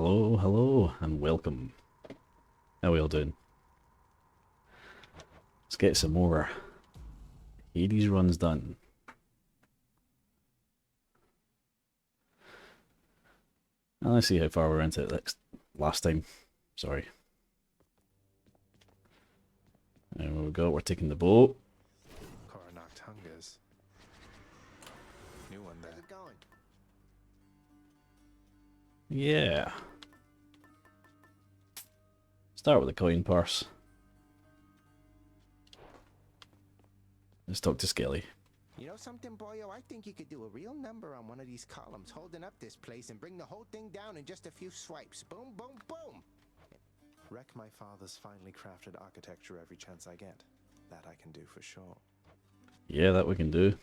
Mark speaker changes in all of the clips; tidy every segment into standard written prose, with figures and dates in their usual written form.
Speaker 1: Hello, hello, and welcome. How we all doing? Let's get some more Hades runs done. Now let's see how far we're into it last time. Sorry. There we go, we're taking the boat.
Speaker 2: New one there.
Speaker 1: Yeah. Start with the coin purse. Let's talk to Skelly.
Speaker 3: You know something, boyo? I think you could do a real number on one of these columns holding up this place and bring the whole thing down in just a few swipes. Boom, boom, boom.
Speaker 2: Wreck my father's finely crafted architecture every chance I get. That I can do for sure.
Speaker 1: Yeah, that we can do.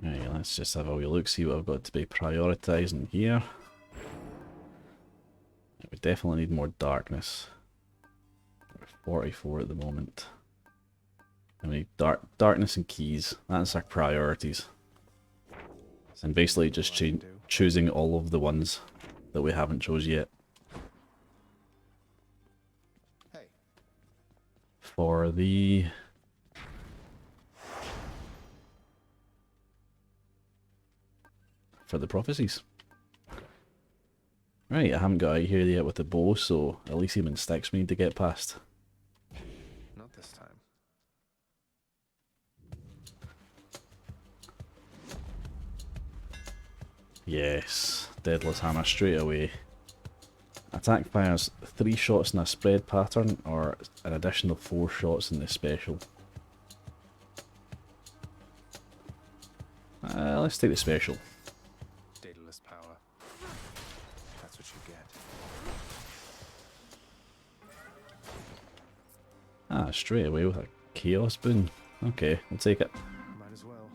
Speaker 1: Right, let's just have a wee look, see what I've got to be prioritising here. We definitely need more darkness. We're 44 at the moment. And we need darkness and keys. That's our priorities. And basically just choosing all of the ones that we haven't chose yet.
Speaker 3: Hey.
Speaker 1: For the... prophecies. Right, I haven't got out here yet with the bow, so Elysium and Styx we need to get past.
Speaker 2: Not this time.
Speaker 1: Yes, Deadless Hammer straight away. Attack fires 3 shots in a spread pattern, or an additional 4 shots in the special. Let's take the special.
Speaker 2: Daedalus power. That's what you get.
Speaker 1: Ah, straight away with a Chaos Boon. Okay, I'll take it.
Speaker 2: Might as well.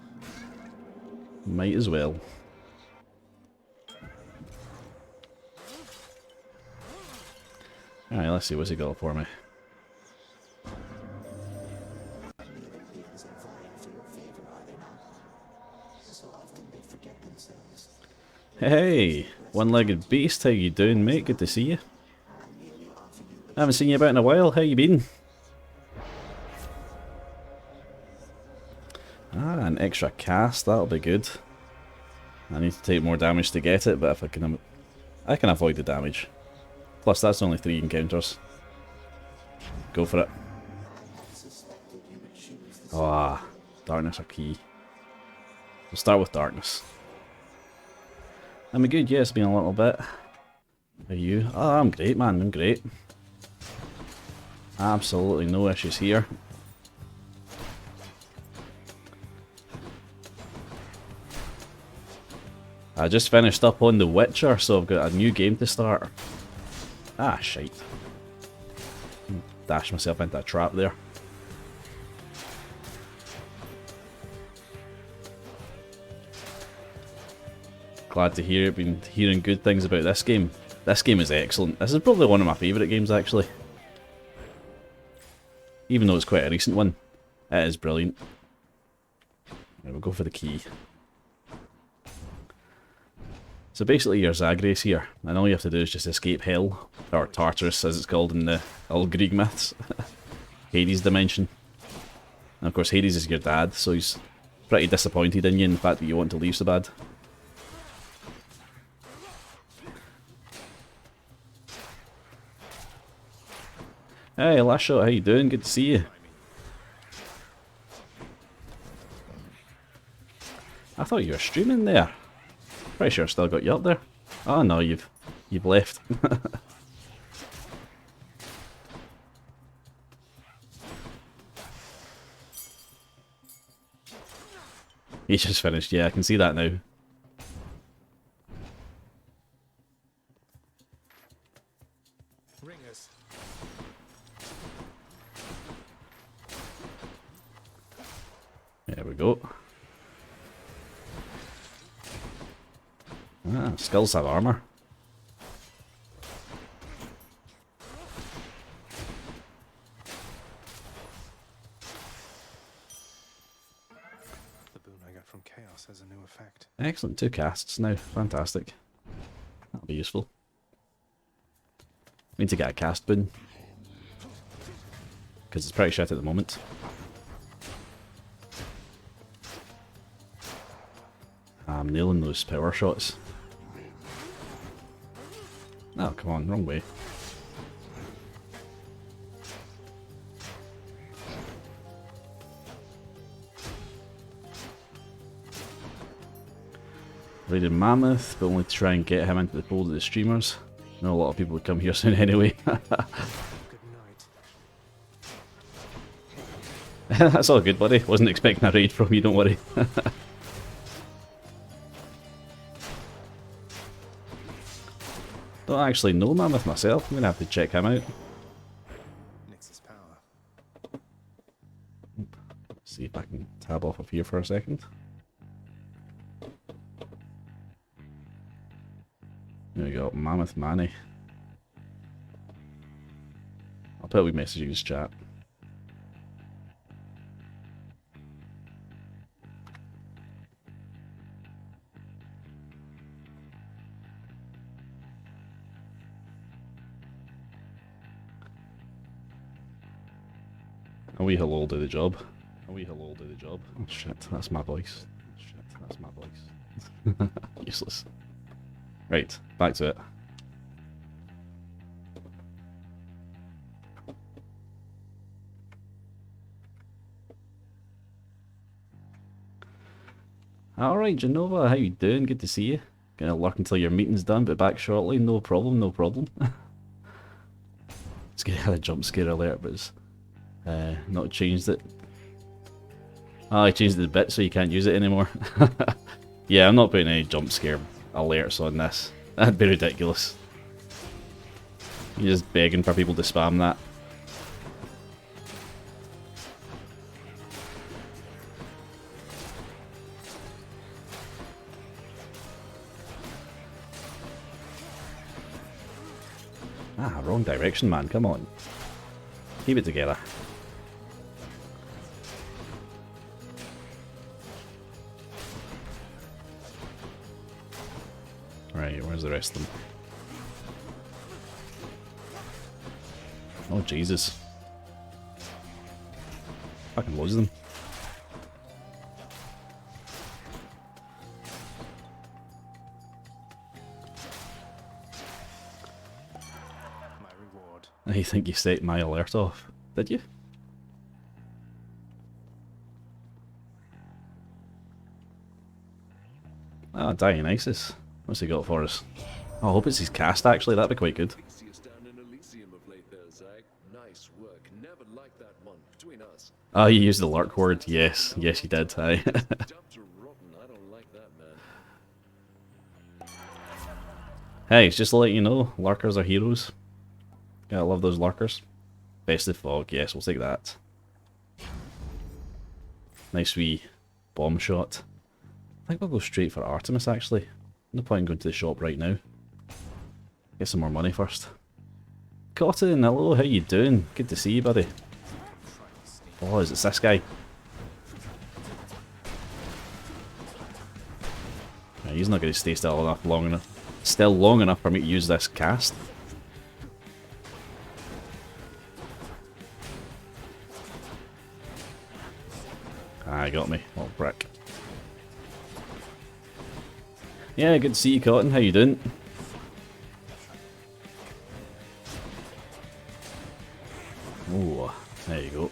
Speaker 1: Might as well. Alright, let's see what's he got for me. Hey, one-legged beast, how you doing, mate? Good to see you. I haven't seen you about in a while. How you been? Ah, an extra cast. That'll be good. I need to take more damage to get it, but if I can avoid the damage. Plus, that's only 3 encounters. Go for it. Ah, darkness are key. We'll start with darkness. Am I good? Yeah, it's been a little bit. How are you? Oh, I'm great, man. I'm great. Absolutely no issues here. I just finished up on The Witcher, so I've got a new game to start. Ah, shite. Dash myself into a trap there. Glad to hear. Been hearing good things about this game. This game is excellent. This is probably one of my favourite games, actually. Even though it's quite a recent one, it is brilliant. Right, we'll go for the key. So basically you're Zagreus here, and all you have to do is just escape Hell, or Tartarus as it's called in the old Greek myths. Hades dimension. And of course Hades is your dad, so he's pretty disappointed in you in the fact that you want to leave so bad. Hey, last shot, how you doing? Good to see you. I thought you were streaming there. Pretty sure I still got you up there. Oh no, you've left. You just finished, yeah, I can see that now.
Speaker 2: Ringers.
Speaker 1: There we go. Ah, skulls have armor.
Speaker 2: The boon I got from Chaos has a new effect.
Speaker 1: Excellent, 2 casts now. Fantastic. That'll be useful. Need to get a cast boon. Because it's pretty shit at the moment. I'm nailing those power shots. Oh, come on, wrong way. Raided Mammoth, but only to try and get him into the fold of the streamers. I know a lot of people would come here soon anyway.
Speaker 2: Good night.
Speaker 1: That's all good, buddy. Wasn't expecting a raid from you, don't worry. Don't actually know Mammoth myself. I'm gonna have to check him out.
Speaker 2: Nix's power.
Speaker 1: See if I can tab off of here for a second. There we go, Mammoth Manny. I'll put a wee message in his chat. A wee hello do the job. A wee hello do the job. Oh shit, that's my voice. Shit, that's my voice. Useless. Right, back to it. Alright, Genova, how you doing? Good to see you. Gonna lurk until your meeting's done, but back shortly. No problem, no problem. It's gonna have a jump scare alert, but it's not changed it. Oh, I changed it a bit so you can't use it anymore. Yeah, I'm not putting any jump scare alerts on this. That'd be ridiculous. You're just begging for people to spam that. Ah, wrong direction, man. Come on. Keep it together. Right, where's the rest of them? Oh, Jesus. Fucking lose them.
Speaker 2: My reward.
Speaker 1: I think you set my alert off. Did you? Ah, Dionysus. What's he got for us? Oh, I hope it's his cast actually, that'd be quite good. Oh, you used the lurk word. Yes, yes you did. Aye. Hey, it's just to let you know, lurkers are heroes. Yeah, I love those lurkers. Best of fog, yes, we'll take that. Nice wee bomb shot. I think I'll go straight for Artemis actually. No point in going to the shop right now. Get some more money first. Cotton, hello, how you doing? Good to see you, buddy. Oh, is it this guy? Yeah, he's not going to stay still long enough for me to use this cast. Ah, he got me. Oh, brick. Yeah, good to see you, Cotton. How you doing? Oh, there you go.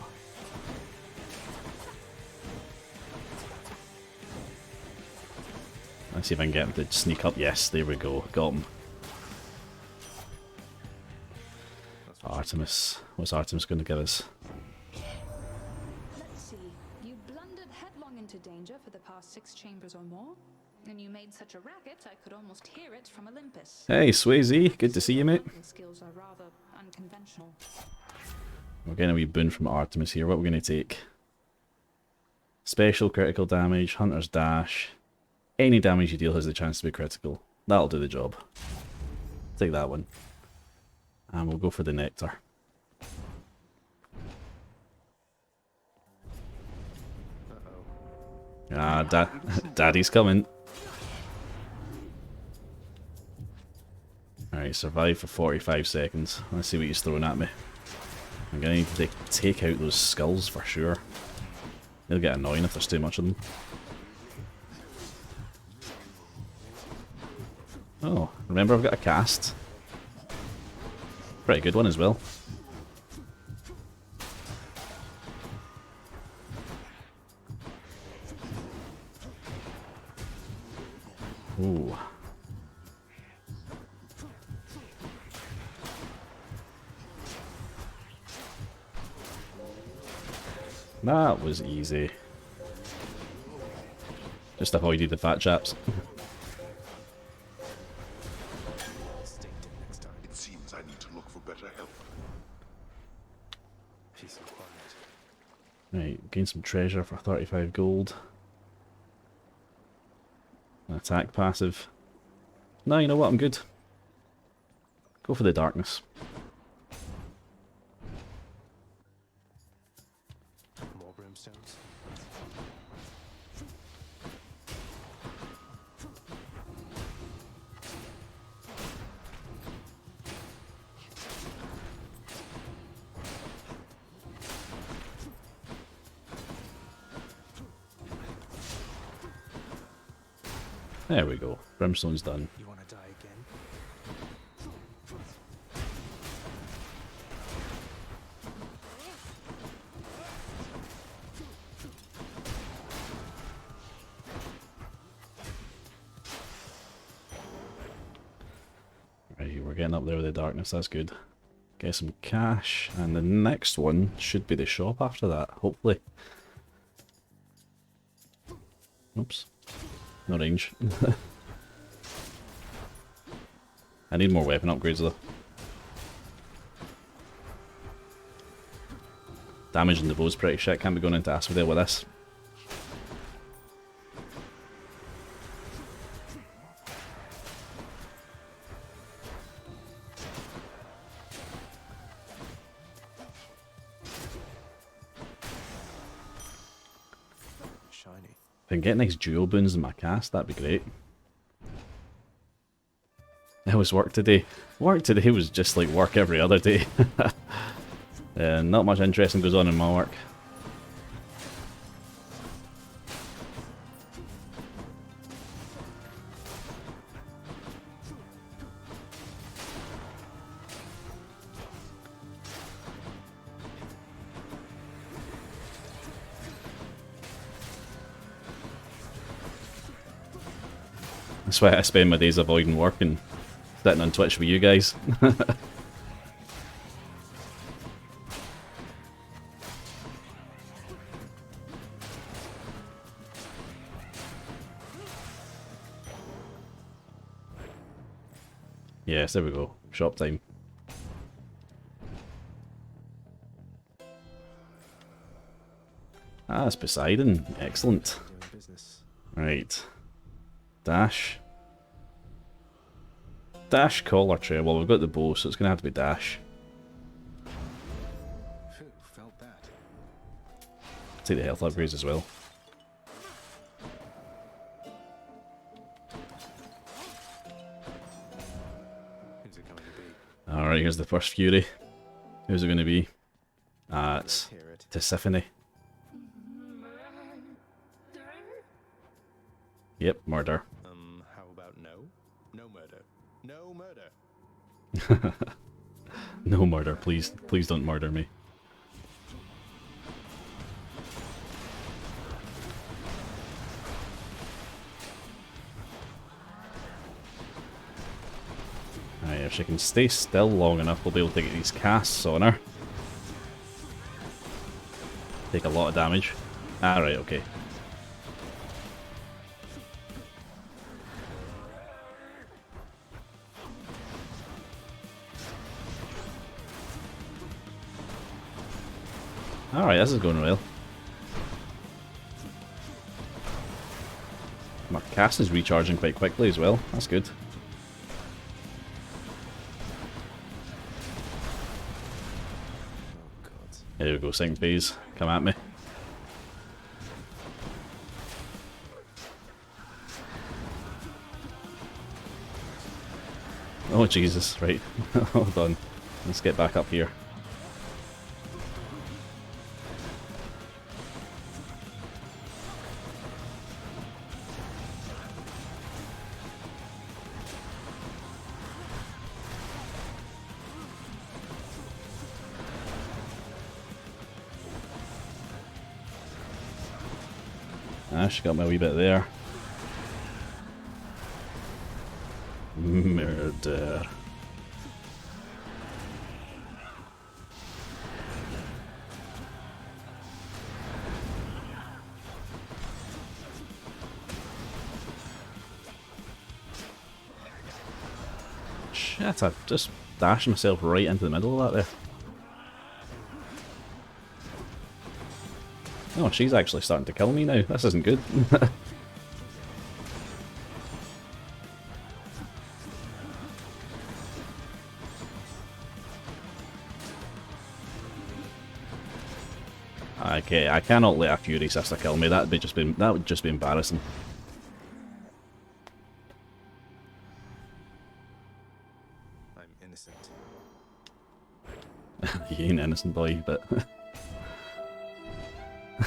Speaker 1: Let's see if I can get him to sneak up. Yes, there we go. Got him. Artemis. What's Artemis going to give us?
Speaker 4: Let's see. You blundered headlong into danger for the past 6 chambers or more, and you made such a racket I could almost hear it from Olympus.
Speaker 1: Hey, Swayze. Good to see you, mate.
Speaker 4: Skills are rather unconventional.
Speaker 1: We're getting a wee boon from Artemis here. What are we going to take? Special critical damage, Hunter's Dash. Any damage you deal has the chance to be critical. That'll do the job. Take that one. And we'll go for the Nectar. Ah, Daddy's coming. Alright, survive for 45 seconds. Let's see what he's throwing at me. I'm gonna need to take out those skulls for sure. They'll get annoying if there's too much of them. Oh, remember I've got a cast. Pretty good one as well. Ooh. That was easy. Just avoided the fat chaps.
Speaker 5: It seems I need to look for better help.
Speaker 2: Peace and quiet.
Speaker 1: Right, gain some treasure for 35 gold. An attack passive. No, you know what, I'm good. Go for the darkness.
Speaker 2: More brimstones.
Speaker 1: There we go. Brimstone's done.
Speaker 2: You want to die again?
Speaker 1: Right, we're getting up there with the darkness, that's good. Get some cash, and the next one should be the shop after that, hopefully. Oops. No range. I need more weapon upgrades though. Damage in the bow's pretty shit, can't be going into Asphodel with this.
Speaker 2: Shiny.
Speaker 1: If I can get nice dual boons in my cast, that'd be great. It was work today. Work today was just like work every other day. Not much interesting goes on in my work. That's why I spend my days avoiding work and sitting on Twitch with you guys. Yes, there we go. Shop time. Ah, it's Poseidon. Excellent.
Speaker 2: Doing business.
Speaker 1: Right. Dash. Dash, call, or trail. Well, we've got the bow, so it's going to have to be dash.
Speaker 2: Phew, felt that.
Speaker 1: Take the health upgrades as well.
Speaker 2: Who's it going to be?
Speaker 1: Alright, here's the first Fury. Who's it going to be? It's
Speaker 2: Hear it.
Speaker 1: Tisiphone. Yep, murder.
Speaker 2: How about no? No murder. No murder.
Speaker 1: No murder, please. Please don't murder me. Alright, if she can stay still long enough, we'll be able to get these casts on her. Take a lot of damage. Alright, okay. Alright, this is going well. My cast is recharging quite quickly as well. That's good.
Speaker 2: Oh god.
Speaker 1: There we go, second phase. Come at me. Oh Jesus, right. Hold on. Let's get back up here. Ah, she got my wee bit there. Murder. Shit, I've just dashed myself right into the middle of that there. Oh, she's actually starting to kill me now. This isn't good. Okay, I cannot let a Fury Sister kill me. That would just be embarrassing.
Speaker 2: I'm innocent.
Speaker 1: You ain't innocent, boy, but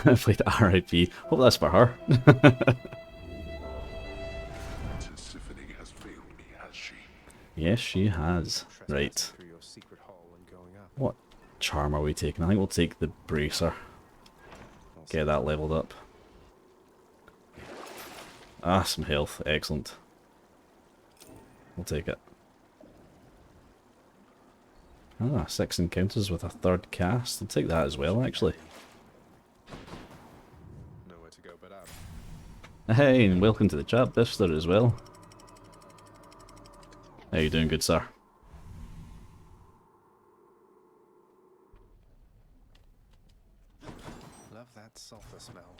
Speaker 1: I played RIP. Hope that's for her.
Speaker 5: Symphony has failed me, has she?
Speaker 1: Yes, she has. Right.
Speaker 2: Through your secret hall and going up.
Speaker 1: What charm are we taking? I think we'll take the Bracer. Get that leveled up. Ah, some health. Excellent. We'll take it. Ah, 6 encounters with a 3rd cast. I'll take that as well, actually.
Speaker 2: Nowhere to go but up.
Speaker 1: Hey, and welcome to the chat, Bifster, as well. How you doing, good sir?
Speaker 2: Love that sulfur smell.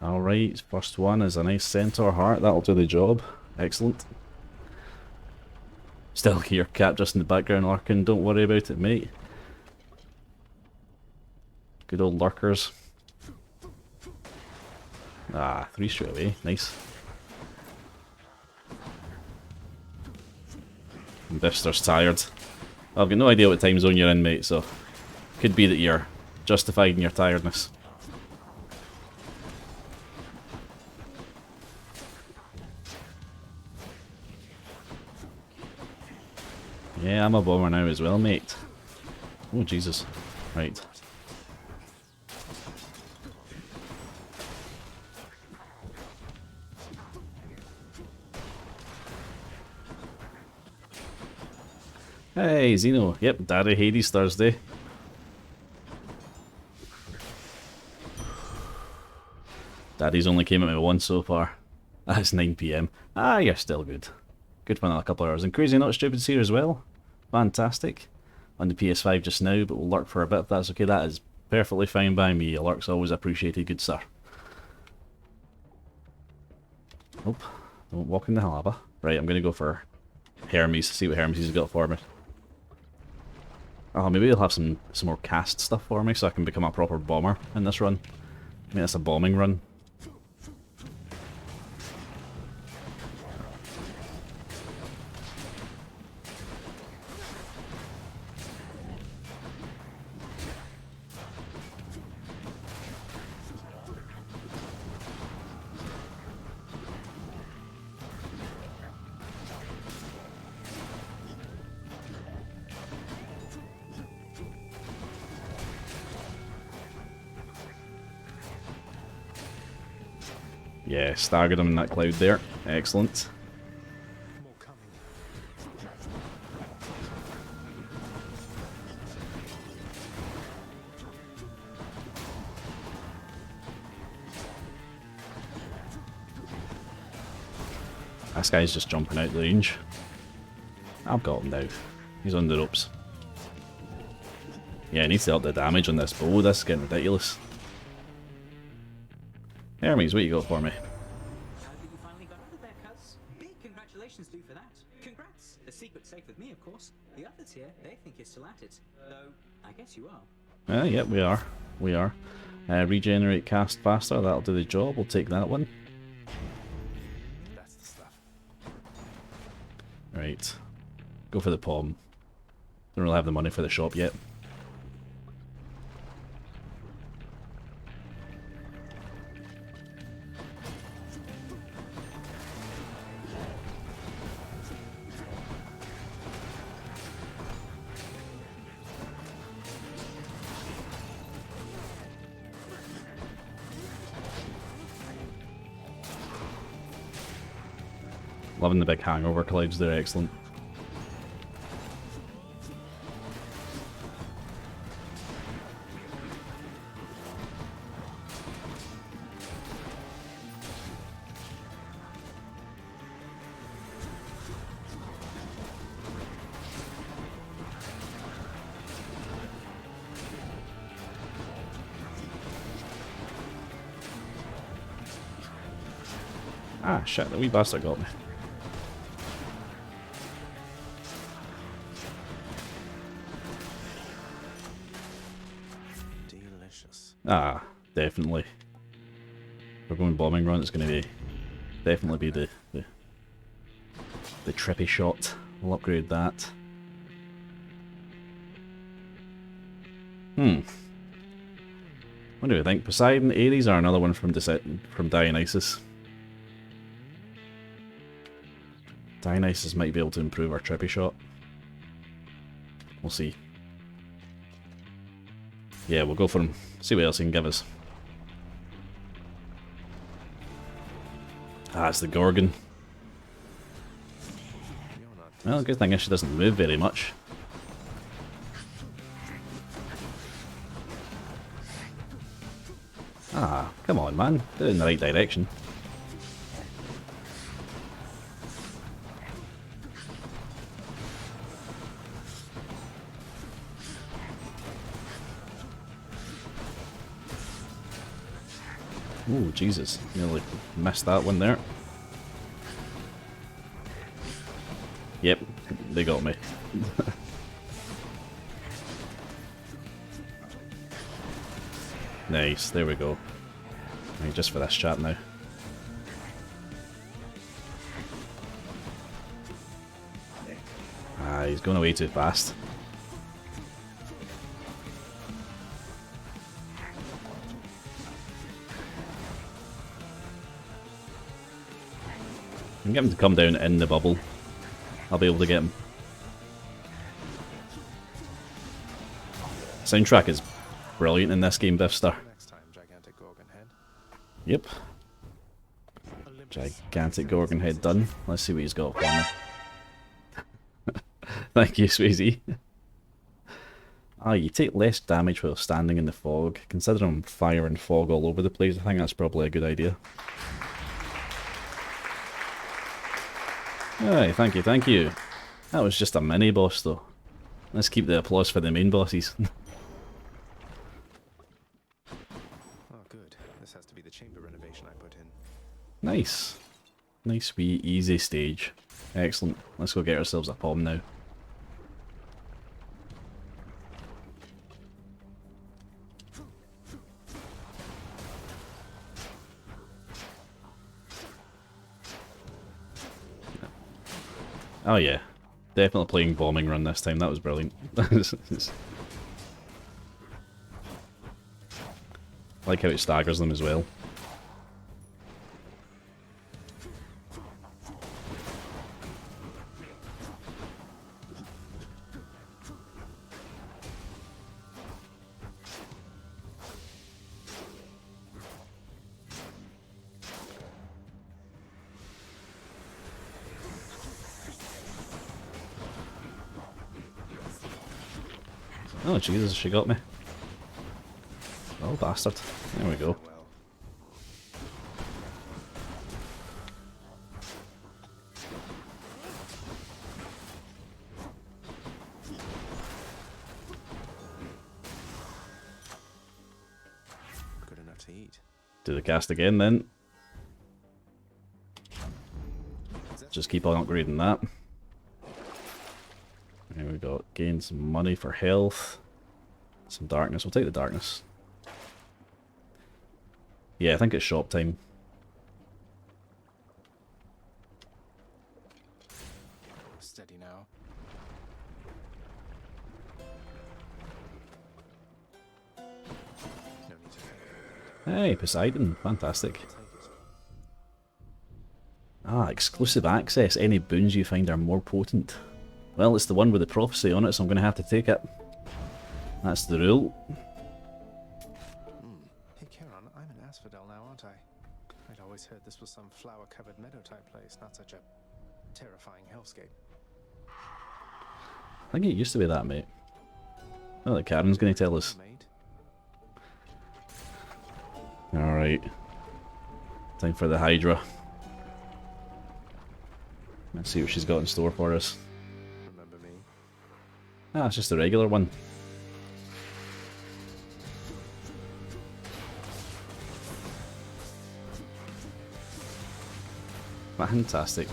Speaker 1: Alright, first one is a nice centaur heart. That'll do the job. Excellent. Still here, Cap, just in the background lurking. Don't worry about it, mate. Good old lurkers. Ah, 3 straight away. Nice. And Bifster's tired. I've got no idea what time zone you're in, mate, so could be that you're justified in your tiredness. Yeah, I'm a bomber now as well, mate. Oh, Jesus. Right. Hey, Xeno. Yep, Daddy Hades Thursday. Daddy's only came at me once so far. That's 9 PM. Ah, you're still good. Good for another couple of hours. And Crazy Not Stupid's here as well. Fantastic. On the PS5 just now, but we'll lurk for a bit if that's okay. That is perfectly fine by me. A lurk's always appreciated, good sir. Nope. Don't walk in the lava. Right, I'm going to go for Hermes, see what Hermes has got for me. Oh, maybe he'll have some more cast stuff for me so I can become a proper bomber in this run. I mean, it's a bombing run. Yeah, staggered him in that cloud there. Excellent.
Speaker 2: More coming.
Speaker 1: This guy's just jumping out the range. I've got him now. He's on the ropes. Yeah, I need to up the damage on this bow. This is getting ridiculous. Hermes, what you got for me?
Speaker 6: How did you finally got out of there, cuz? Big congratulations to you for that. Congrats. The secret's safe with me, of course. The others here, they think you're still at it. Though, I guess you are.
Speaker 1: Yep, we are. We are. Regenerate cast faster, that'll do the job. We'll take that one.
Speaker 2: That's the stuff.
Speaker 1: Right. Go for the palm. Don't really have the money for the shop yet. Loving the big hangover clouds, they're excellent. Ah, shit, the wee bastard got me.
Speaker 2: Delicious.
Speaker 1: Ah, definitely. If we're going bombing run, it's going to be definitely be the trippy shot. We'll upgrade that. What do we think? Poseidon, Ares, or another one from Dionysus? Dionysus might be able to improve our trippy shot. We'll see. Yeah, we'll go for him. See what else he can give us. Ah, it's the Gorgon. Well, the good thing is she doesn't move very much. Ah, come on, man. They're in the right direction. Ooh, Jesus. Nearly missed that one there. Yep, they got me. Nice, there we go. Right, just for this chat now. Ah, he's going away too fast. I can get him to come down in the bubble. I'll be able to get him. Soundtrack is brilliant in this game, Biffstar.
Speaker 2: Next time, gigantic Gorgon head.
Speaker 1: Yep. Gigantic Gorgon head done. Let's see what he's got for me. Thank you, Swayze. Ah, you take less damage while standing in the fog. Considering I'm firing fog all over the place, I think that's probably a good idea. Alright, thank you, thank you. That was just a mini boss though. Let's keep the applause for the main bosses.
Speaker 2: Oh, good. This has to be the chamber renovation I put in.
Speaker 1: Nice. Nice wee easy stage. Excellent. Let's go get ourselves a palm now. Oh yeah. Definitely playing bombing run this time. That was brilliant. Like how it staggers them as well. Oh Jesus, she got me. Oh bastard. There we go.
Speaker 2: Well, good enough to eat.
Speaker 1: Do the cast again then. Just keep on upgrading that. There we go. Gain some money for health. Some darkness. We'll take the darkness. Yeah, I think it's shop time.
Speaker 2: Steady now.
Speaker 1: Hey, Poseidon. Fantastic.
Speaker 2: I'll take it.
Speaker 1: Ah, exclusive access. Any boons you find are more potent. Well, it's the one with the prophecy on it, so I'm going to have to take it. That's the rule.
Speaker 2: Hey, Charon, I'm in Asphodel now, aren't I? I'd always heard this was some flower-covered meadow-type place, not such a terrifying hellscape.
Speaker 1: I think it used to be that, mate. Well, like Karen's going to tell us.
Speaker 2: Mate,
Speaker 1: Alright. Time for the Hydra. Let's see what she's got in store for us.
Speaker 2: remember me?
Speaker 1: Ah, it's just a regular one. Fantastic.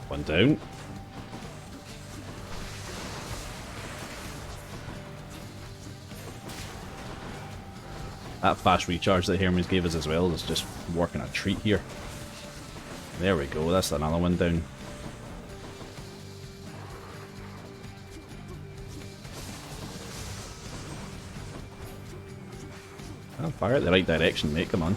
Speaker 1: One down. That fast recharge that Hermes gave us as well is just working a treat here. There we go, that's another one down. Oh, fire it the right direction, mate, come on.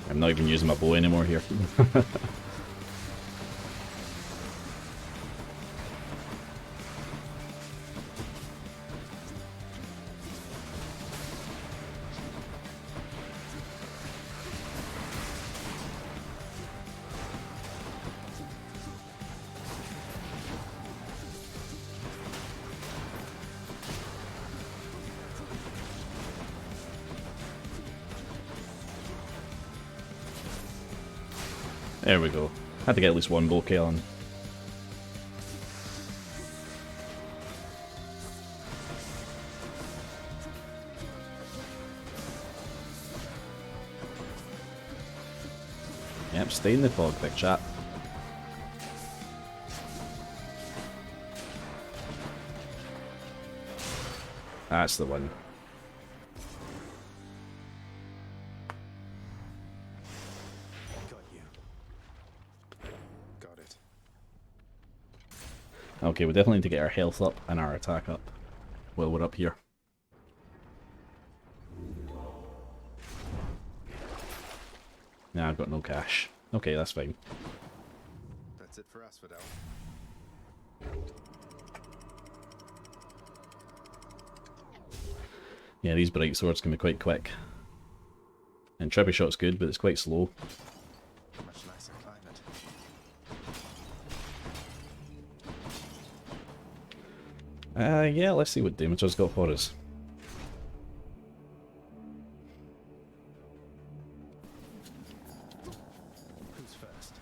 Speaker 1: I'm not even using my bow anymore here. There we go. Had to get at least one bouquet on. Yep, stay in the fog, big chap. That's the one.
Speaker 2: Got you. Got it.
Speaker 1: Okay, we definitely need to get our health up and our attack up while we're up here. Nah, I've got no cash. Okay, that's fine.
Speaker 2: That's it for Asphodel.
Speaker 1: Yeah, these bright swords can be quite quick. And Trebuchet's good, but it's quite slow.
Speaker 2: Much nicer climate.
Speaker 1: Yeah, let's see what Demeter's got for us.
Speaker 2: Who's first?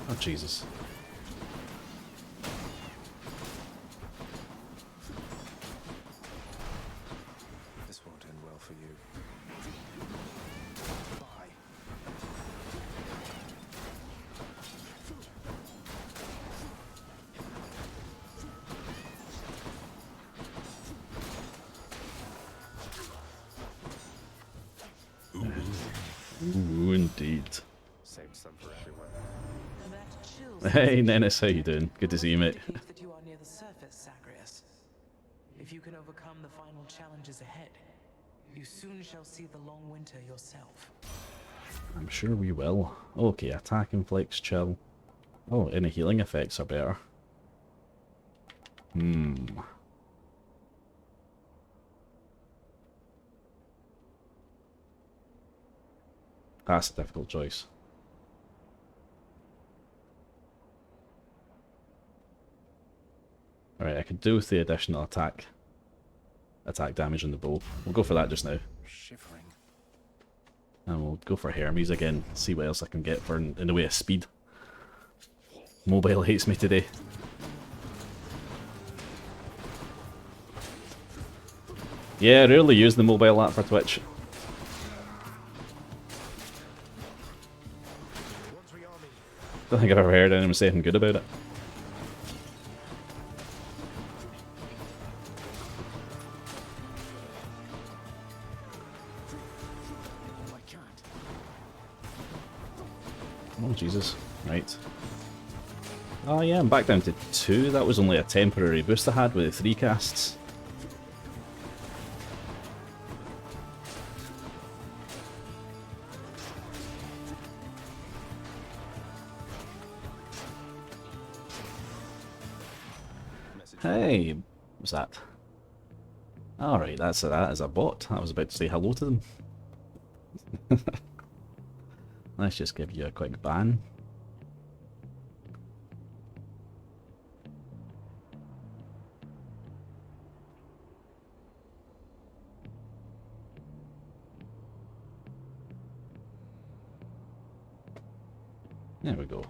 Speaker 1: Oh, Jesus.
Speaker 2: This won't end well for you. Bye.
Speaker 1: Ooh, indeed.
Speaker 2: Saved some for everyone.
Speaker 7: That chills
Speaker 1: Hey, Nennis, how you doing? Good to see you, mate.
Speaker 7: indicate that you are near the surface, Zagreus. If you can overcome the final challenges ahead, you soon shall see the long winter yourself.
Speaker 1: I'm sure we will. Okay, attack and flex, chill. Oh, any healing effects are better. That's a difficult choice. Alright, I could do with the additional attack damage on the bow. We'll go for that just now.
Speaker 2: Shivering.
Speaker 1: And we'll go for Hermes again, see what else I can get for in the way of speed. Mobile hates me today. Yeah, I rarely use the mobile app for Twitch. Don't think I've ever heard anyone say anything good about it. Oh, Jesus. Right. Oh yeah, I'm back down to 2. That was only a temporary boost I had with the 3 casts. Hey, what's that? Alright, that is a bot. I was about to say hello to them. Let's just give you a quick ban. There we go.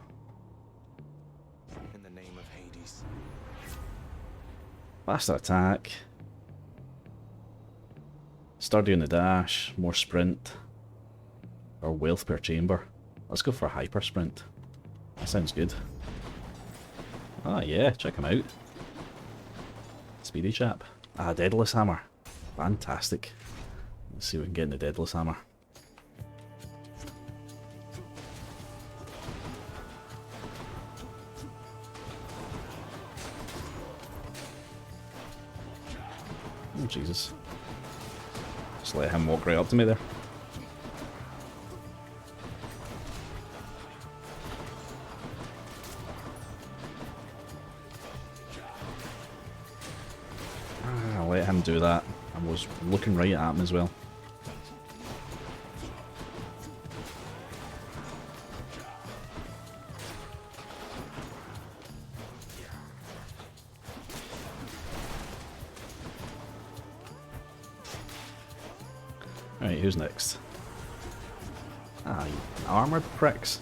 Speaker 2: In the name of Hades.
Speaker 1: Faster attack. Sturdy on the dash. More sprint. Or wealth per chamber. Let's go for hyper sprint. That sounds good. Ah yeah, check him out. Speedy chap. Ah, Daedalus Hammer. Fantastic. Let's see what we can get in the Daedalus Hammer. Oh Jesus. Just let him walk right up to me there. Let him do that. I was looking right at him as well. Alright, who's next? Ah, you armoured pricks.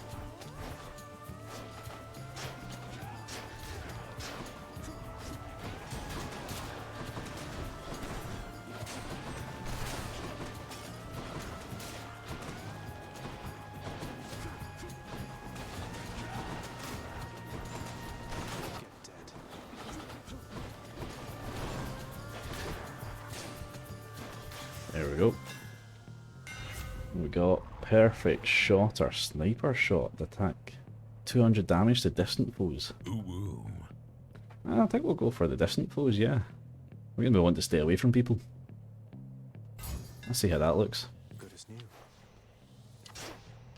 Speaker 1: There we go. We got perfect shot or sniper shot attack. 200 damage to distant foes.
Speaker 5: Ooh.
Speaker 1: I think we'll go for the distant foes, yeah. We're going to want to stay away from people. Let's see how that looks.
Speaker 2: Good as new.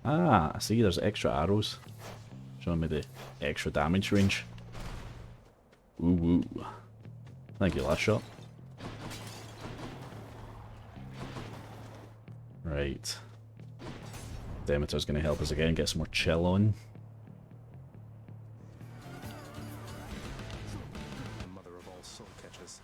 Speaker 1: Ah, I see there's extra arrows. Showing me the extra damage range. Ooh, woo. Thank you, last shot. Right. Demeter's going to help us again, get some more chill on.
Speaker 2: The mother of all soul catchers.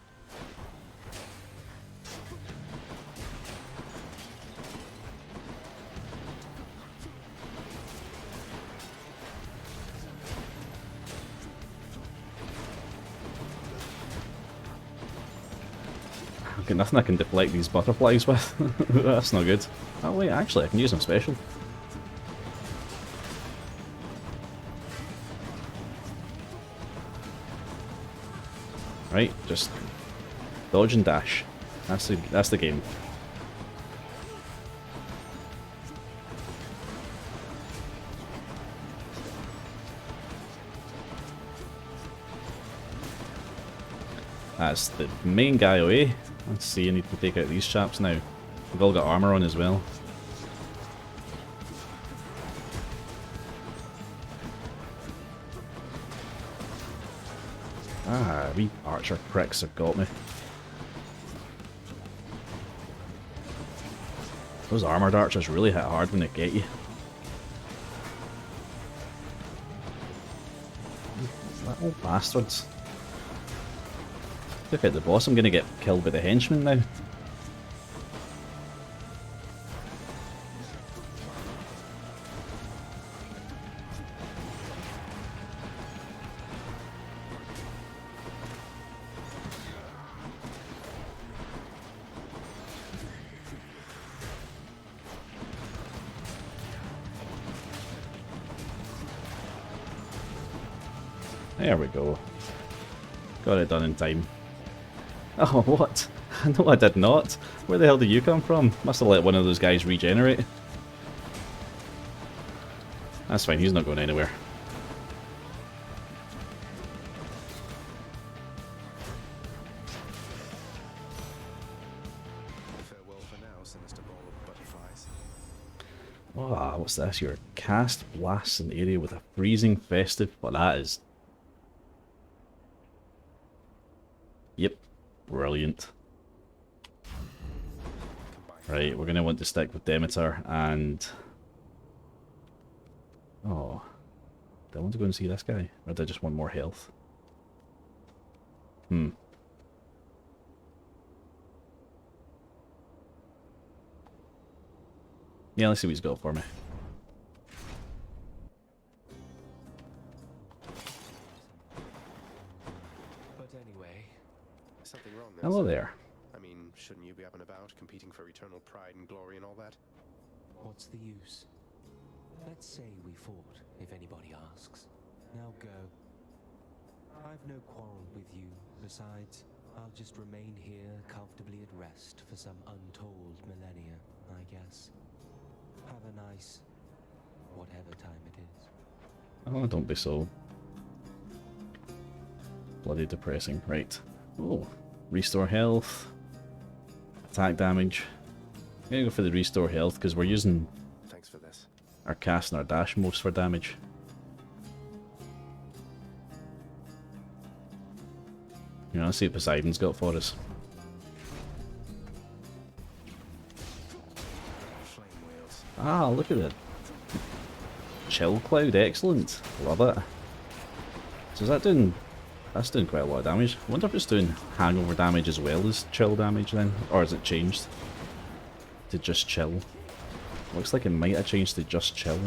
Speaker 1: I've got nothing I can deflect these butterflies with. That's not good. Oh wait, actually I can use them special. Right, just dodge and dash. That's the game. That's the main guy away. Let's see, I need to take out these chaps now. We've all got armour on as well. Ah, wee archer pricks have got me. Those armoured archers really hit hard when they get you. Little bastards. Look at the boss, I'm gonna get killed by the henchman now. There we go. Got it done in time. Oh, what? No, I did not. Where the hell did you come from? Must have let one of those guys regenerate. That's fine, he's not going anywhere.
Speaker 2: Farewell for now, sinister ball of butterflies.
Speaker 1: Oh, what's this? Your cast blasts an area with a freezing festive. Well, that is. Yep, brilliant. Right, we're going to want to stick with Demeter and... Oh. Do I want to go and see this guy? Or do I just want more health? Yeah, let's see what he's got for me.
Speaker 2: But anyway, something wrong there.
Speaker 1: Hello
Speaker 2: sir?
Speaker 1: there.
Speaker 2: I mean, shouldn't you be up and about, competing for eternal pride and glory and all that?
Speaker 7: What's the use? Let's say we fought, if anybody asks. Now go. I've no quarrel with you. Besides, I'll just remain here comfortably at rest for some untold millennia, I guess. Have a nice... whatever time it is.
Speaker 1: Oh, don't be so bloody depressing. Right. Oh, restore health. Attack damage. I'm gonna go for the restore health because we're using
Speaker 2: Thanks for this.
Speaker 1: our cast and our dash most for damage. You know, let's see what Poseidon's got for us.
Speaker 2: Flame wheels.
Speaker 1: Ah, look at it. Chill cloud, excellent. Love it. So is that doing... That's doing quite a lot of damage. I wonder if it's doing hangover damage as well as chill damage then? Or has it changed to just chill? Looks like it might have changed to just chill.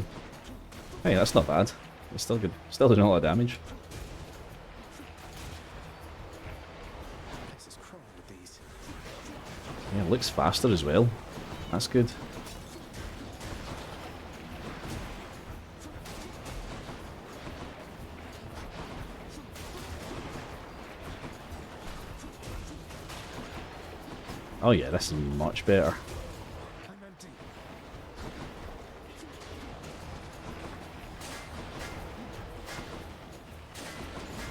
Speaker 1: Hey, that's not bad. It's still good. Still doing a lot of damage.
Speaker 2: This is crawling with these.
Speaker 1: Yeah, it looks faster as well. That's good. Oh yeah, this is much better.
Speaker 2: I'm empty.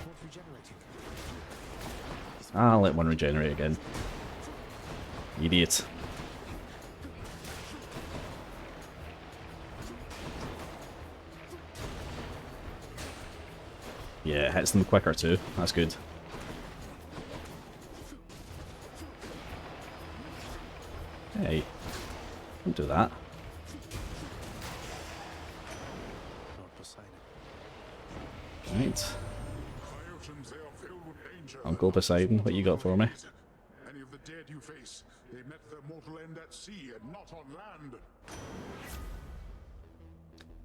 Speaker 2: What's regenerating?
Speaker 1: I'll let one regenerate again. Idiot. Yeah, it hits them quicker too. That's good. Hey, don't do that.
Speaker 2: Lord Poseidon.
Speaker 1: Right.
Speaker 5: Phaeotons, they are filled with danger.
Speaker 1: Uncle Poseidon, what you got for me?
Speaker 5: Any of the dead you face, they met their mortal end at sea and not on land.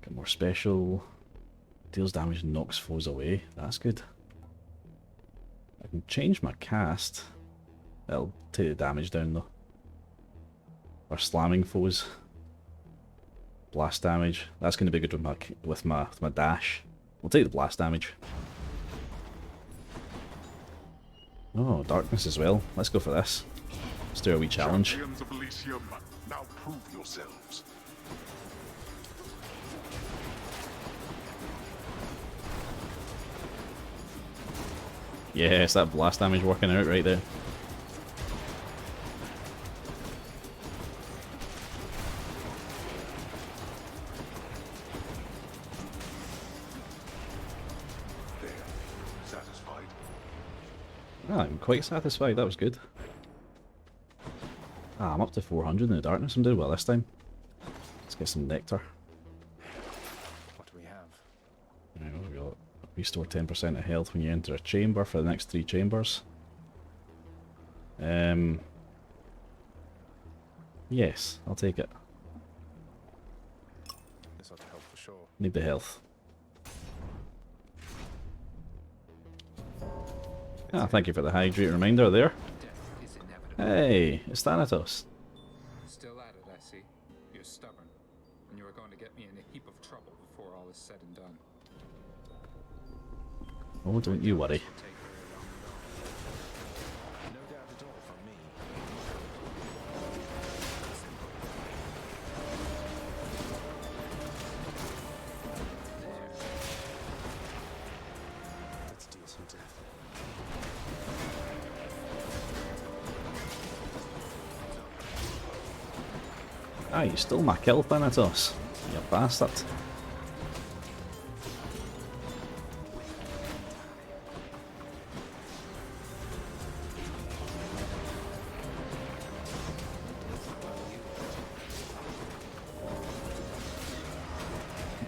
Speaker 1: Get more special. Deals damage and knocks foes away. That's good. I can change my cast. That'll take the damage down though. Or slamming foes. Blast damage. That's going to be good with my dash. We'll take the blast damage. Oh, darkness as well. Let's go for this. Let's do a wee challenge.
Speaker 5: Champions of Elysium, now prove yourselves.
Speaker 1: Yes, that blast damage working out right there.
Speaker 5: There, satisfied.
Speaker 1: Ah, I'm quite satisfied, that was good. Ah, I'm up to 400 in the darkness, I'm doing well this time. Let's get some nectar.
Speaker 2: What do we have?
Speaker 1: Right, what have we got? Restore 10% of health when you enter a chamber for the next 3 chambers. Yes, I'll take it.
Speaker 2: This ought to help for sure.
Speaker 1: Need the health. Ah, thank you for the hydrate reminder there.
Speaker 8: Death is inevitable.
Speaker 1: Hey, it's Thanatos.
Speaker 8: Still at it, I see. You're stubborn, and you are going to get me in a heap of trouble before all is said and done.
Speaker 1: Oh, don't you worry.
Speaker 8: It'll take very long though.
Speaker 2: No doubt at all from me. Let's deal some death.
Speaker 1: Ah, you stole my kill, Thanatos. You bastard.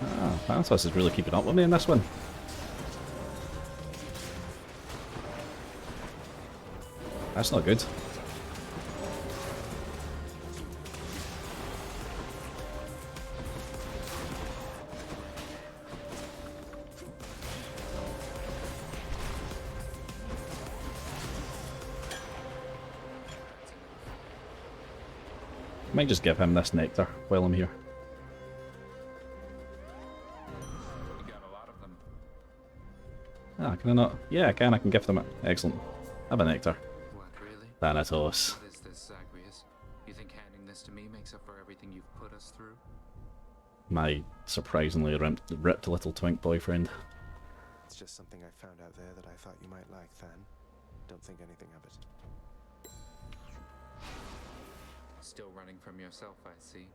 Speaker 1: Ah, Thanatos is really keeping up with me in this one. That's not good. Might just give him this nectar while I'm here.
Speaker 8: You got a lot of them.
Speaker 1: Ah, can I not? Yeah, I can. I can gift them it. Excellent. Have a nectar.
Speaker 8: What, really?
Speaker 1: Thanatos.
Speaker 8: What is this, Zagreus? You think handing this to me makes up for everything you've put us through?
Speaker 1: My surprisingly ripped little twink boyfriend.
Speaker 2: It's just something I found out there that I thought you might like, Than. Don't think anything of it.
Speaker 8: Still running from yourself, I see.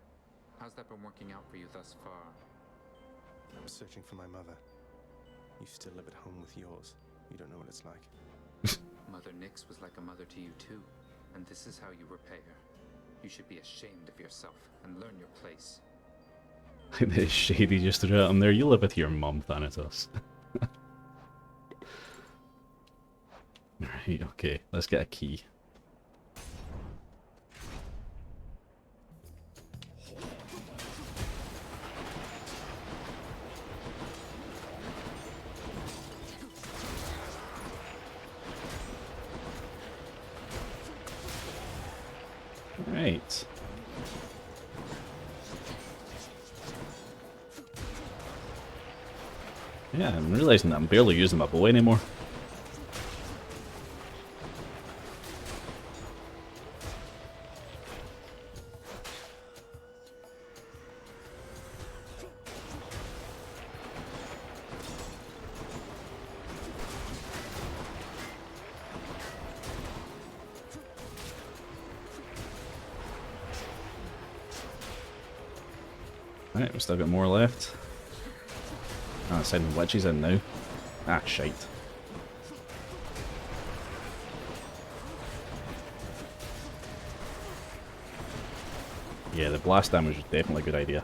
Speaker 8: How's that been working out for you thus far?
Speaker 2: I'm searching for my mother. You still live at home with yours. You don't know what it's like.
Speaker 8: Mother Nyx was like a mother to you too, and this is how you repay her. You should be ashamed of yourself and learn your place.
Speaker 1: The shady just threw at him there. You live with your mum, Thanatos. Right, okay. Let's get a key. Right. Yeah, I'm realizing that I'm barely using my bow anymore. Right, we've still got more left. Ah, it's sending witches in now. Ah, shite. Yeah, the blast damage is definitely a good idea.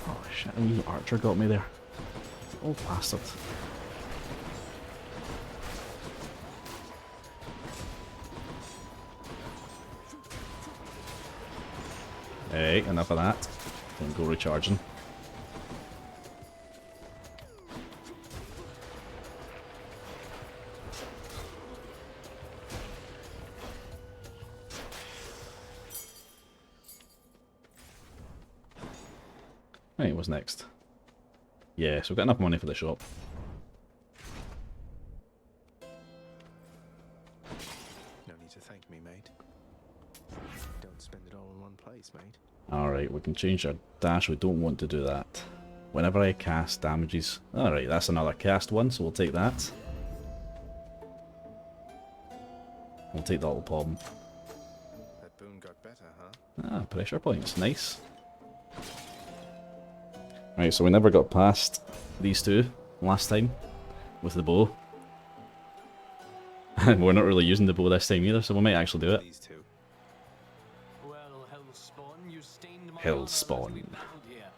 Speaker 1: Oh shit, a wee archer got me there. Oh bastard. Hey, enough of that. Don't go recharging. Right, what's next? Yeah, so we've got enough money for the shop.
Speaker 2: No need to thank me, mate. Don't spend it all in one place, mate.
Speaker 1: Alright, we can change our dash. We don't want to do that. Whenever I cast damages. Alright, that's another cast one, so we'll take that. We'll take the little problem.
Speaker 2: That boon got better, huh?
Speaker 1: Ah, pressure points. Nice. Right, so we never got past these two last time with the bow. And we're not really using the bow this time either, so we might actually do it.
Speaker 2: These two.
Speaker 9: Well, Hellspawn, you stained my
Speaker 1: Hellspawn.
Speaker 9: honor as we battled here.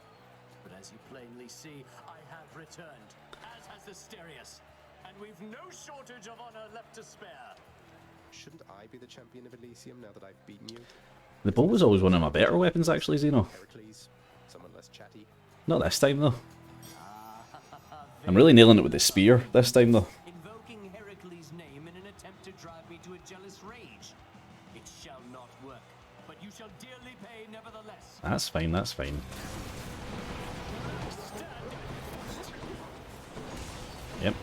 Speaker 9: But as you plainly see, I have returned, as has Asterius, and we've no shortage of honor left to spare.
Speaker 2: Shouldn't I be the champion of Elysium now that I've beaten you?
Speaker 1: The bow was always one of my better weapons, actually, Zeno.
Speaker 2: Heracles, someone less chatty.
Speaker 1: Not this time, though. I'm really nailing it with the spear this time, though.
Speaker 9: Invoking Heracles' name in an attempt to drive me to a jealous rage. It shall not work, but you shall dearly pay nevertheless.
Speaker 1: That's fine, that's fine. Yep.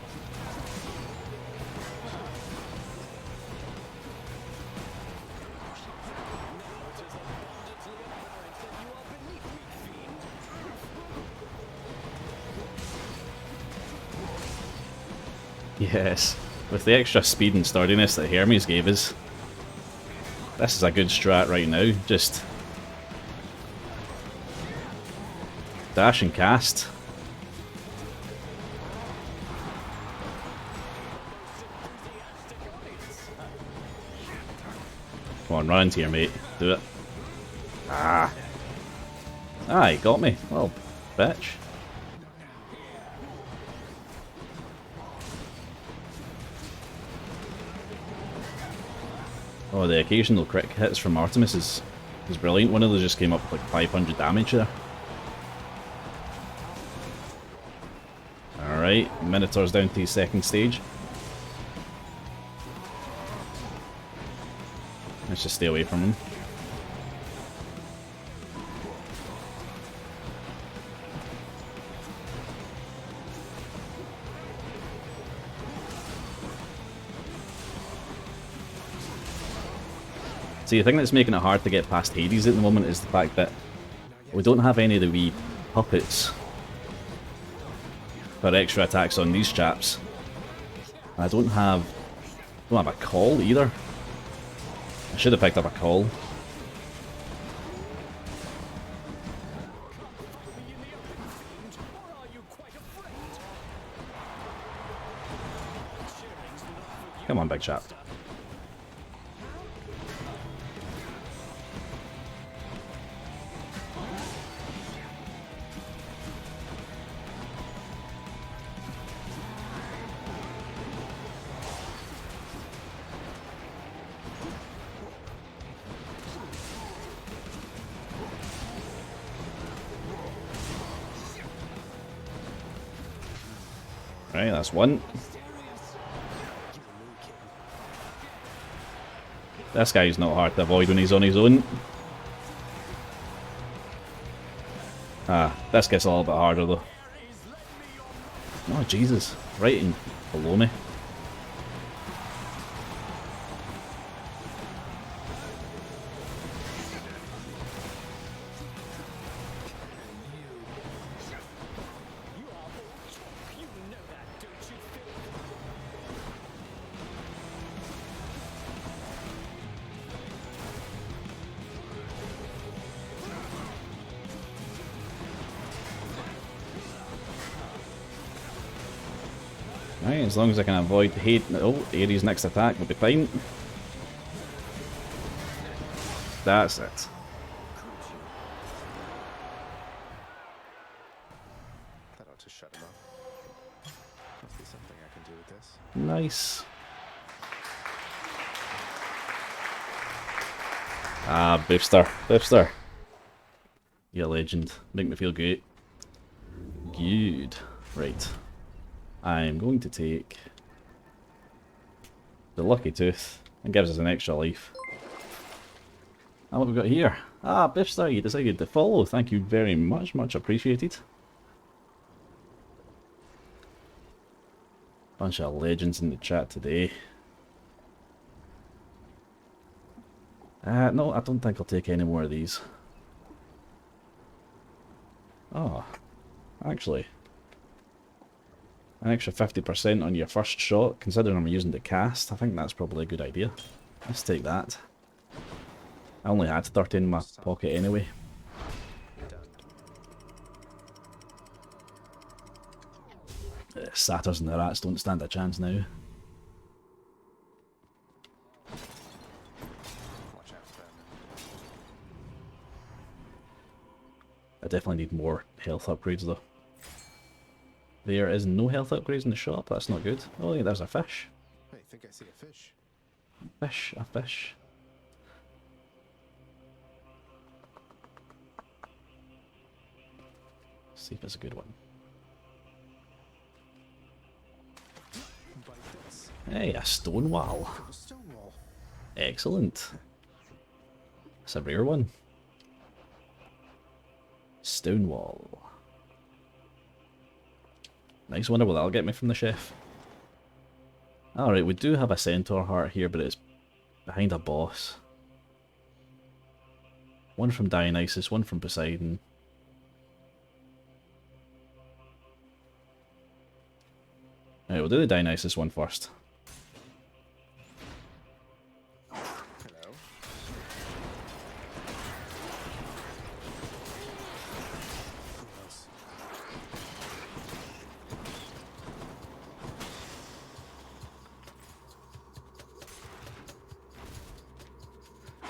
Speaker 1: Yes, with the extra speed and sturdiness that Hermes gave us, this is a good strat right now. Just dash and cast. Come on, run into your mate. Do it. Ah. Ah, he got me. Well, bitch. Oh, the occasional crit hits from Artemis is brilliant. One of those just came up with like 500 damage there. Alright, Minotaur's down to his second stage. Let's just stay away from him. See, the thing that's making it hard to get past Hades at the moment is the fact that we don't have any of the wee puppets for extra attacks on these chaps. I don't have a call either. I should have picked up a call. Come on, big chap. Right, that's one. This guy's not hard to avoid when he's on his own. Ah, this gets a little bit harder though. Oh Jesus, right in below me. Right, as long as I can avoid Ares' next attack, we'll be fine. That's it.
Speaker 2: That ought to shut him up. Must be something I can do with this.
Speaker 1: Nice. Ah, Boofster. Boofster. You're a legend. Make me feel great. Good. Right. I'm going to take the Lucky Tooth. It gives us an extra life. And what have we got here? Ah, Biffstar, you decided to follow. Thank you very much. Much appreciated. Bunch of legends in the chat today. No, I don't think I'll take any more of these. Oh, actually. An extra 50% on your first shot, considering I'm using the cast. I think that's probably a good idea. Let's take that. I only had 13 in my pocket anyway. Satyrs and the rats don't stand a chance now. I definitely need more health upgrades though. There is no health upgrades in the shop. That's not good. Oh, yeah, there's a fish.
Speaker 2: I think I see a fish.
Speaker 1: A fish. See if it's a good one.
Speaker 2: Bite this.
Speaker 1: Hey, a stone wall.
Speaker 2: Got a stone wall.
Speaker 1: Excellent. That's a rare one. Stone wall. Nice, wonder what that'll get me from the chef. Alright, we do have a centaur heart here, but it's behind a boss. One from Dionysus, one from Poseidon. Alright, we'll do the Dionysus one first.
Speaker 2: Hello. Gross.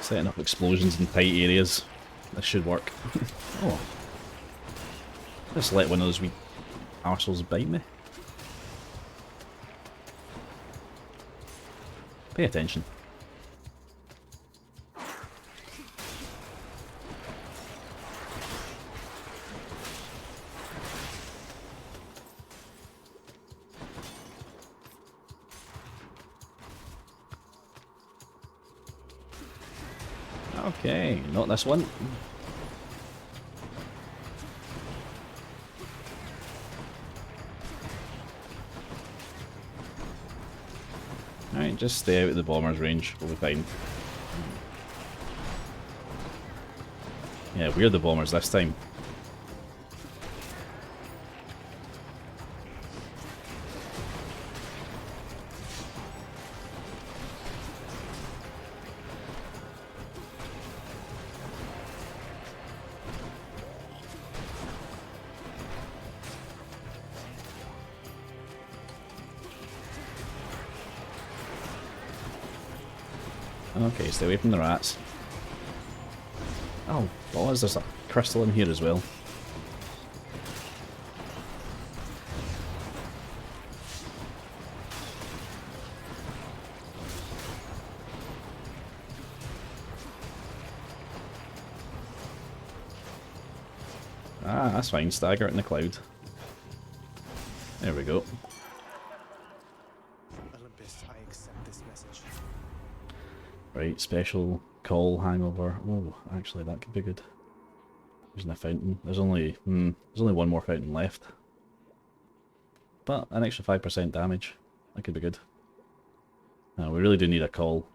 Speaker 1: Setting up explosions in tight areas. This should work. Oh. Just let one of those wee arseholes bite me. Pay attention. Okay, not this one. Alright, just stay out of the bomber's range, we'll be fine. Yeah, we're the bombers this time. Okay, stay away from the rats. Oh, balls, there's a crystal in here as well. Ah, that's fine, stagger it in the cloud. There we go.
Speaker 2: Olympus, I accept this message.
Speaker 1: Right, special call hangover. Oh, actually that could be good. Using a fountain. There's only one more fountain left. But an extra 5% damage. That could be good. No, we really do need a call.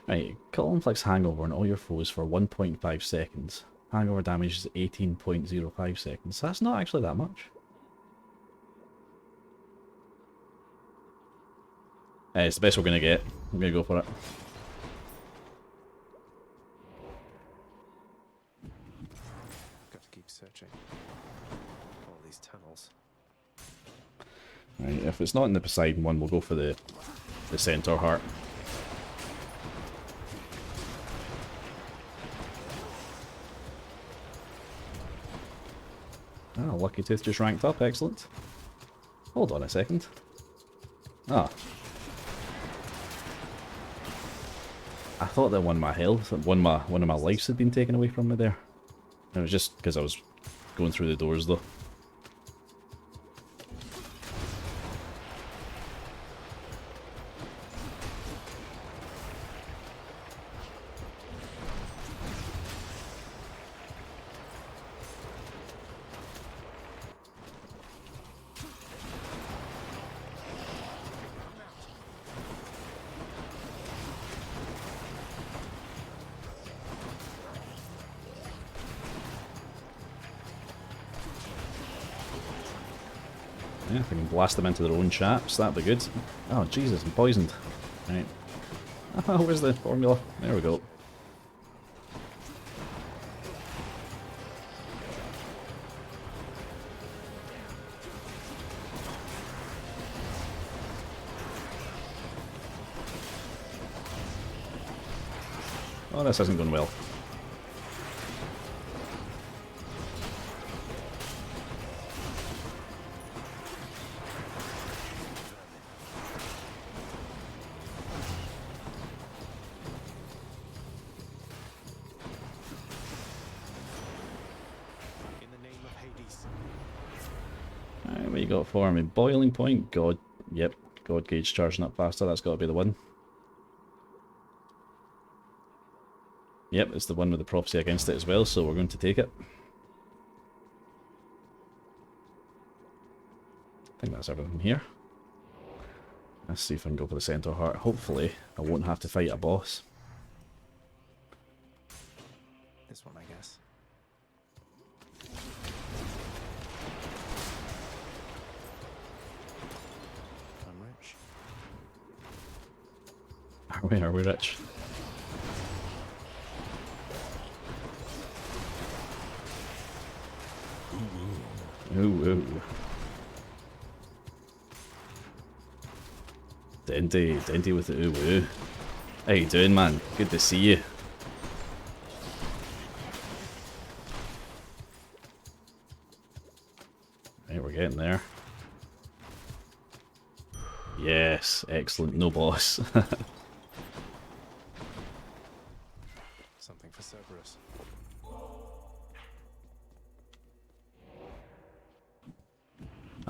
Speaker 1: Right, call inflicts hangover on all your foes for 1.5 seconds. Hangover damage is 18.05 seconds. That's not actually that much. It's the best we're going to get. I'm going to go for it.
Speaker 2: Got to keep searching. All these tunnels.
Speaker 1: Right, if it's not in the Poseidon one, we'll go for the centaur heart. Ah, Lucky Tooth just ranked up, excellent. Hold on a second. Ah. I thought that one of my health, one of my lives had been taken away from me there. It was just because I was going through the doors though. Yeah, if I can blast them into their own chaps, that'd be good. Oh, Jesus, I'm poisoned. Right. Oh, where's the formula? There we go. Oh, this isn't going well.
Speaker 2: In the name of Hades.
Speaker 1: Alright, what you got for me? Boiling point? God. Yep. God gauge charging up faster. That's got to be the one. Yep, it's the one with the prophecy against it as well, so we're going to take it. I think that's everything here. Let's see if I can go for the centaur heart. Hopefully, I won't have to fight a boss.
Speaker 2: This one, I guess. I'm rich.
Speaker 1: Are we? Are we rich? Ooh, ooh. Denty with the ooh woo. How you doing, man? Good to see you. Right, we're getting there. Yes, excellent. No boss.
Speaker 2: Something for Cerberus.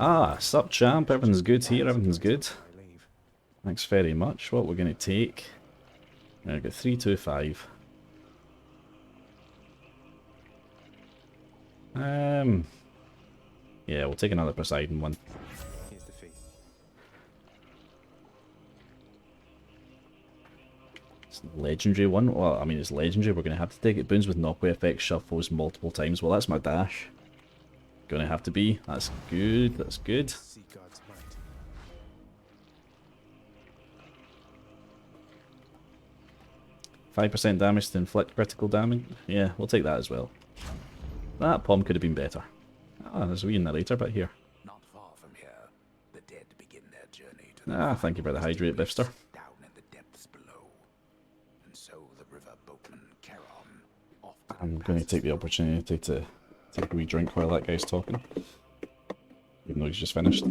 Speaker 1: Ah, sup champ, everything's good here, everything's good.
Speaker 2: I leave.
Speaker 1: Thanks very much. What we're going to take? We're going to get 325. Yeah, we'll take another Poseidon one.
Speaker 2: Here's the fee.
Speaker 1: It's a legendary one. Well, I mean, it's legendary. We're going to have to take it. Boons with knockaway effect, shuffles multiple times. Well, that's my dash. Going to have to be. That's good. That's good.
Speaker 2: See God's might.
Speaker 1: 5% damage to inflict critical damage. Yeah, we'll take that as well. That palm could have been better. Ah, there's a wee narrator bit here.
Speaker 10: Not far from here, the dead begin their journey to the
Speaker 1: Ah, thank you for the hydrate, Bifster.
Speaker 10: down in the depths below. And so the river boatman Charon often
Speaker 1: I'm going to take the opportunity to take a wee drink while that guy's talking. Even though he's just finished.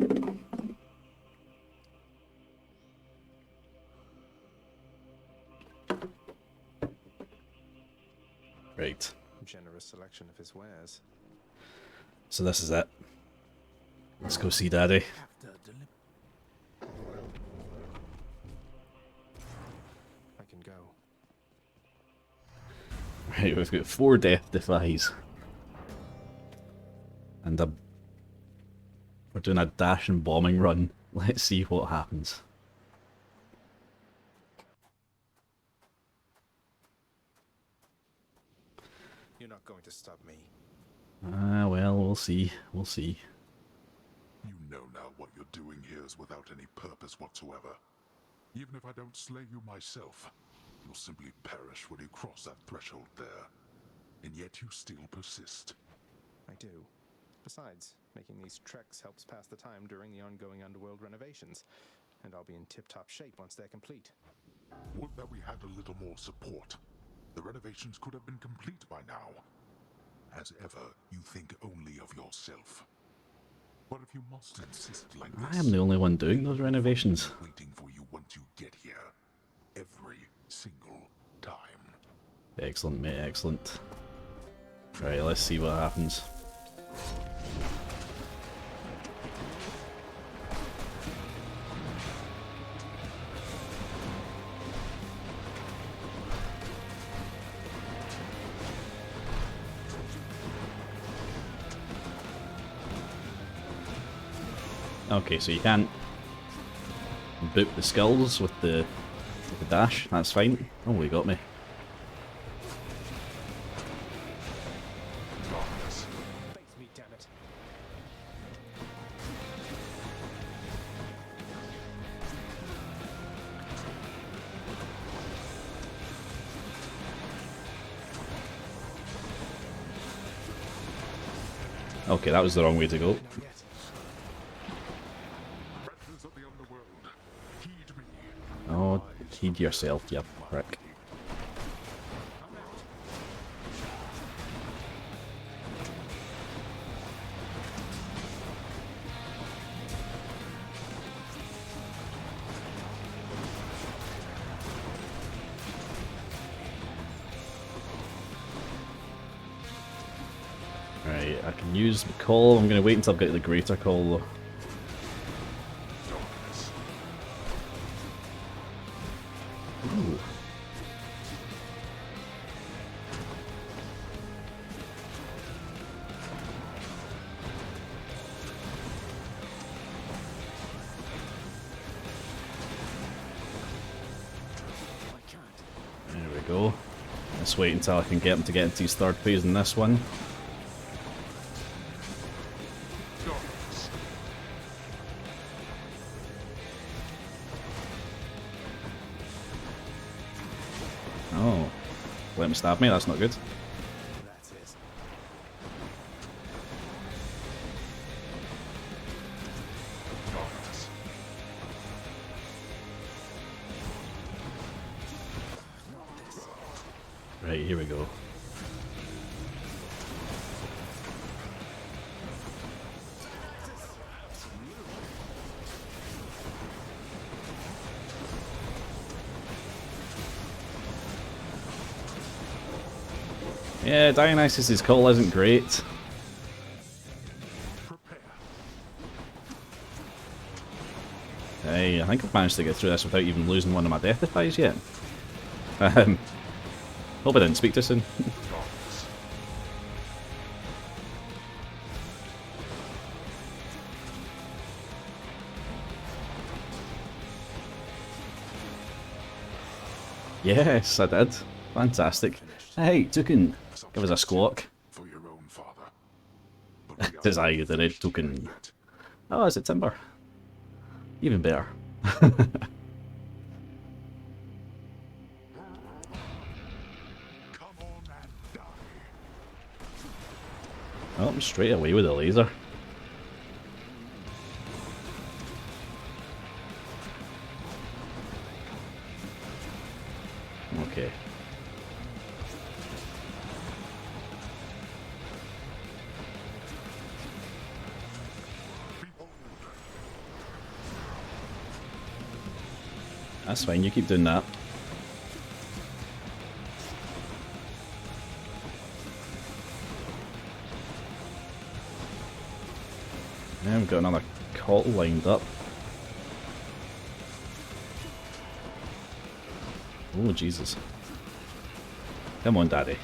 Speaker 1: Right.
Speaker 2: Generous selection of his wares.
Speaker 1: So this is it. Let's go see Daddy.
Speaker 2: I can go.
Speaker 1: Right, we've got 4 death defies. And we're doing a dash and bombing run. Let's see what happens.
Speaker 2: You're not going to stop me.
Speaker 1: Ah, well, we'll see. We'll see.
Speaker 5: You know now what you're doing here is without any purpose whatsoever. Even if I don't slay you myself, you'll simply perish when you cross that threshold there. And yet you still persist.
Speaker 2: I do. Besides, making these treks helps pass the time during the ongoing underworld renovations, and I'll be in tip-top shape once they're complete.
Speaker 5: Would that we had a little more support. The renovations could have been complete by now. As ever, you think only of yourself. But if you must insist like this,
Speaker 1: I am the only one doing those renovations.
Speaker 5: waiting for you once you get here, every single time.
Speaker 1: Excellent, mate, excellent. Right, let's see what happens. Okay, so you can't boop the skulls with the dash, that's fine. Oh, he got me.
Speaker 2: Face me, damn it.
Speaker 1: Okay, that was the wrong way to go.
Speaker 2: Not yet.
Speaker 5: Predators of the underworld, heed me.
Speaker 1: Oh, heed yourself, you prick. I can use the call. I'm going to wait until I've got the greater call though. Ooh. There we go. Let's wait until I can get him to get into his third phase in this one. Oh, let him stab me, that's not good.
Speaker 2: That's it.
Speaker 1: Right, here we go. Yeah, Dionysus' call isn't great. Hey, I think I've managed to get through this without even losing one of my death defies yet. Hope I didn't speak too soon. Yes, I did. Fantastic. Hey, Toucan, give us a squawk.
Speaker 5: For your own father.
Speaker 1: Tis I, the red Toucan. Oh, is it Timber? Even better. Oh, I'm straight away with the laser. Okay. That's fine, you keep doing that. Now we've got another call lined up. Oh, Jesus. Come on, Daddy.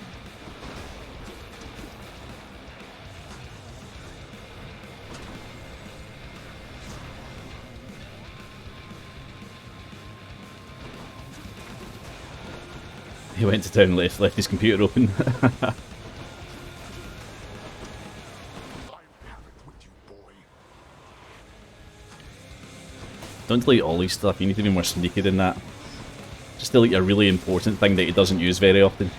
Speaker 1: He went to town and left his computer open. Don't delete all his stuff, you need to be more sneaky than that. Just delete a really important thing that he doesn't use very often.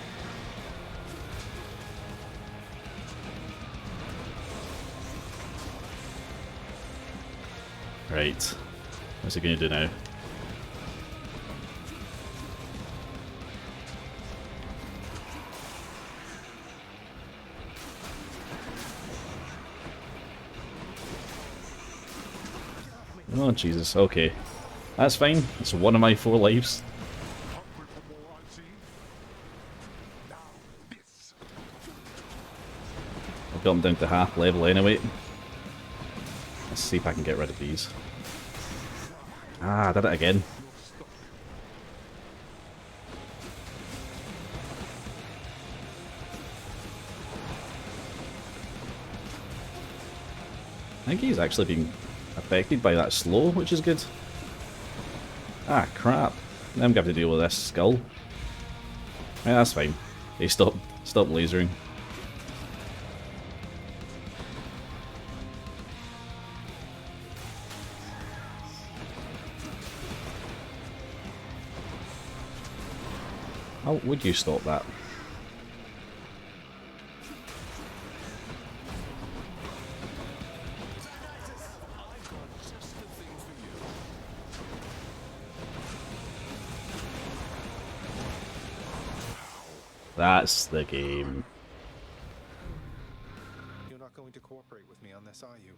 Speaker 1: Right. What's he going to do now? Oh, Jesus, okay. That's fine. It's one of my 4 lives. I've got him down to half level anyway. Let's see if I can get rid of these. Ah, I did it again. I think he's actually being affected by that slow, which is good. Ah, crap. Now I'm going to have to deal with this skull. Yeah, that's fine. Hey, stop lasering. How would you stop that? That's the game.
Speaker 2: You're not going to cooperate with me on this, are you?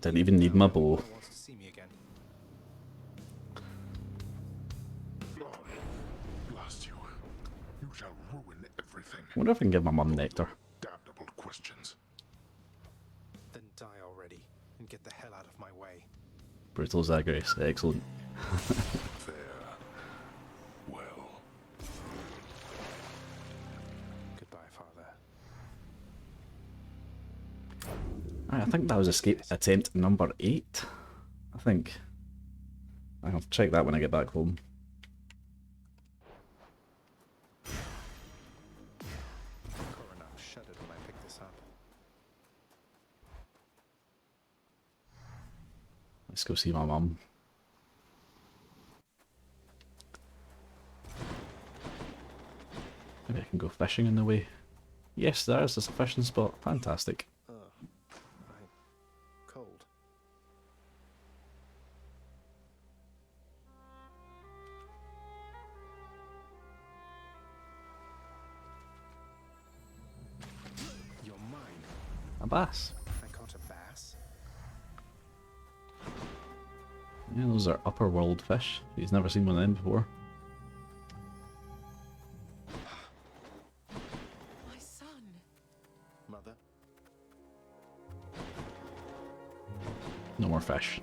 Speaker 1: Didn't even need my bow.
Speaker 2: No one wants to see me again.
Speaker 5: Blast you. You shall ruin everything.
Speaker 1: I wonder if I can give my mum Nectar.
Speaker 5: Damnable questions.
Speaker 1: Brutal Zagreus, excellent.
Speaker 5: Fair. Well.
Speaker 2: Goodbye, Father.
Speaker 1: I think that was escape attempt number 8. I think. I'll check that when I get back home.
Speaker 2: Coronoff shuddered when I picked this up.
Speaker 1: Let's go see my mum. Maybe I can go fishing on the way. Yes, there's a fishing spot. Fantastic.
Speaker 2: I'm cold. You're mine.
Speaker 1: A bass.
Speaker 2: I caught a bass.
Speaker 1: Yeah, those are upper world fish. He's never seen one of them before.
Speaker 11: My son.
Speaker 2: Mother.
Speaker 1: No more fish.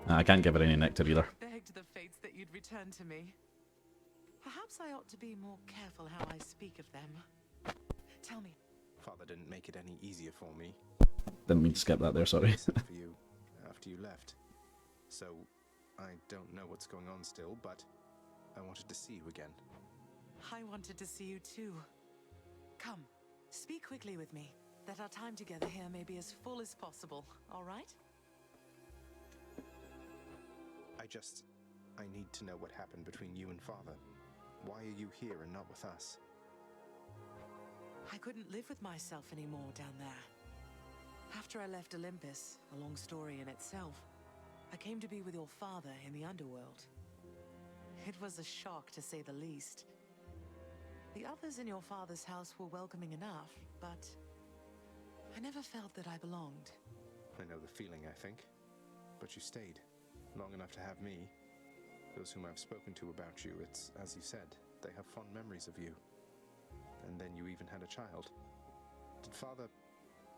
Speaker 1: I can't give her any nectar either.
Speaker 11: Begged the fates that you'd return to me. Perhaps I ought to be more careful how I speak of them. Tell me.
Speaker 2: Father didn't make it any easier for me.
Speaker 1: Didn't mean to skip that there, sorry.
Speaker 2: For you after you left. So I don't know what's going on still, but I wanted to see you again.
Speaker 11: I wanted to see you too. Come, speak quickly with me, that our time together here may be as full as possible, all right?
Speaker 2: I need to know what happened between you and Father. Why are you here and not with us?
Speaker 11: I couldn't live with myself anymore down there. After I left Olympus, a long story in itself, I came to be with your father in the underworld. It was a shock, to say the least. The others in your father's house were welcoming enough, but I never felt that I belonged.
Speaker 2: I know the feeling, I think. But you stayed, long enough to have me. Those whom I've spoken to about you, it's as you said, they have fond memories of you. And then you even had a child.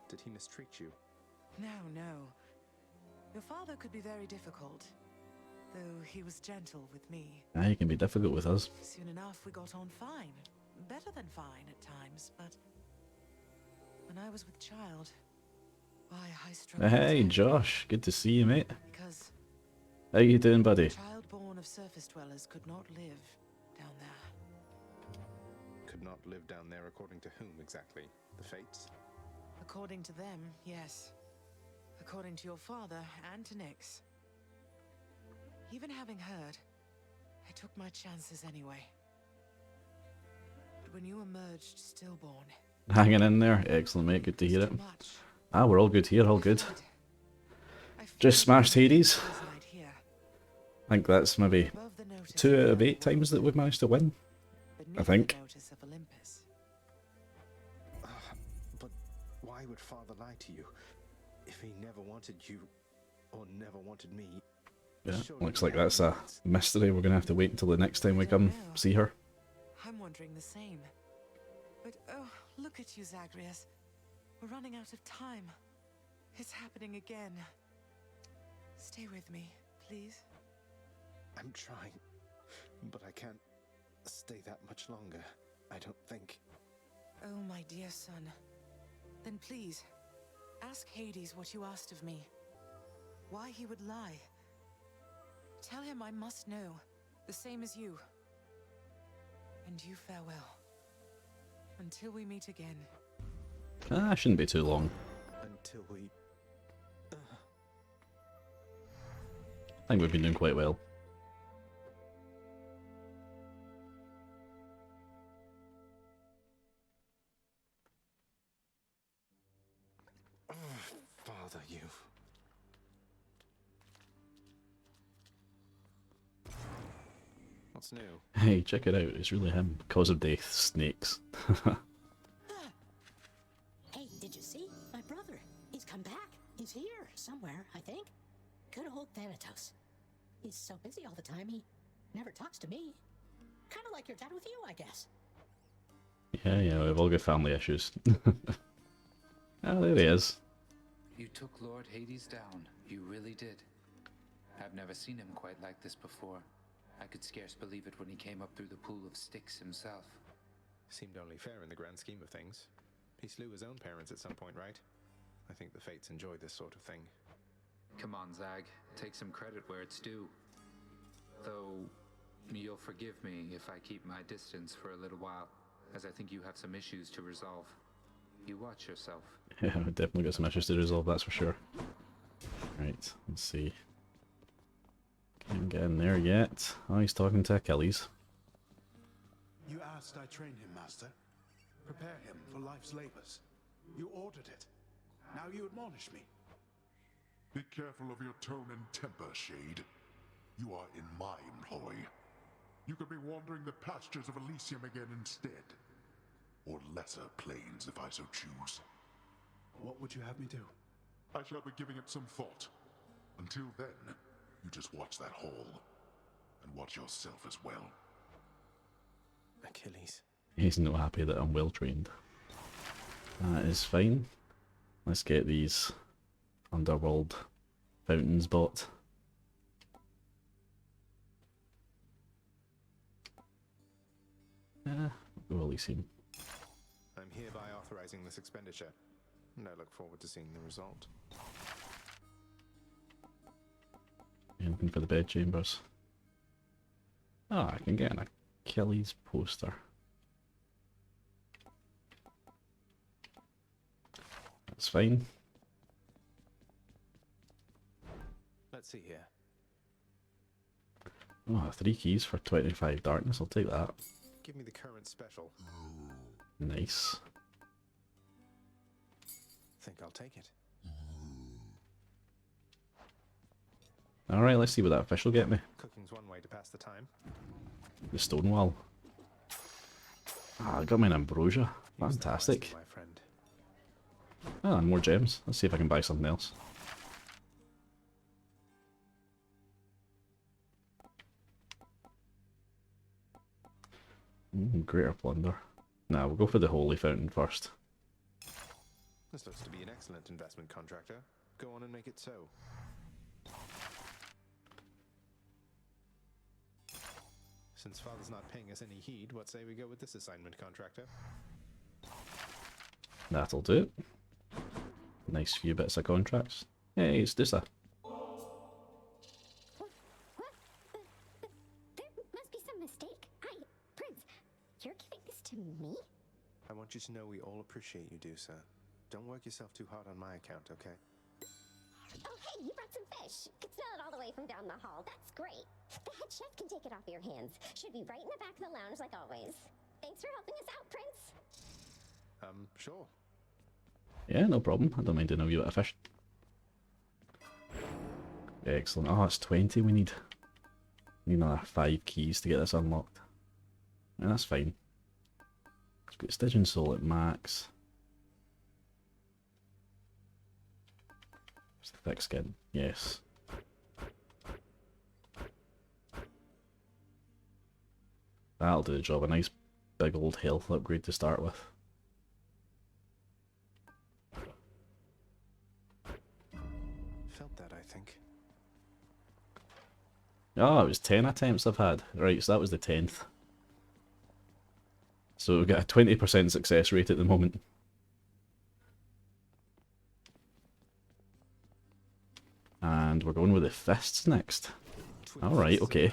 Speaker 2: Did he mistreat you?
Speaker 11: No. Your father could be very difficult, though he was gentle with me.
Speaker 1: He can be difficult with us.
Speaker 11: Soon enough, we got on fine. Better than fine at times, but when I was with child, why, I struggled.
Speaker 1: Hey, Josh. Good to see you, mate.
Speaker 11: Because
Speaker 1: how you doing, buddy?
Speaker 11: a child born of surface dwellers could not live down there.
Speaker 2: Could not live down there according to whom exactly? The fates?
Speaker 11: According to them, yes. According to your father and to Nyx. Even having heard, I took my chances anyway. But when you emerged stillborn...
Speaker 1: Hanging in there. Excellent, mate. Good to hear it.
Speaker 11: much.
Speaker 1: We're all good here, all good. Just smashed Hades. I think that's maybe 2 out of 8 times that we've managed to win. I think.
Speaker 2: But why would Father lie to you? If he never wanted you, or never wanted me...
Speaker 1: Yeah, looks like that's a mystery. We're going to have to wait until the next time we come see her.
Speaker 11: I'm wondering the same. But oh, look at you, Zagreus. We're running out of time. It's happening again. Stay with me, please.
Speaker 2: I'm trying, but I can't stay that much longer, I don't think.
Speaker 11: Oh, my dear son. Then please, ask Hades what you asked of me. Why he would lie. Tell him I must know, the same as you. And you farewell. Until we meet again.
Speaker 1: Shouldn't be too long.
Speaker 2: Until we...
Speaker 1: I think we've been doing quite well.
Speaker 2: Father, you... What's new?
Speaker 1: Hey, check it out. It's really him. Cause of death, snakes.
Speaker 12: Hey, did you see? My brother. He's come back. He's here, somewhere, I think. Good old Thanatos. He's so busy all the time, he never talks to me. Kind of like your dad with you, I guess.
Speaker 1: Yeah, we've all got family issues. Oh, there he is.
Speaker 8: You took Lord Hades down. You really did. I've never seen him quite like this before. I could scarce believe it when he came up through the pool of sticks himself.
Speaker 2: Seemed only fair in the grand scheme of things. He slew his own parents at some point, right? I think the Fates enjoy this sort of thing.
Speaker 8: Come on, Zag. Take some credit where it's due. Though, you'll forgive me if I keep my distance for a little while, as I think you have some issues to resolve. You watch yourself.
Speaker 1: Yeah, we definitely got some issues to resolve, that's for sure. Right, let's see. Can't get in there yet. Oh, he's talking to Achilles.
Speaker 5: You asked I train him, Master. Prepare him for life's labors. You ordered it. Now you admonish me. Be careful of your tone and temper, Shade. You are in my employ. You could be wandering the pastures of Elysium again instead. Or lesser planes, if I so choose. What would you have me do? I shall be giving it some thought. Until then, you just watch that hall. And watch yourself as well.
Speaker 2: Achilles.
Speaker 1: He's not happy that I'm well trained. That is fine. Let's get these underworld fountains bought. Go Elysium.
Speaker 2: I'm hereby authorizing this expenditure, and I look forward to seeing the result.
Speaker 1: Anything for the bedchambers? Oh, I can get an Achilles poster. That's fine.
Speaker 2: Let's see here.
Speaker 1: Oh, 3 keys for 25 darkness, I'll take that.
Speaker 2: Give me the current special.
Speaker 1: Nice.
Speaker 2: Think I'll take it.
Speaker 1: Alright, let's see what that fish will get me.
Speaker 2: Cooking's one way to pass the time.
Speaker 1: The stone wall. Ah, I got me an ambrosia. Fantastic.
Speaker 2: My friend.
Speaker 1: Ah, and more gems. Let's see if I can buy something else. Greater plunder. Nah, we'll go for the holy fountain first.
Speaker 2: This looks to be an excellent investment, contractor. Go on and make it so. Since Father's not paying us any heed, what say we go with this assignment, contractor?
Speaker 1: That'll do. Nice few bits of contracts. Hey, it's Dusa.
Speaker 13: There must be some mistake. Prince, you're giving this to me?
Speaker 2: I want you to know we all appreciate you, Dusa. Don't work yourself too hard on my account, okay?
Speaker 13: Oh, hey, you brought some fish. Could smell it all the way from down the hall. That's great. The head chef can take it off your hands. Should be right in the back of the lounge like always. Thanks for helping us out, Prince.
Speaker 2: Sure.
Speaker 1: Yeah, no problem. I don't mind doing a wee bit of fish. Excellent. Oh, it's 20 we need. We need another 5 keys to get this unlocked. Yeah, that's fine. Let's put Stygian Soul at max. It's the thick skin. Yes. That'll do the job. A nice big old health upgrade to start with.
Speaker 2: Felt that, I think.
Speaker 1: Oh, it was 10 attempts I've had. Right, so that was the 10th. So we've got a 20% success rate at the moment. And we're going with the fists next. Alright, okay.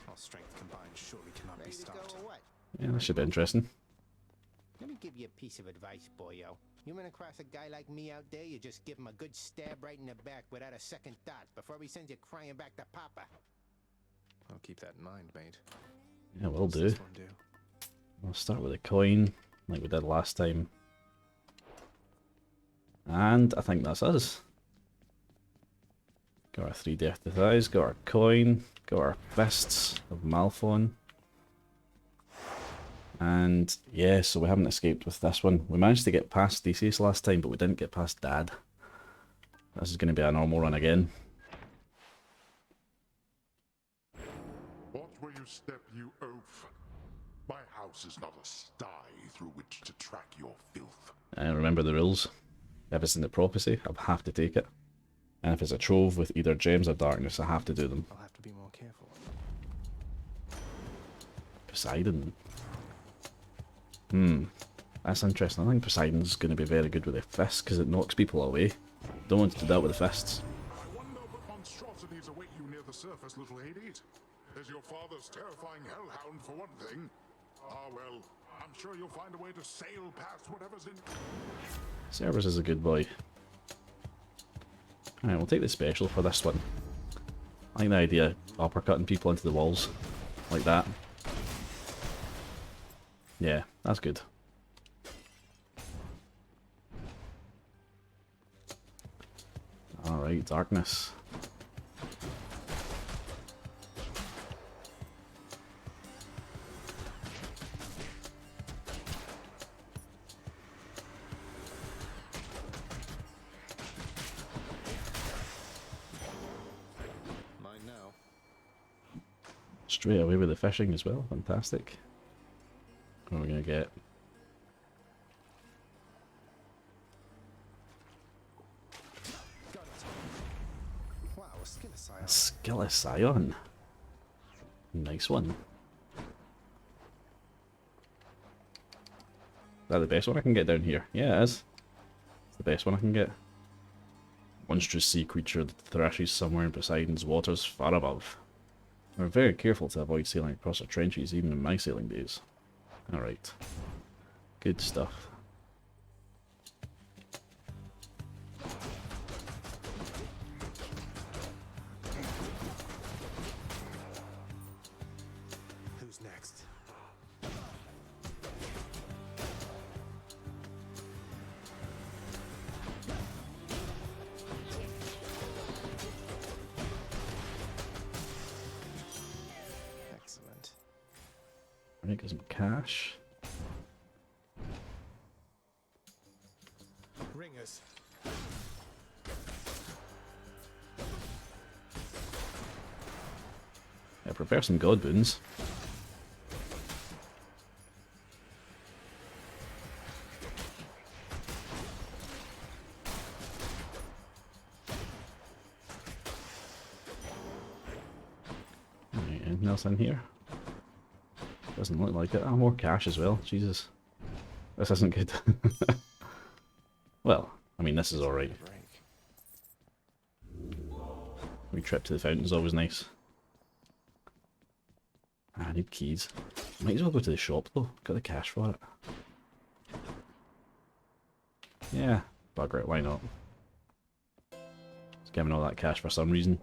Speaker 2: Our strength combined surely cannot be stopped.
Speaker 1: Yeah, that should be interesting.
Speaker 3: Let me give you a piece of advice, boyo. You run across a guy like me out there, you just give him a good stab right in the back without a second thought before he sends you crying back to Papa.
Speaker 2: I'll keep that in mind, mate.
Speaker 1: Yeah, will
Speaker 2: What's
Speaker 1: do.
Speaker 2: this one do?
Speaker 1: We'll start with a coin, like we did last time. And I think that's us. Got our 3 Death to Thighs, got our coin, got our Fists of Malphon. And yeah, so we haven't escaped with this one. We managed to get past Theseus last time, but we didn't get past Dad. This is going to be a normal run again.
Speaker 5: Watch where you step, you oaf. My house is not a sty through which to track your filth.
Speaker 1: And remember the rules. If it's in the prophecy, I'll have to take it. And if it's a trove with either gems or darkness, I have to do them.
Speaker 2: I'll have to be more careful.
Speaker 1: Poseidon. That's interesting. I think Poseidon's going to be very good with the fists because it knocks people away. Don't want to do that with the fists.
Speaker 5: I wonder what monstrosities await you near the surface, little Hades. There's your father's terrifying hellhound, for one thing. Ah, well, I'm sure you'll find a way to sail past whatever's in...
Speaker 1: Cerberus is a good boy. Alright, we'll take the special for this one. I like the idea of uppercutting people into the walls. Like that. Yeah, that's good. Alright, darkness.
Speaker 2: Mine now.
Speaker 1: Straight away with the fishing as well. Fantastic. What are we going to get?
Speaker 2: Wow, a skill scion.
Speaker 1: Skill of Scion. Nice one. Is that the best one I can get down here? Yeah, it is. It's the best one I can get. Monstrous sea creature that thrashes somewhere in Poseidon's waters far above. We're very careful to avoid sailing across our trenches, even in my sailing days. Alright. Good stuff.
Speaker 2: Who's next? Excellent.
Speaker 1: Right, get some cash.
Speaker 2: Ringers.
Speaker 1: Yeah, prepare some god boons. Right, anything else in here? Doesn't look like it. Oh, more cash as well. Jesus. This isn't good. Well, I mean, this is alright. We trip to the fountain's always nice. I need keys. Might as well go to the shop though. Got the cash for it. Yeah, bugger it, why not? It's giving all that cash for some reason.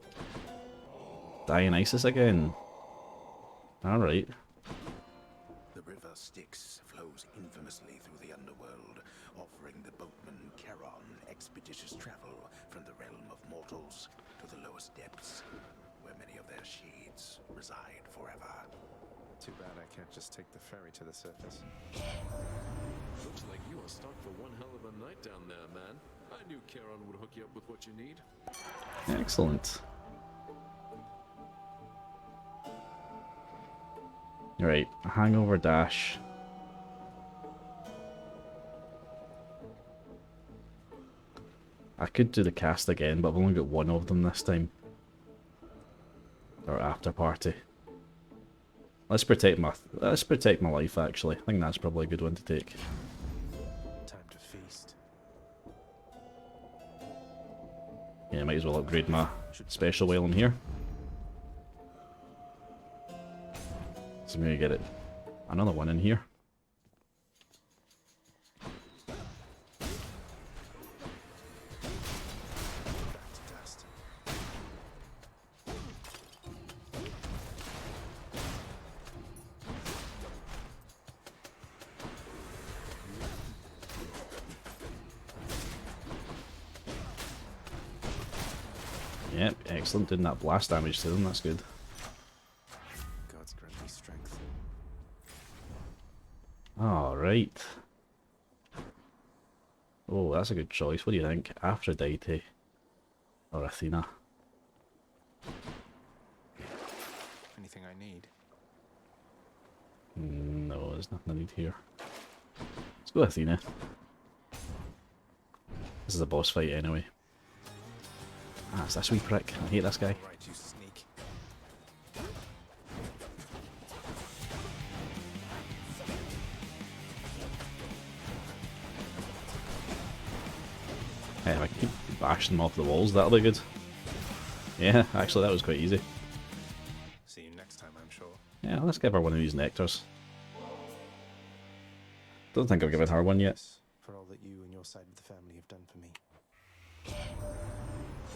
Speaker 1: Dionysus again. Alright.
Speaker 10: The river Styx flows infamously through the underworld, offering the boatman Charon expeditious travel from the realm of mortals to the lowest depths, where many of their shades reside forever.
Speaker 2: Too bad I can't just take the ferry to the surface.
Speaker 14: Looks like you are stuck for one hell of a night down there, man. I knew Charon would hook you up with what you need.
Speaker 1: Excellent. Alright, a hangover dash. I could do the cast again, but I've only got one of them this time. Or after party. Let's protect my life actually. I think that's probably a good one to take.
Speaker 2: Time to feast.
Speaker 1: Yeah, might as well upgrade my special while I'm here. So maybe get it. Another one in here.
Speaker 2: Back to dust.
Speaker 1: Yep, excellent. Doing that blast damage to them, that's good.
Speaker 2: God's grant me strength.
Speaker 1: Alright. Oh, that's a good choice. What do you think? Aphrodite or Athena?
Speaker 2: Anything I need.
Speaker 1: No, there's nothing I need here. Let's go Athena. This is a boss fight anyway. Ah, it's this wee prick. I hate this guy.
Speaker 2: Right, you sneak.
Speaker 1: Hey, if I can keep bashing them off the walls, that'll be good. Yeah, actually that was quite easy.
Speaker 2: See you next time, I'm sure.
Speaker 1: Yeah, let's give her one of these nectars. Don't think I've given her one yet.
Speaker 2: For all that you and your side of the family have done for me.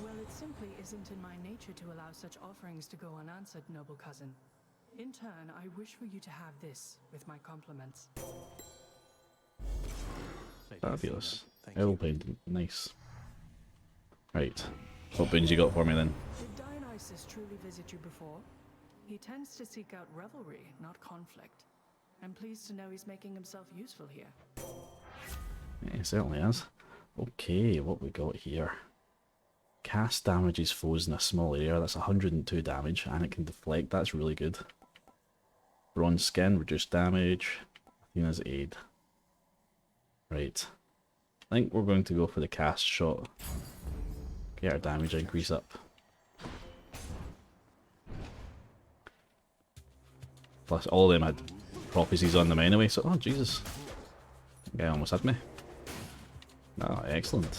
Speaker 15: Well, it simply isn't in my nature to allow such offerings to go unanswered, noble cousin. In turn, I wish for you to have this with my compliments.
Speaker 1: Fabulous. Aeroplane, nice. Right. What boons you got for me then?
Speaker 15: Did Dionysus truly visit you before? He tends to seek out revelry, not conflict. I'm pleased to know he's making himself useful here.
Speaker 1: Yeah, he certainly is. Okay, what we got here? Cast damages foes in a small area. That's 102 damage, and it can deflect. That's really good. Bronze skin, reduced damage. Athena's aid. Right. I think we're going to go for the cast shot. Get our damage increase up. Plus, all of them had prophecies on them anyway, so... Oh, Jesus. That guy almost had me. Oh, excellent.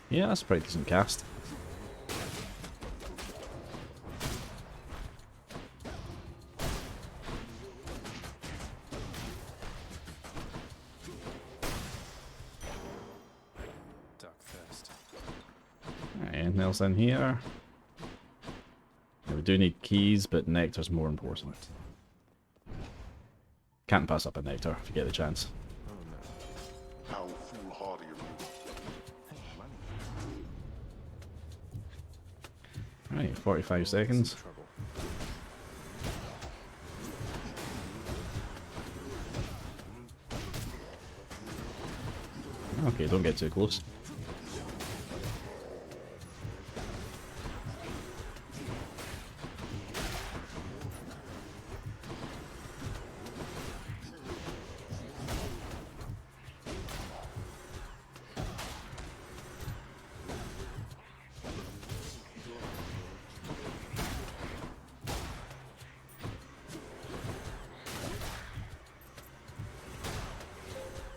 Speaker 1: Yeah, that's a pretty decent cast.
Speaker 2: Dark thirst.
Speaker 1: Alright, anything else in here? Yeah, we do need keys, but nectar's more important. Can't pass up a nectar if you get the chance.
Speaker 5: How foolhardy of you.
Speaker 1: Alright, 45 seconds. Okay, don't get too close.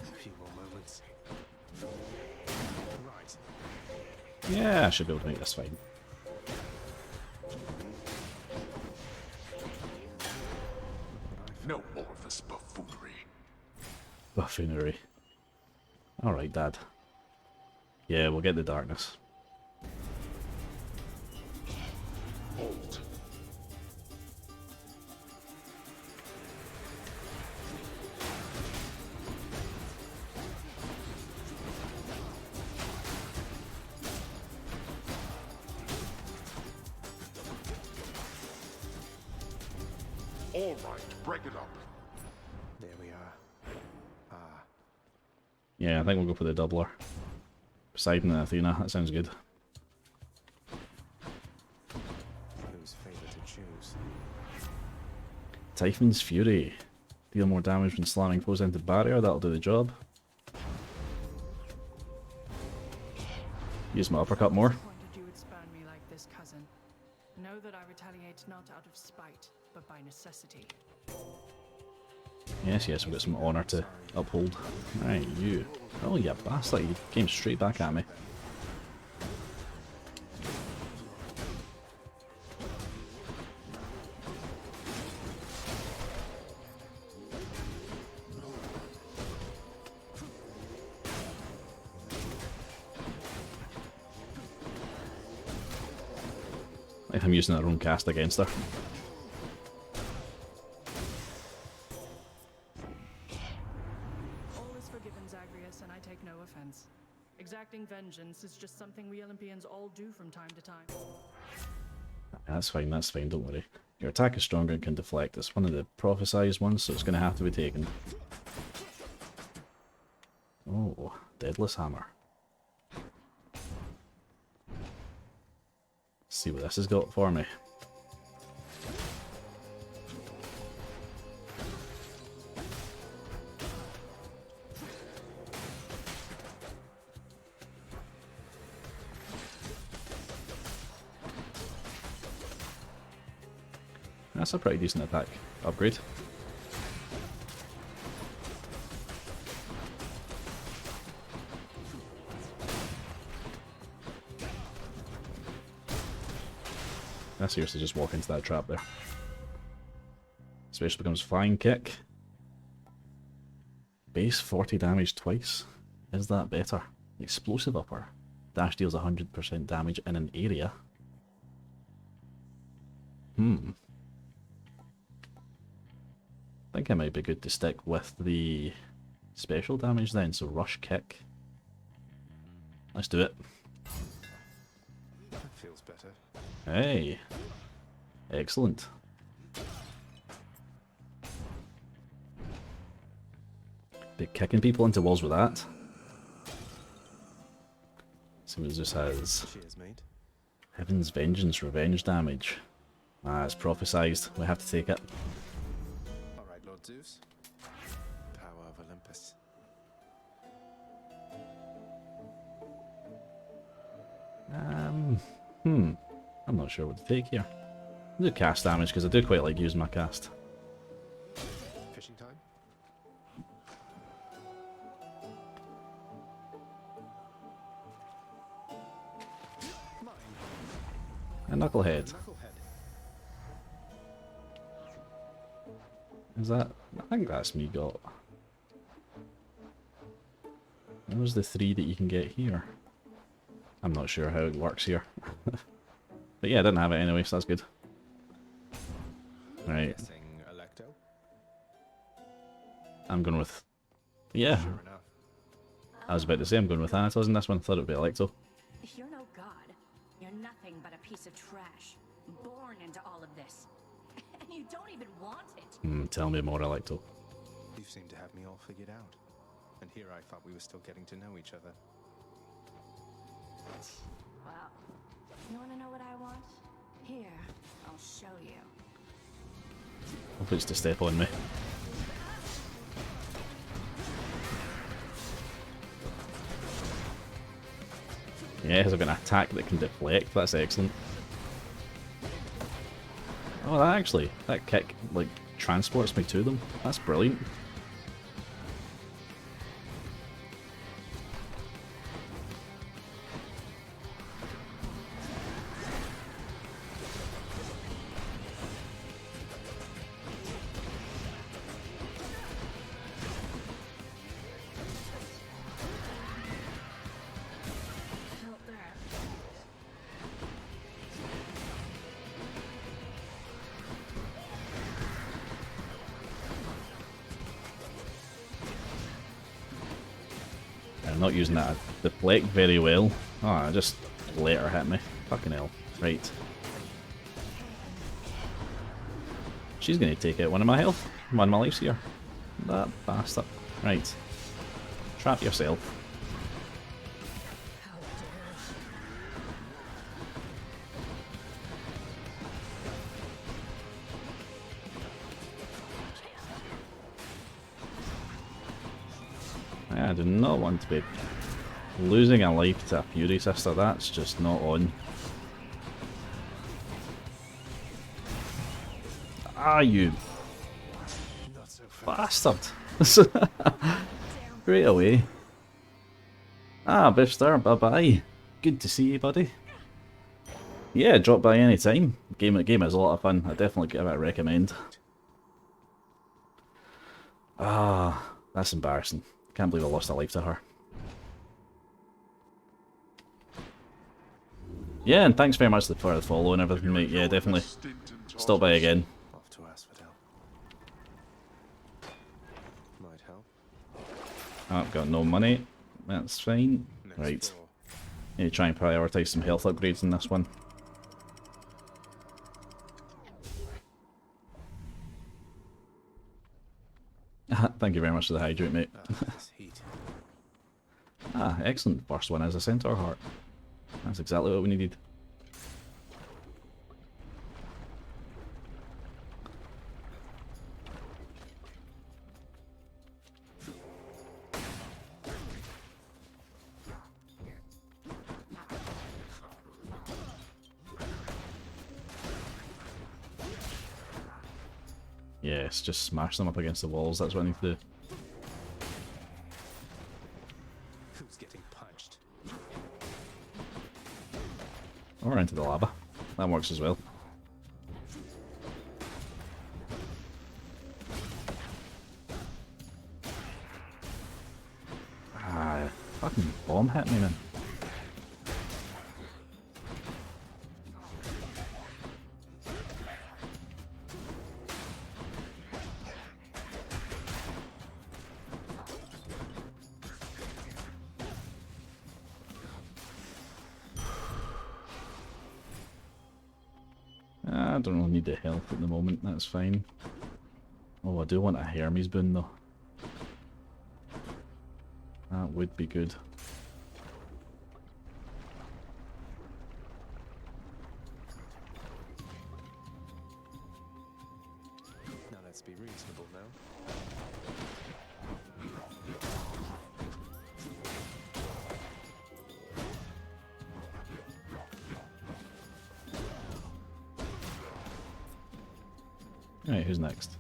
Speaker 2: A few more moments. Right.
Speaker 1: Yeah, I should be able to make this fine.
Speaker 5: No more of this buffoonery.
Speaker 1: Buffoonery. Alright, Dad. Yeah, we'll get the darkness.
Speaker 5: Halt. All right, break it up.
Speaker 2: There we are. Ah.
Speaker 1: Yeah, I think we'll go for the doubler. Poseidon and Athena, that sounds good.
Speaker 2: Whose favour to choose?
Speaker 1: Typhon's Fury. Deal more damage when slamming foes into barrier, that'll do the job. Use my uppercut more.
Speaker 15: Disappointed you would spurn me like this, cousin. Know that I retaliate not out of spite, but by necessity.
Speaker 1: Yes, yes, we've got some honour to uphold. Right, you. Oh, you bastard, you came straight back at me. Like I'm using her own cast against her.
Speaker 15: All is forgiven, Zagreus, and I take no offense. Exacting vengeance is just something we Olympians all do from time to time.
Speaker 1: That's fine, don't worry. Your attack is stronger and can deflect. It's one of the prophesized ones, so it's going to have to be taken. Oh, Deadless Hammer. Let's see what this has got for me. That's a pretty decent attack upgrade. I seriously just walk into that trap there. Special becomes flying kick. Base 40 damage twice. Is that better? Explosive upper. Dash deals 100% damage in an area. I think it might be good to stick with the special damage then, so rush kick. Let's do it.
Speaker 2: That feels better.
Speaker 1: Hey! Excellent. Be kicking people into walls with that. See what this has.
Speaker 2: Cheers, mate.
Speaker 1: Heaven's Vengeance, revenge damage. Ah, it's prophesized. We have to take it.
Speaker 2: Alright, Lord Zeus. Power of Olympus.
Speaker 1: I'm not sure what to take here. I'll do cast damage because I do quite like using my cast.
Speaker 2: Fishing time?
Speaker 1: A knucklehead. Is that? I think that's me got. What was the 3 that you can get here? I'm not sure how it works here. But yeah, I didn't have it anyway, so that's good. Right. I'm going with... Yeah.
Speaker 2: Sure enough.
Speaker 1: I was about to say I'm going with Thanatos in this one. I thought it would be Electo.
Speaker 16: You're no god. You're nothing but a piece of trash. Born into all of this. And you don't even want it.
Speaker 1: Tell me more, Electo.
Speaker 2: You seem to have me all figured out. And here I thought we were still getting to know each other.
Speaker 16: Well, you want to know what I want? Here, I'll show you.
Speaker 1: Hope it's to step on me. Yes, I've got an attack that can deflect. That's excellent. Oh, that kick, like, transports me to them. That's brilliant. I'm not using that deflect very well. Oh, I just let her hit me. Fucking hell. Right. She's going to take out one of my health. One of my life's here. That bastard. Right. Trap yourself. I do not want to be losing a life to a Fury Sister. That's just not on. Ah, you bastard. Straight away. Ah, Bifster, bye-bye. Good to see you, buddy. Yeah, drop by any time. Game is a lot of fun. I definitely give it a recommend. Ah, that's embarrassing. Can't believe I lost a life to her. Yeah, and thanks very much for the follow and everything, mate. Yeah, definitely. Stop by again.
Speaker 2: Off to Asphodel. Might help.
Speaker 1: Oh, I've got no money. That's fine. Right. Need to try and prioritise some health upgrades in this one. Thank you very much for the hydrate, mate. Ah, excellent. First one is a Centaur Heart. That's exactly what we needed. Yes, just smash them up against the walls. That's what I need to do.
Speaker 2: Who's getting punched?
Speaker 1: Or into the lava. That works as well. Ah, fucking bomb hit me, man. I don't really need the health at the moment, that's fine. Oh, I do want a Hermes boon though. That would be good.
Speaker 2: Now let's be reasonable now.
Speaker 1: Alright, who's next?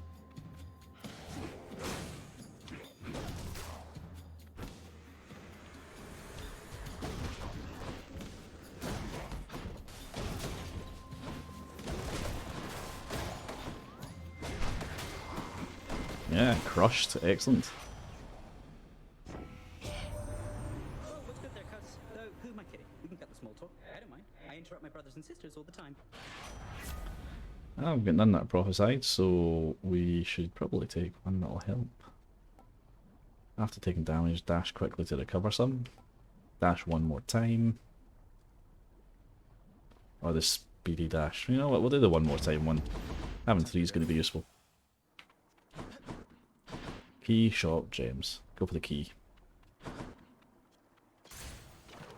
Speaker 1: Yeah, crushed. Excellent.
Speaker 6: What's good there, cuz? Who am I kidding? We can cut the small talk. I don't mind. I interrupt my brothers and sisters all the time.
Speaker 1: I've got none that are prophesied, so we should probably take one that'll help. After taking damage, dash quickly to recover some. Dash one more time. Or the speedy dash. You know what, we'll do the one more time one. Having three is going to be useful. Key, shop, gems. Go for the key.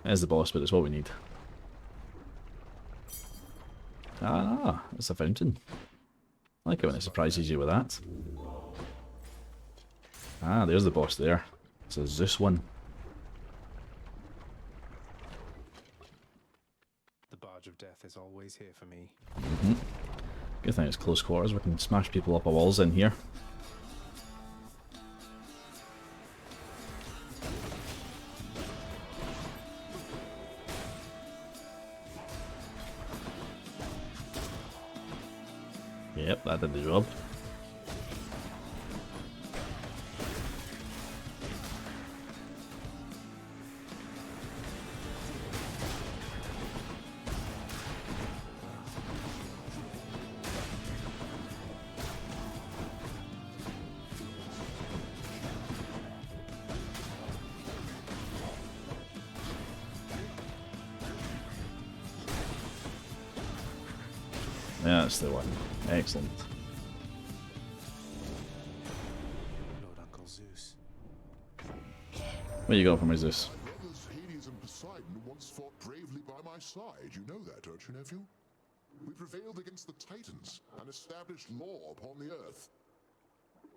Speaker 1: There's the boss, but it's what we need. Ah, it's a fountain. I like it when it surprises you with that. Ah, there's the boss there. It's a Zeus one.
Speaker 2: The barge of death is always here for me.
Speaker 1: Good thing it's close quarters, we can smash people up a walls in here. Yep, that did the job. Yeah, that's the one. Excellent.
Speaker 2: Lord Uncle Zeus.
Speaker 1: What you got for me, Zeus?
Speaker 5: My brothers Hades and Poseidon once fought bravely by my side. You know that, don't you, nephew? We prevailed against the Titans and established law upon the earth.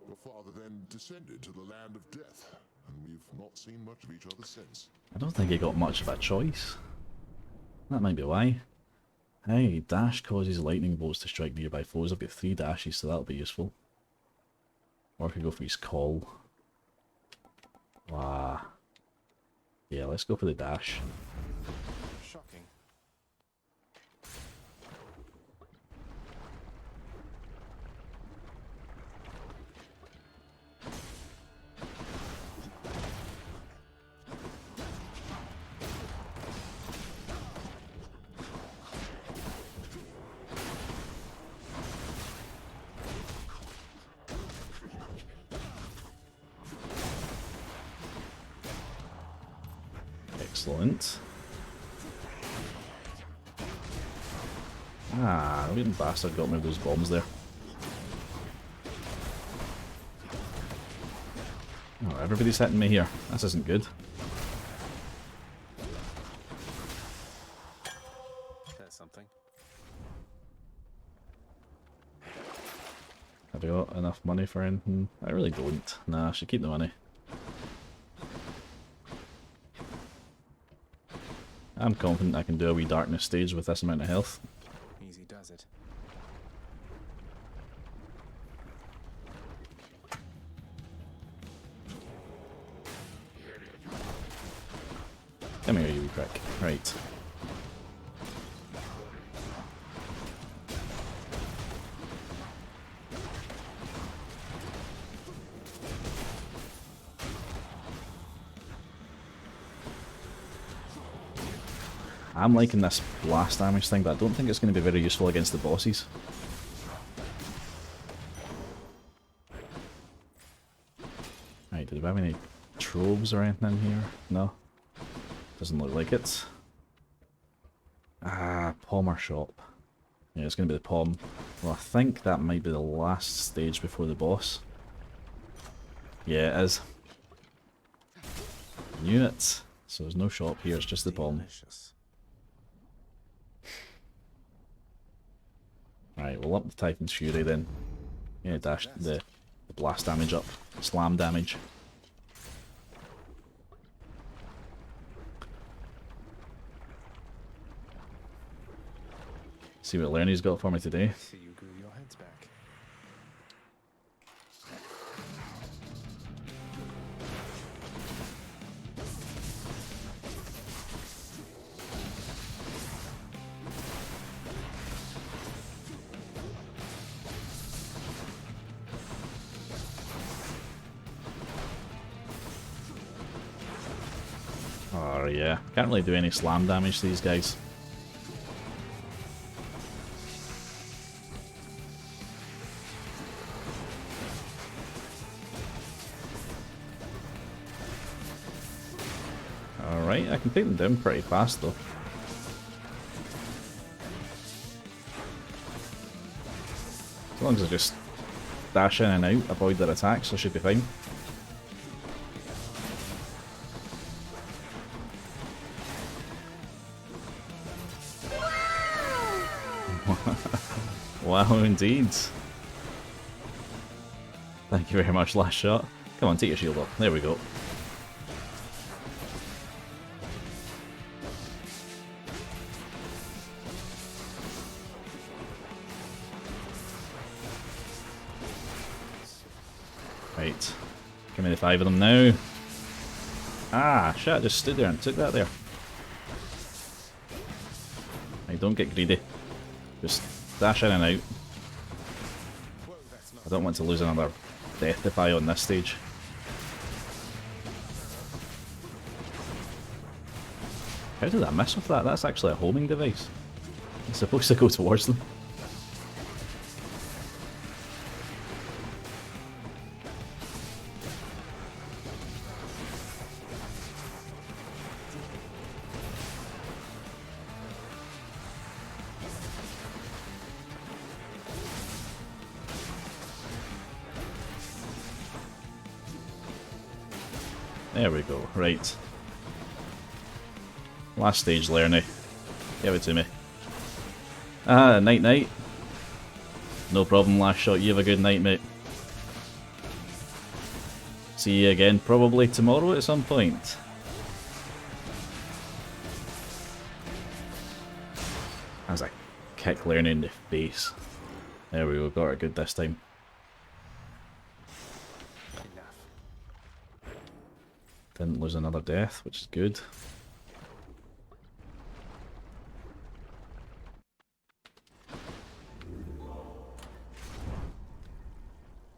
Speaker 5: Your father then descended to the land of death, and we've not seen much of each other since.
Speaker 1: I don't think he got much of a choice. That might be why. Hey, dash causes lightning bolts to strike nearby foes. I've got 3 dashes, so that'll be useful. Or I could go for his call. Wow. Yeah, let's go for the dash.
Speaker 2: Shocking.
Speaker 1: Excellent. Ah, the wee bastard got me with those bombs there. Oh, everybody's hitting me here. This isn't good.
Speaker 2: There's something.
Speaker 1: Have you got enough money for anything? I really don't. Nah, I should keep the money. I'm confident I can do a wee darkness stage with this amount of health.
Speaker 2: Easy does it.
Speaker 1: Come here, you prick. Right. I'm liking this blast damage thing, but I don't think it's going to be very useful against the bosses. Right, did we have any troves or anything in here? No? Doesn't look like it. Ah, Palmer shop. Yeah, it's going to be the Palm. Well, I think that might be the last stage before the boss. Yeah, it is. Units. So there's no shop here, it's just the Palm. Right, we'll up the Titan's Fury then. Yeah, dash the blast damage up. Slam damage. See what Lernie's got for me today.
Speaker 2: See you grew your heads back.
Speaker 1: Oh yeah, can't really do any slam damage to these guys. Alright, I can take them down pretty fast though. As long as I just dash in and out, avoid their attacks, I should be fine. Wow, indeed. Thank you very much, last shot. Come on, take your shield up. There we go. Right. Give me the 5 of them now. Ah, shit, I just stood there and took that there. Right, don't get greedy. Just dash in and out. I don't want to lose another death defy on this stage. How did I miss with that? That's actually a homing device. It's supposed to go towards them. There we go, right. Last stage, Lernie. Give it to me. Ah, night night. No problem, last shot. You have a good night, mate. See you again probably tomorrow at some point. As I kick Lernie in the face. There we go, got it good this time. Didn't lose another death, which is good.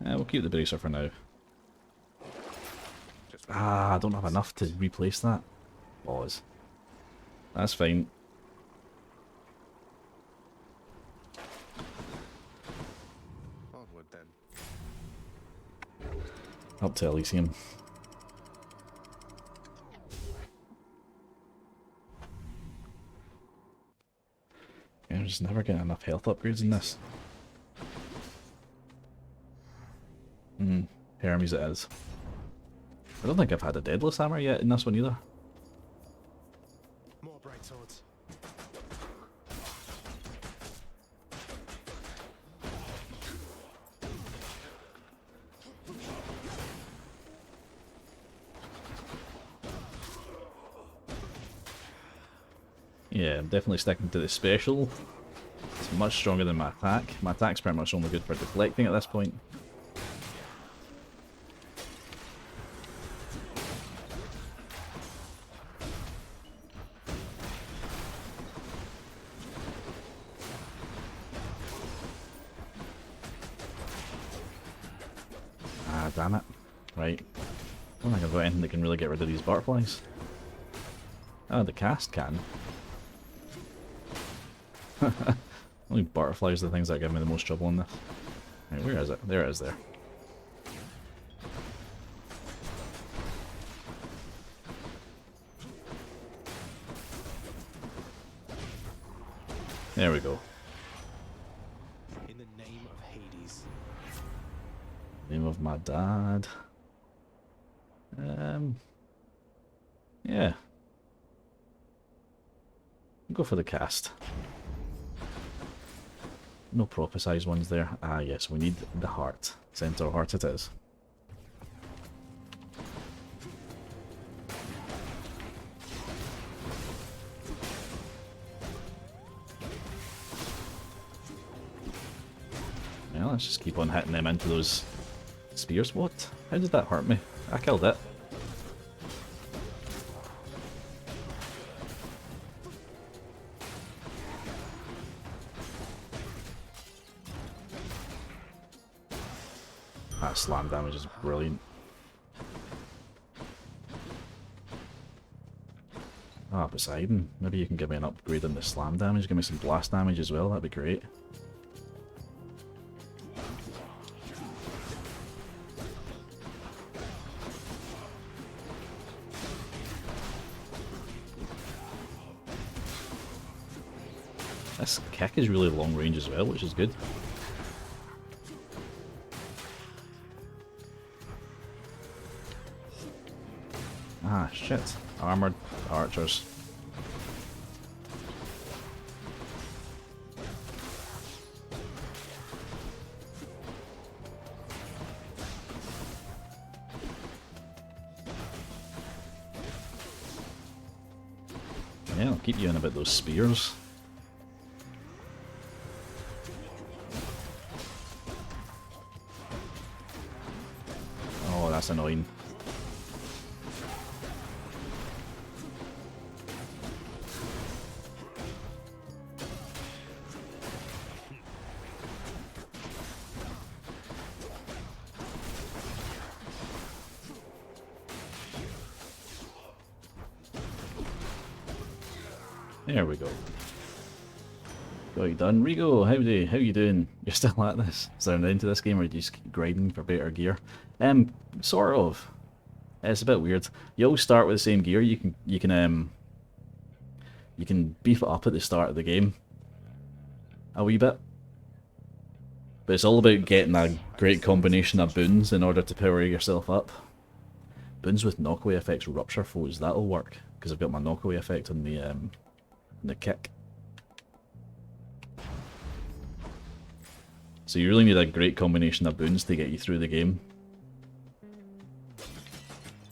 Speaker 1: We'll keep the bracer for now. Ah, I don't have enough to replace that. Pause. That's fine.
Speaker 2: Onward then.
Speaker 1: Up to Elysium. I'm just never getting enough health upgrades in this. Hermes it is. I don't think I've had a Deadless Hammer yet in this one either.
Speaker 2: More bright swords.
Speaker 1: Yeah, I'm definitely sticking to the special. It's much stronger than my attack. My attack's pretty much only good for deflecting at this point. damn it. Right. I don't think I've got anything that can really get rid of these butterflies. Oh, the cast can. Only butterflies are the things that give me the most trouble in this. Right, where is it? There it is there. There we go.
Speaker 2: In the name of Hades.
Speaker 1: Name of my dad. Yeah. Go for the cast. No proper size ones there. Ah yes, we need the heart. Centaur heart it is. Yeah, let's just keep on hitting them into those spears. What? How did that hurt me? I killed it. That slam damage is brilliant. Ah, Poseidon. Maybe you can give me an upgrade on the slam damage. Give me some blast damage as well. That'd be great. This kick is really long range as well, which is good. Ah, shit. Armored archers. Yeah, I'll keep you in about those spears. Oh, that's annoying. There we go. Got you done. Rigo, how you doing? You're still at this? Is there an end to this game, or do you just keep grinding for better gear? Sort of. It's a bit weird. You always start with the same gear. You can beef it up at the start of the game a wee bit, but it's all about getting a great combination of boons in order to power yourself up. Boons with knockaway effects rupture foes. That'll work because I've got my knockaway effect on the kick. So you really need a great combination of boons to get you through the game.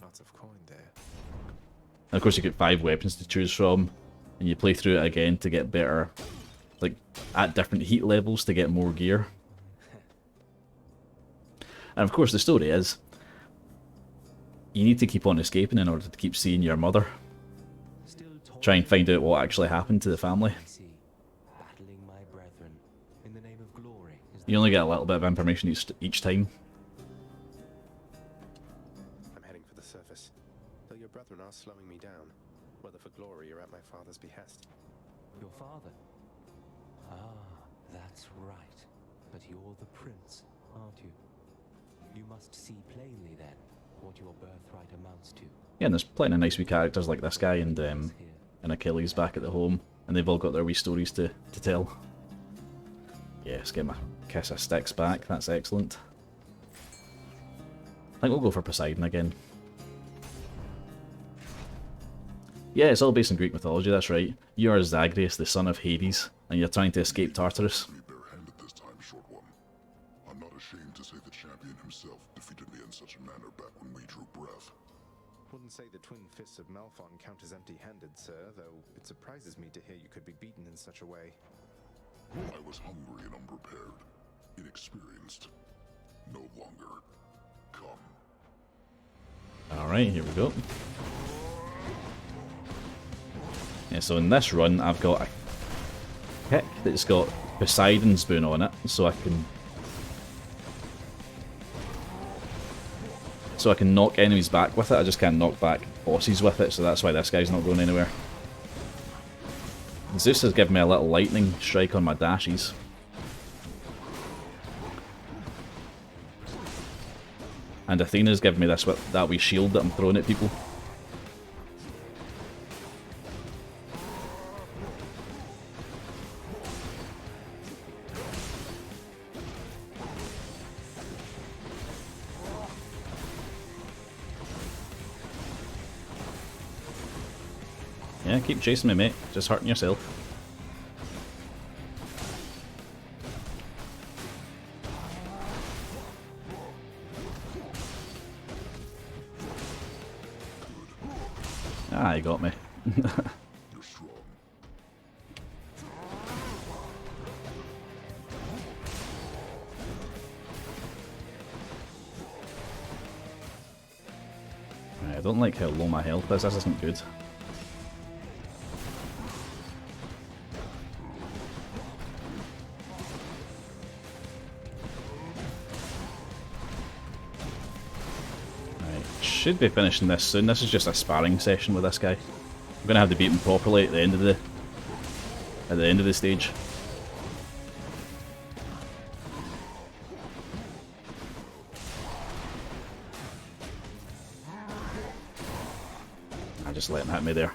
Speaker 2: Lots of coin there.
Speaker 1: And of course you get 5 weapons to choose from, and you play through it again to get better, like at different heat levels to get more gear. And of course the story is, you need to keep on escaping in order to keep seeing your mother. Try and find out what actually happened to the family. You only get a little bit of information each time.
Speaker 2: I'm heading for the surface. Though your brethren are slowing me down, whether for glory or at my father's behest.
Speaker 7: Your father? Ah, that's right. But you're the prince, aren't you? You must see plainly then what your birthright amounts to.
Speaker 1: Yeah, and there's plenty of nice wee characters like this guy and Achilles back at the home, and they've all got their wee stories to tell. Yes, get my kiss of sticks back, that's excellent. I think we'll go for Poseidon again. Yeah, it's all based in Greek mythology, that's right. You are Zagreus, the son of Hades, and you're trying to escape Tartarus.
Speaker 5: Barehanded this time, short one. I'm not ashamed to say the champion himself defeated me in such a manner back when we drew breath.
Speaker 2: Wouldn't say the twin fists of Malphon count as empty-handed, sir, though it surprises me to hear you could be beaten in such a way.
Speaker 5: I was hungry and unprepared, inexperienced. No longer. Come.
Speaker 1: Alright, here we go. Yeah, so in this run I've got a kick that's got Poseidon's boon on it, so I can So I can knock enemies back with it, I just can't knock back bosses with it, so that's why this guy's not going anywhere. Zeus has given me a little lightning strike on my dashes. And Athena's given me this that wee shield that I'm throwing at people. Yeah, keep chasing me, mate. Just hurting yourself. Ah, he got me. I don't like how low my health is. This isn't good. Should be finishing this soon. This is just a sparring session with this guy. I'm gonna have to beat him properly at the end of the stage. I just let him hit me there.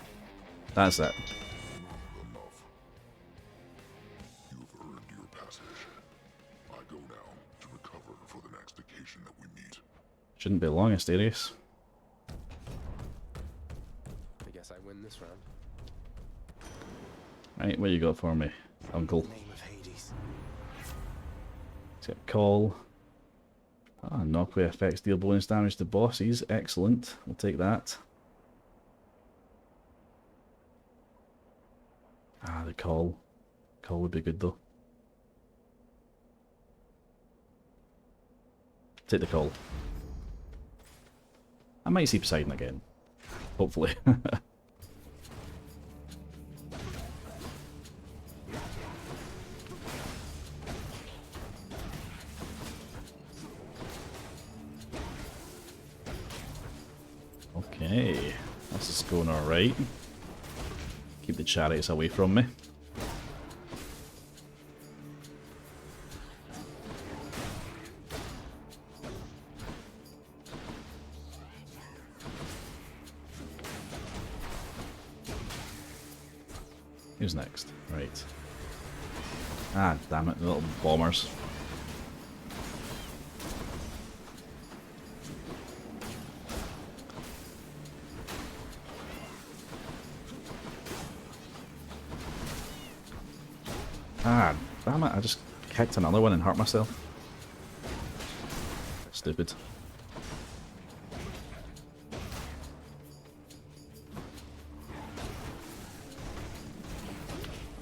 Speaker 1: That's it.
Speaker 5: You've earned your passage. I go now to recover for the next occasion that we meet.
Speaker 1: Shouldn't be long, Asterius.
Speaker 2: I guess I win this round.
Speaker 1: Right, what you got for me, Uncle? Let's get call. Ah, knockaway effects deal bonus damage to bosses. Excellent. We'll take that. Ah, the call. Call would be good though. Take the call. I might see Poseidon again. Hopefully. Okay, this is going alright. Keep the chariots away from me. Who's next? Right. Ah, damn it, the little bombers. Ah, damn it, I just kicked another one and hurt myself. Stupid.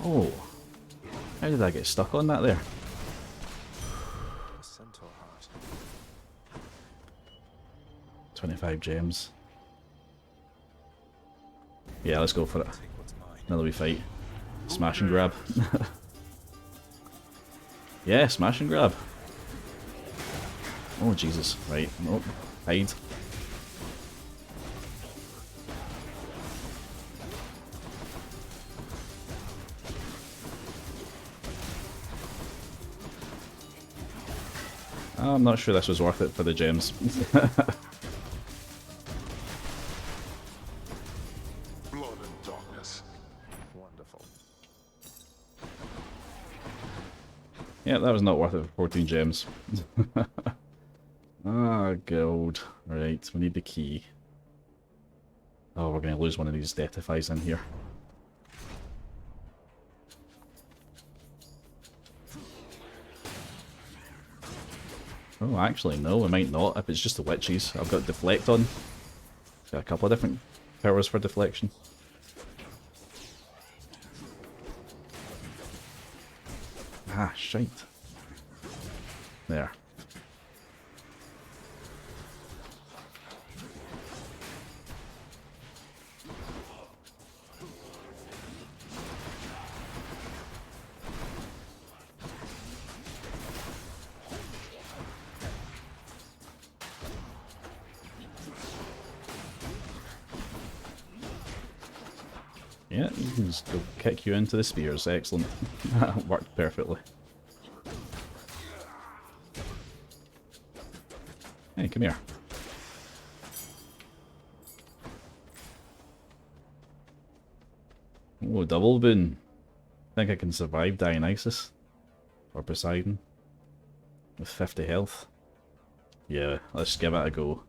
Speaker 1: Oh, how did I get stuck on that there?
Speaker 2: A centaur heart.
Speaker 1: 25 gems. Yeah, let's go for it. Another wee fight. Smash and grab. Yeah, smash and grab. Oh, Jesus. Right. Nope. Hide. I'm not sure this was worth it for the gems.
Speaker 5: Blood and darkness.
Speaker 2: Wonderful.
Speaker 1: Yeah, that was not worth it for 14 gems. Ah, gold. Right, we need the key. Oh, we're going to lose one of these deathifies in here. Oh, actually, no, we might not. If it's just the witches, I've got deflect on. Got a couple of different powers for deflection. Ah, shite. There. Yeah, you can just go kick you into the spears. Excellent. That worked perfectly. Hey, come here. Oh, double boon. Think I can survive Dionysus? Or Poseidon? With 50 health? Yeah, let's give it a go.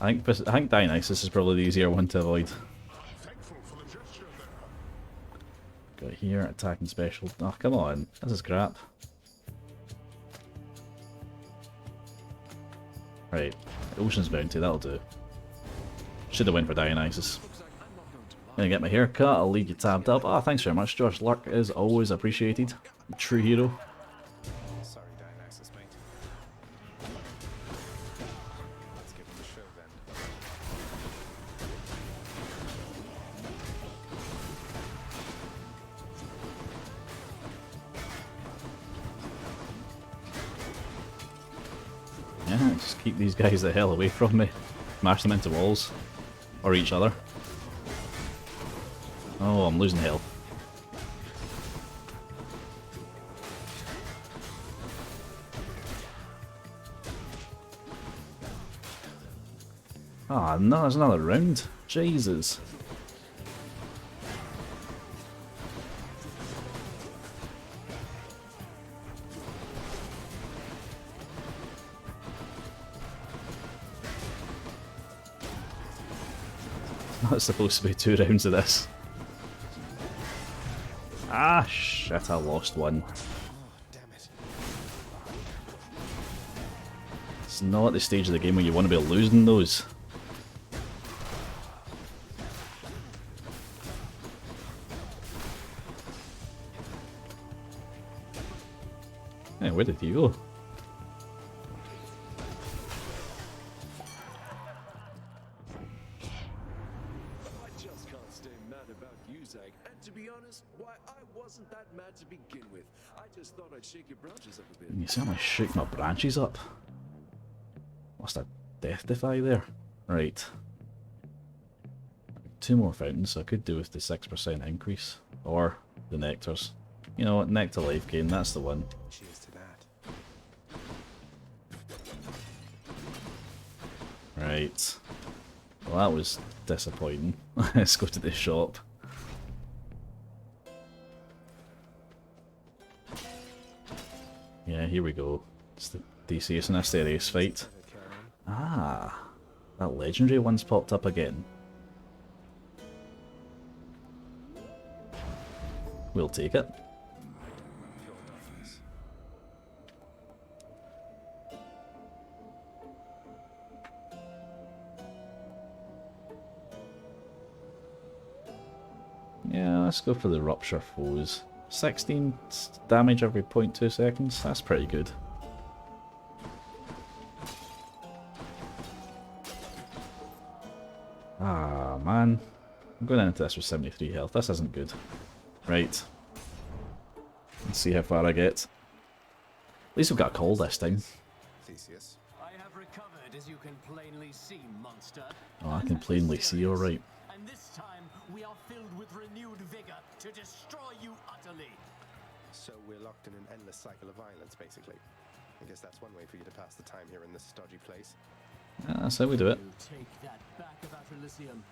Speaker 1: I think Dionysus is probably the easier one to avoid. Got here, attack and special. Oh, come on. This is crap. Right. Ocean's Bounty, that'll do. Should have went for Dionysus. Gonna get my hair cut, I'll leave you tabbed up. Ah, thanks very much, Josh. Lurk is always appreciated. True hero.
Speaker 2: Sorry, Dionysus, mate. Let's give him a show then.
Speaker 1: Yeah, just keep these guys the hell away from me. Smash them into walls. Or each other. Oh, I'm losing health. Ah, no, there's another round. Jesus. Not supposed to be 2 rounds of this. Ah, shit, I lost one. It's not the stage of the game where you want to be losing those. Hey, where did he go?
Speaker 14: I just can't stay mad about you, Zag. And to be honest, why, I wasn't that mad to begin with. I just thought I'd shake your branches up a bit.
Speaker 1: You certainly shook my branches up. Lost a death defy there. Right. 2 more fountains, so I could do with the 6% increase. Or the Nectars. You know what, Nectar life gain, that's the one.
Speaker 2: Cheers to that.
Speaker 1: Right. Well, that was disappointing. Let's go to the shop. Yeah, here we go. It's the Theseus and Asterius fight. Ah, that legendary one's popped up again. We'll take it. Yeah, let's go for the Rupture Foes. 16 damage every 0.2 seconds, that's pretty good. Ah, man. I'm going into this with 73 health, this isn't good. Right. Let's see how far I get. At least we've got a call this time.
Speaker 2: Theseus.
Speaker 9: I have recovered, as you can plainly see, monster.
Speaker 1: Oh, I can plainly see, alright.
Speaker 9: And this time, we are filled with renewed vigor to destroy you utterly.
Speaker 2: So we're locked in an endless cycle of violence, basically. I guess that's one way for you to pass the time here in this stodgy place.
Speaker 1: That's how we do it.
Speaker 9: You take that back about Elysium.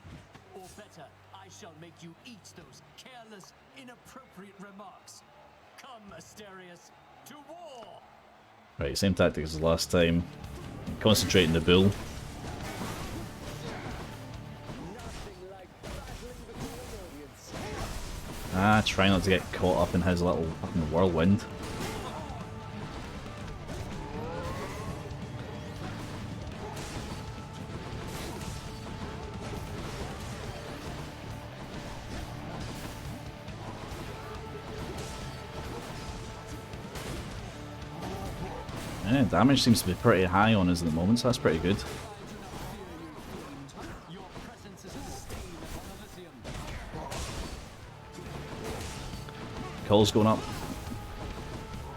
Speaker 9: Or better, I shall make you eat those careless, inappropriate remarks. Come, Asterius, to war!
Speaker 1: Right, same tactic as the last time. Concentrating the bull. Ah, try not to get caught up in his little fucking whirlwind. Yeah, damage seems to be pretty high on us at the moment, so that's pretty good. Call's going up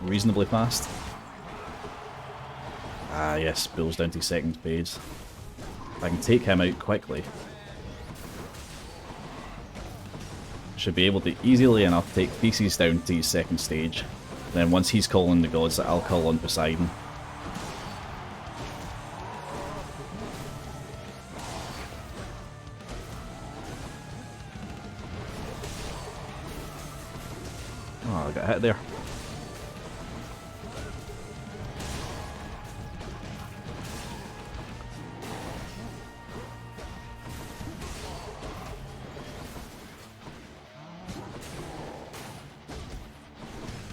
Speaker 1: reasonably fast. Ah yes, Bill's down to second page. If I can take him out quickly, should be able to easily enough take Theseus down to his second stage. Then once he's calling the gods, I'll call on Poseidon. Oh, I got hit there.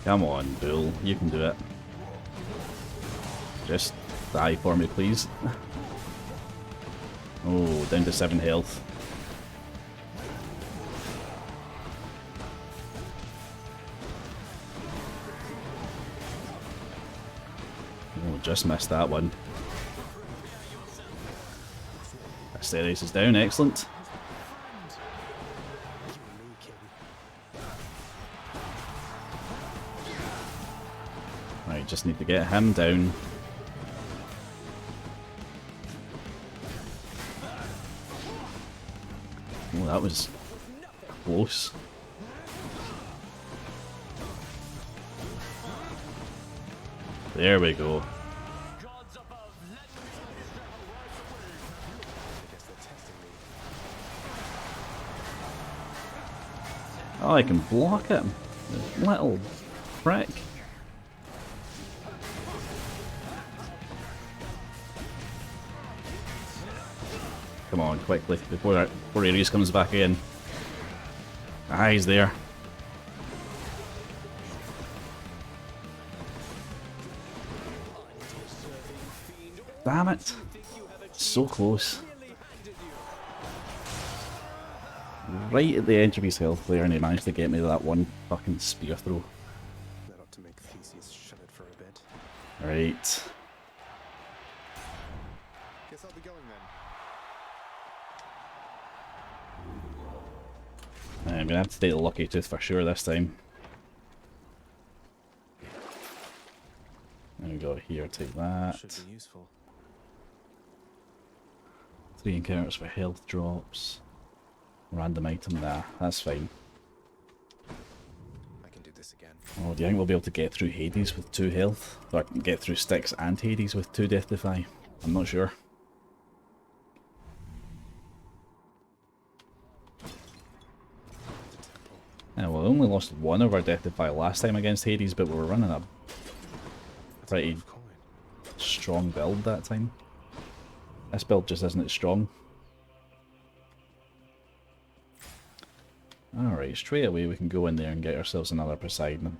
Speaker 1: Come on, Bull, you can do it. Just die for me, please. Oh, down to 7 health. Oh, just missed that one. Asterius is down, excellent. Right, just need to get him down. Oh, that was close. There we go. Oh, I can block him. Little prick. Come on, quickly, before Ares comes back in. Ah, he's there. Damn it. So close. Right at the edge of his health there, and he managed to get me that one fucking spear throw.
Speaker 2: That ought to make Theseus shut it for a bit.
Speaker 1: Right.
Speaker 2: Guess I'll be going then.
Speaker 1: I'm gonna have to take the lucky tooth for sure this time. There we go, here, take that.
Speaker 2: Should be useful.
Speaker 1: 3 encounters for health drops. Random item there, that's fine.
Speaker 2: I can do this again.
Speaker 1: Oh, do you think we'll be able to get through Hades with 2 health? Or get through Styx and Hades with 2 Death Defy? I'm not sure. Yeah, well, we only lost 1 of our Death Defy last time against Hades, but we were running a pretty strong build that time. This build just isn't as strong. Alright, straight away we can go in there and get ourselves another Poseidon.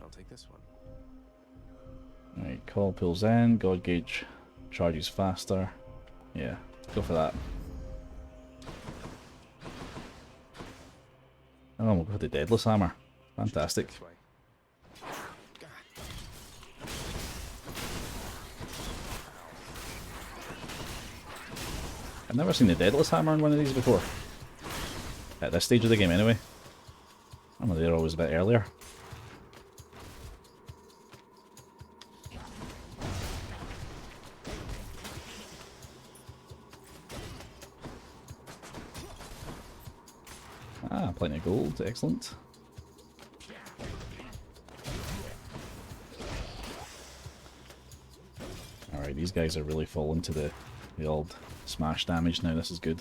Speaker 2: I'll take this one.
Speaker 1: Alright, call pulls in, God Gauge charges faster. Yeah, go for that. Oh, we'll go for the Deadless Hammer. Fantastic. I've never seen the Deadless Hammer in one of these before. At this stage of the game anyway. I know they're always a bit earlier. Ah, plenty of gold, excellent. Alright, these guys are really falling to the old smash damage now, this is good.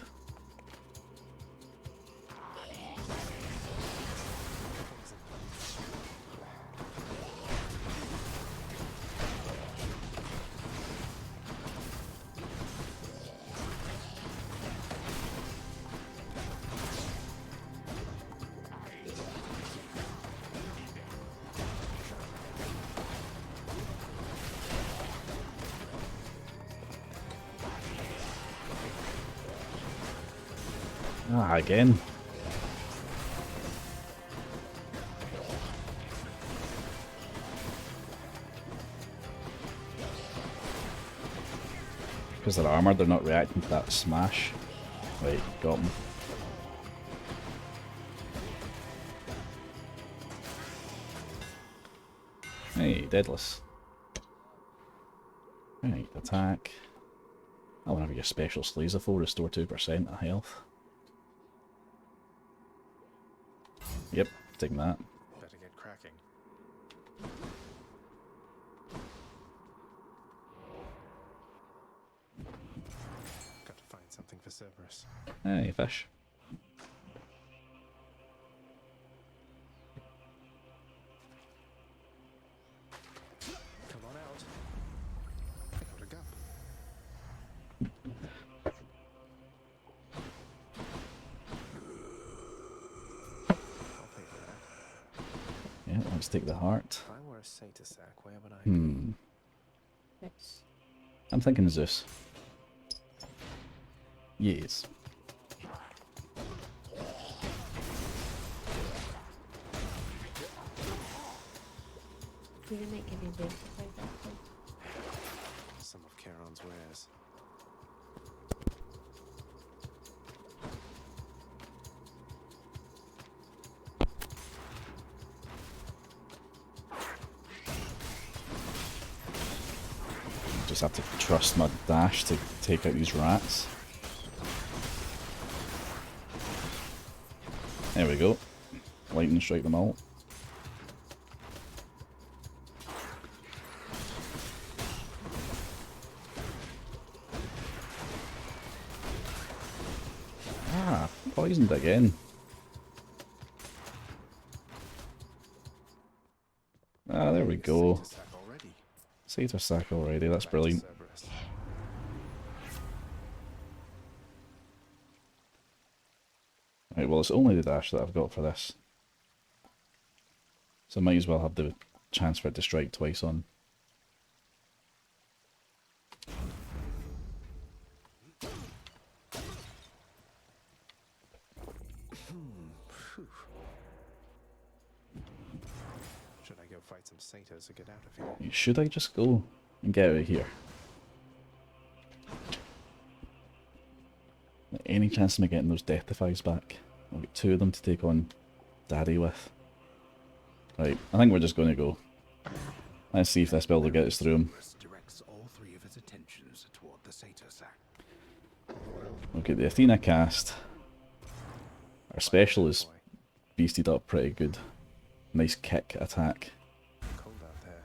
Speaker 1: Ah, again. Because they're armoured, they're not reacting to that smash. Right, got him. Hey, Deadless. Right, attack. Oh, whenever your special slays a foe, restore 2% of health. Yep, taking that.
Speaker 2: Better get cracking. Got to find something for Cerberus.
Speaker 1: Hey, fish.
Speaker 2: Come on out. I got a gun. I'll pay for that.
Speaker 1: Yeah, let's take the heart.
Speaker 2: If I were a satyr sack, where would I
Speaker 1: Hmm.
Speaker 12: Next.
Speaker 1: I'm thinking Zeus. Yes.
Speaker 12: You gonna make any big like that?
Speaker 2: Some of Charon's wares.
Speaker 1: Just have to trust my dash to take out these rats. There we go. Lightning strike them all. Ah, poisoned again. Ah, there we go. Satyr sack already, that's brilliant. Right, well it's only the dash that I've got for this. So I might as well have the chance for it to strike twice on.
Speaker 2: Should I go fight some satyrs or get out of here?
Speaker 1: Should I just go and get out of here? Any chance of me getting those death defies back? I've got 2 of them to take on Daddy with. Right, I think we're just going to go. Let's see if this build will get us through him.
Speaker 10: Directs all 3 of his attentions toward the satyr sack.
Speaker 1: Okay, the Athena cast. Our special is beasted up pretty good. Nice kick attack.
Speaker 2: Cold out there.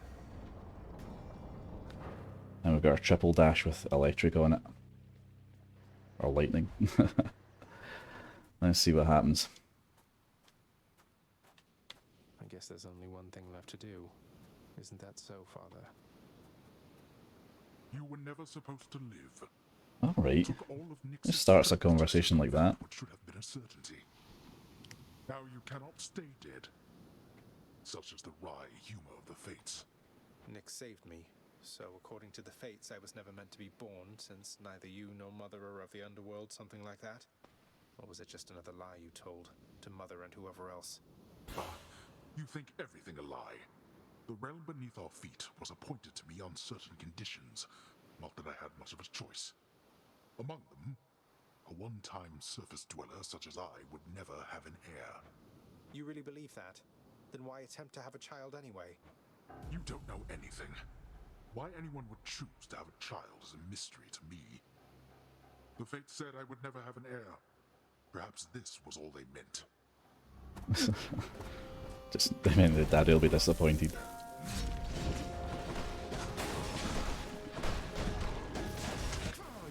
Speaker 1: And we've got our triple dash with electric on it. Or lightning. Let's see what happens.
Speaker 2: I guess there's only one thing left to do. Isn't that so, Father?
Speaker 5: You were never supposed to live.
Speaker 1: Alright.
Speaker 5: Took all of Nyx's
Speaker 1: It starts a
Speaker 5: strength
Speaker 1: conversation like that.
Speaker 5: What should have been a certainty. Now you cannot stay dead. Such is the wry humor of the fates.
Speaker 2: Nyx saved me, so according to the fates, I was never meant to be born, since neither you nor Mother are of the underworld, something like that? Or was it just another lie you told to Mother and whoever else?
Speaker 5: You think everything a lie. The realm beneath our feet was appointed to me on certain conditions, not that I had much of a choice. Among them, a one-time surface dweller such as I would never have an heir.
Speaker 2: You really believe that? Then why attempt to have a child anyway?
Speaker 5: You don't know anything. Why anyone would choose to have a child is a mystery to me. The fates said I would never have an heir. Perhaps this was all they meant.
Speaker 1: Just, I mean, the daddy will be disappointed.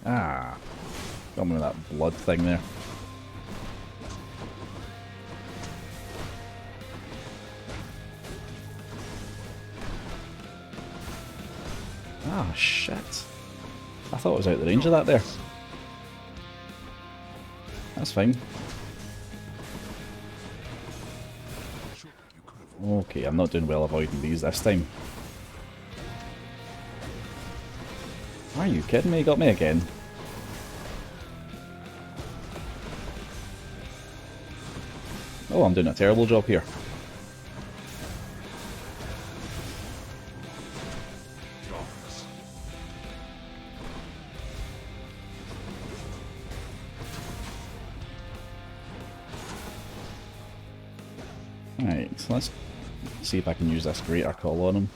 Speaker 1: Ah, got me with that blood thing there. Ah, shit. I thought I was out of the range of that there. That's fine. Okay, I'm not doing well avoiding these this time. Are you kidding me? You got me again. Oh, I'm doing a terrible job here. Alright, so let's see if I can use this greater call on him.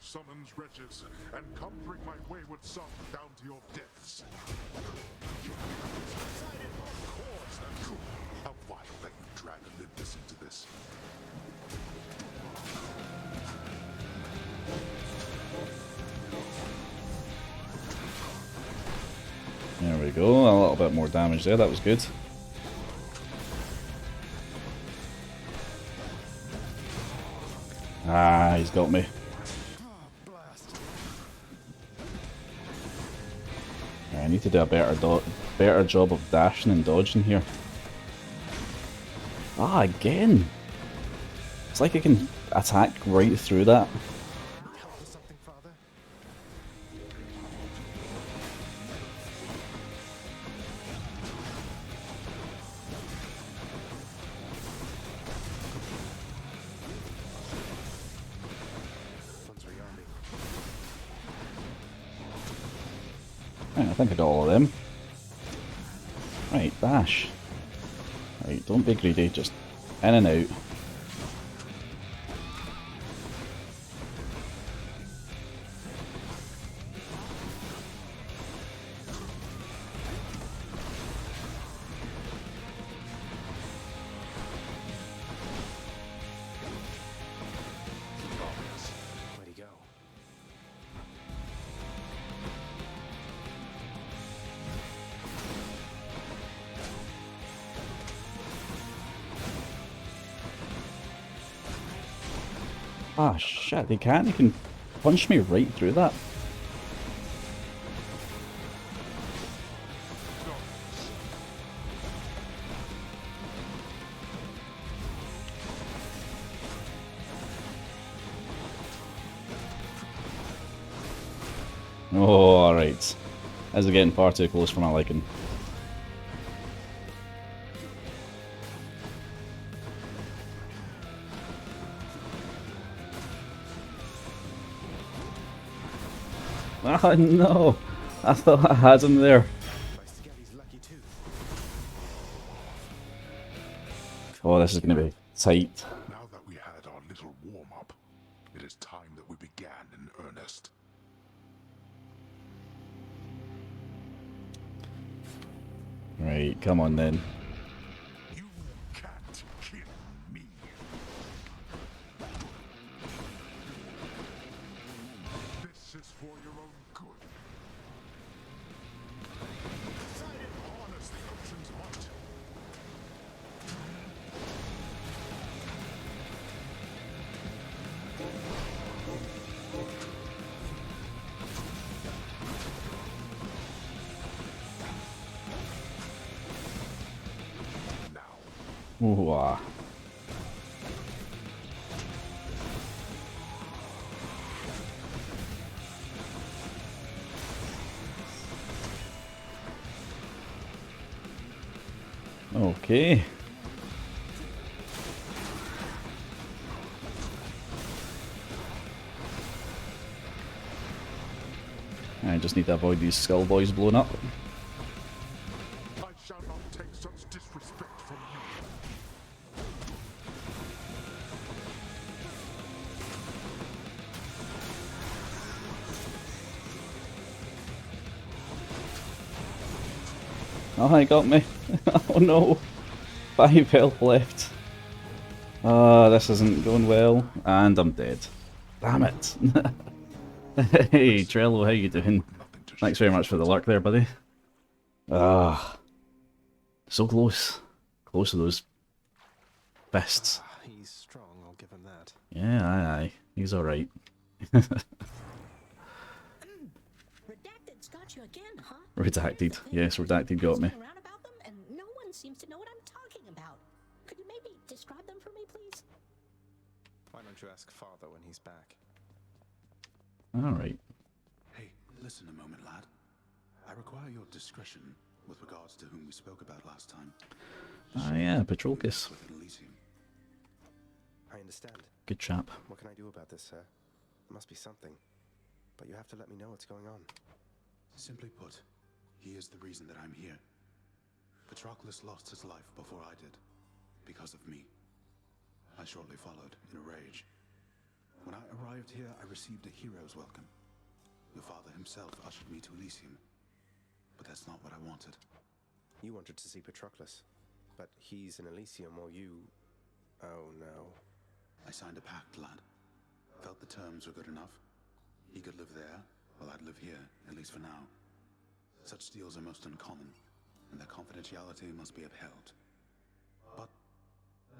Speaker 5: summons, wretches, and come bring my wayward son down to your depths. Of course, how vile that you drag Olympus into this.
Speaker 1: There we go, a little bit more damage there, that was good. Ah, he's got me. I need to do a better job of dashing and dodging here. Ah, again! It's like I can attack right through that. Right, I think I got all of them. Right, dash. Right, don't be greedy, just in and out.
Speaker 2: Where'd he go?
Speaker 1: Ah, shit, they can't. They can punch me right through that. Oh, alright. As we're getting far too close for my liking. Oh no! I thought I had him there. Oh, this is going to be tight.
Speaker 5: Now that we had our little warm-up, it is time that we began in earnest.
Speaker 1: Right, come on then.
Speaker 5: You can't kill me. This is for your own good. Harness the ocean's might.
Speaker 1: Ooh, ah. Okay. I just need to avoid these skull boys blowing up.
Speaker 5: I shall not take such disrespect from you.
Speaker 1: Oh, he got me. Oh no. 5 health left. This isn't going well. And I'm dead. Damn it. Hey, Trello, how you doing? Thanks very much for the luck there, buddy. So close. Close to those fists.
Speaker 2: He's strong, I'll give him that.
Speaker 1: Yeah, aye. He's alright.
Speaker 12: Redacted's got you again, huh?
Speaker 1: Redacted. Yes, Redacted got me.
Speaker 12: Around about them, and no one seems to know what I'm talking about. Could you maybe describe them for me, please?
Speaker 2: Why don't you ask Father when he's back?
Speaker 1: Alright.
Speaker 10: Hey, listen a moment, lad. I require your discretion with regards to whom we spoke about last time.
Speaker 1: Ah, yeah, Patrolcus.
Speaker 2: I understand.
Speaker 1: Good chap.
Speaker 2: What can I do about this, sir? There must be something. But you have to let me know what's going on.
Speaker 10: Simply put, he is the reason that I'm here. Patroclus lost his life before I did, because of me. I shortly followed in a rage. When I arrived here, I received a hero's welcome. Your father himself ushered me to Elysium. But that's not what I wanted.
Speaker 2: You wanted to see Patroclus, but he's in Elysium while you... Oh no.
Speaker 10: I signed a pact, lad. Felt the terms were good enough. He could live there, while I'd live here, at least for now. Such deals are most uncommon, and their confidentiality must be upheld. But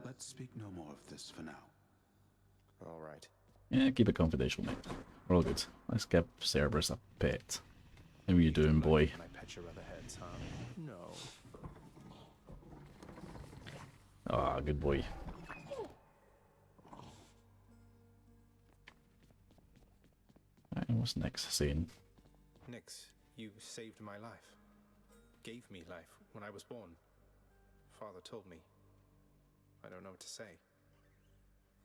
Speaker 10: let's speak no more of this for now.
Speaker 2: All right.
Speaker 1: Yeah, keep it confidential, mate. We're all good. Let's give Cerberus a pet. How are you doing, boy?
Speaker 2: Can I pet your other heads, huh? No.
Speaker 1: Ah, good boy. Alright, what's next saying?
Speaker 2: Nyx, you saved my life. Gave me life when I was born. Father told me. I don't know what to say.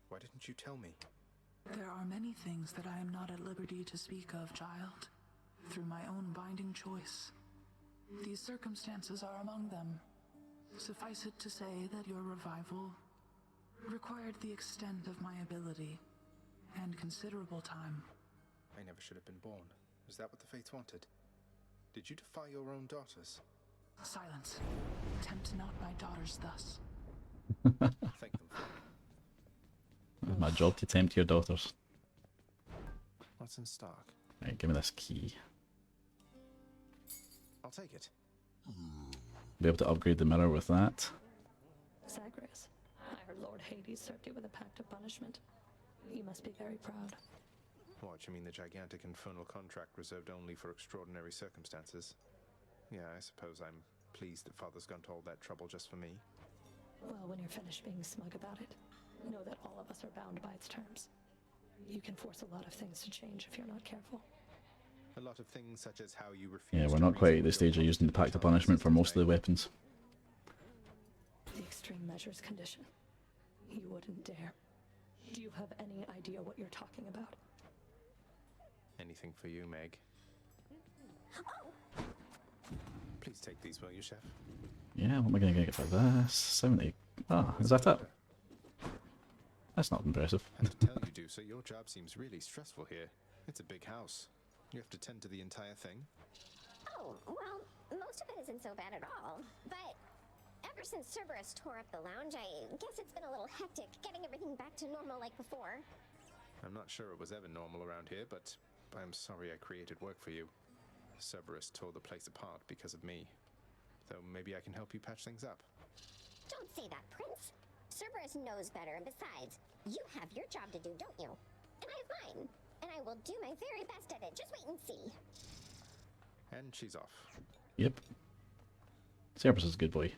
Speaker 2: Why didn't you tell me?
Speaker 15: There are many things that I am not at liberty to speak of, child, through my own binding choice. These circumstances are among them. Suffice it to say that your revival required the extent of my ability and considerable time.
Speaker 2: I never should have been born. Is that what the Fates wanted? Did you defy your own daughters?
Speaker 15: Silence. Tempt not my daughters thus.
Speaker 2: Thank them for it.
Speaker 1: It's my job to tempt your daughters.
Speaker 2: What's in stock?
Speaker 1: Right, give me this key.
Speaker 2: I'll take it.
Speaker 1: Be able to upgrade the mirror with that.
Speaker 17: Zagreus, I heard Lord Hades served you with a pact of punishment. You must be very proud.
Speaker 2: What, you mean the gigantic infernal contract reserved only for extraordinary circumstances? Yeah, I suppose I'm pleased that Father's gone to all that trouble just for me.
Speaker 17: Well, when you're finished being smug about it, know that all of us are bound by its terms. You can force a lot of things to change if you're not careful.
Speaker 2: A lot of things such as how you refuse.
Speaker 1: Yeah, we're not quite at the stage of using the pact of punishment for most of the weapons.
Speaker 17: The extreme measures condition. You wouldn't dare. Do you have any idea what you're talking about?
Speaker 2: Anything for you, Meg. Please take these, will you, Chef?
Speaker 1: Yeah, what am I going to get for this? 70. Ah, is that it? That's not impressive.
Speaker 2: I have to tell you, Deucer, your job seems really stressful here. It's a big house. You have to tend to the entire thing.
Speaker 13: Oh, well, most of it isn't so bad at all. But ever since Cerberus tore up the lounge, I guess it's been a little hectic getting everything back to normal like before.
Speaker 2: I'm not sure it was ever normal around here, but I'm sorry I created work for you. Cerberus tore the place apart because of me. Though maybe I can help you patch things up.
Speaker 13: Don't say that, Prince. Cerberus knows better, and besides, you have your job to do, don't you? And I have mine. And I will do my very best at it. Just wait and see.
Speaker 2: And she's off.
Speaker 1: Yep. Cerberus is a good boy.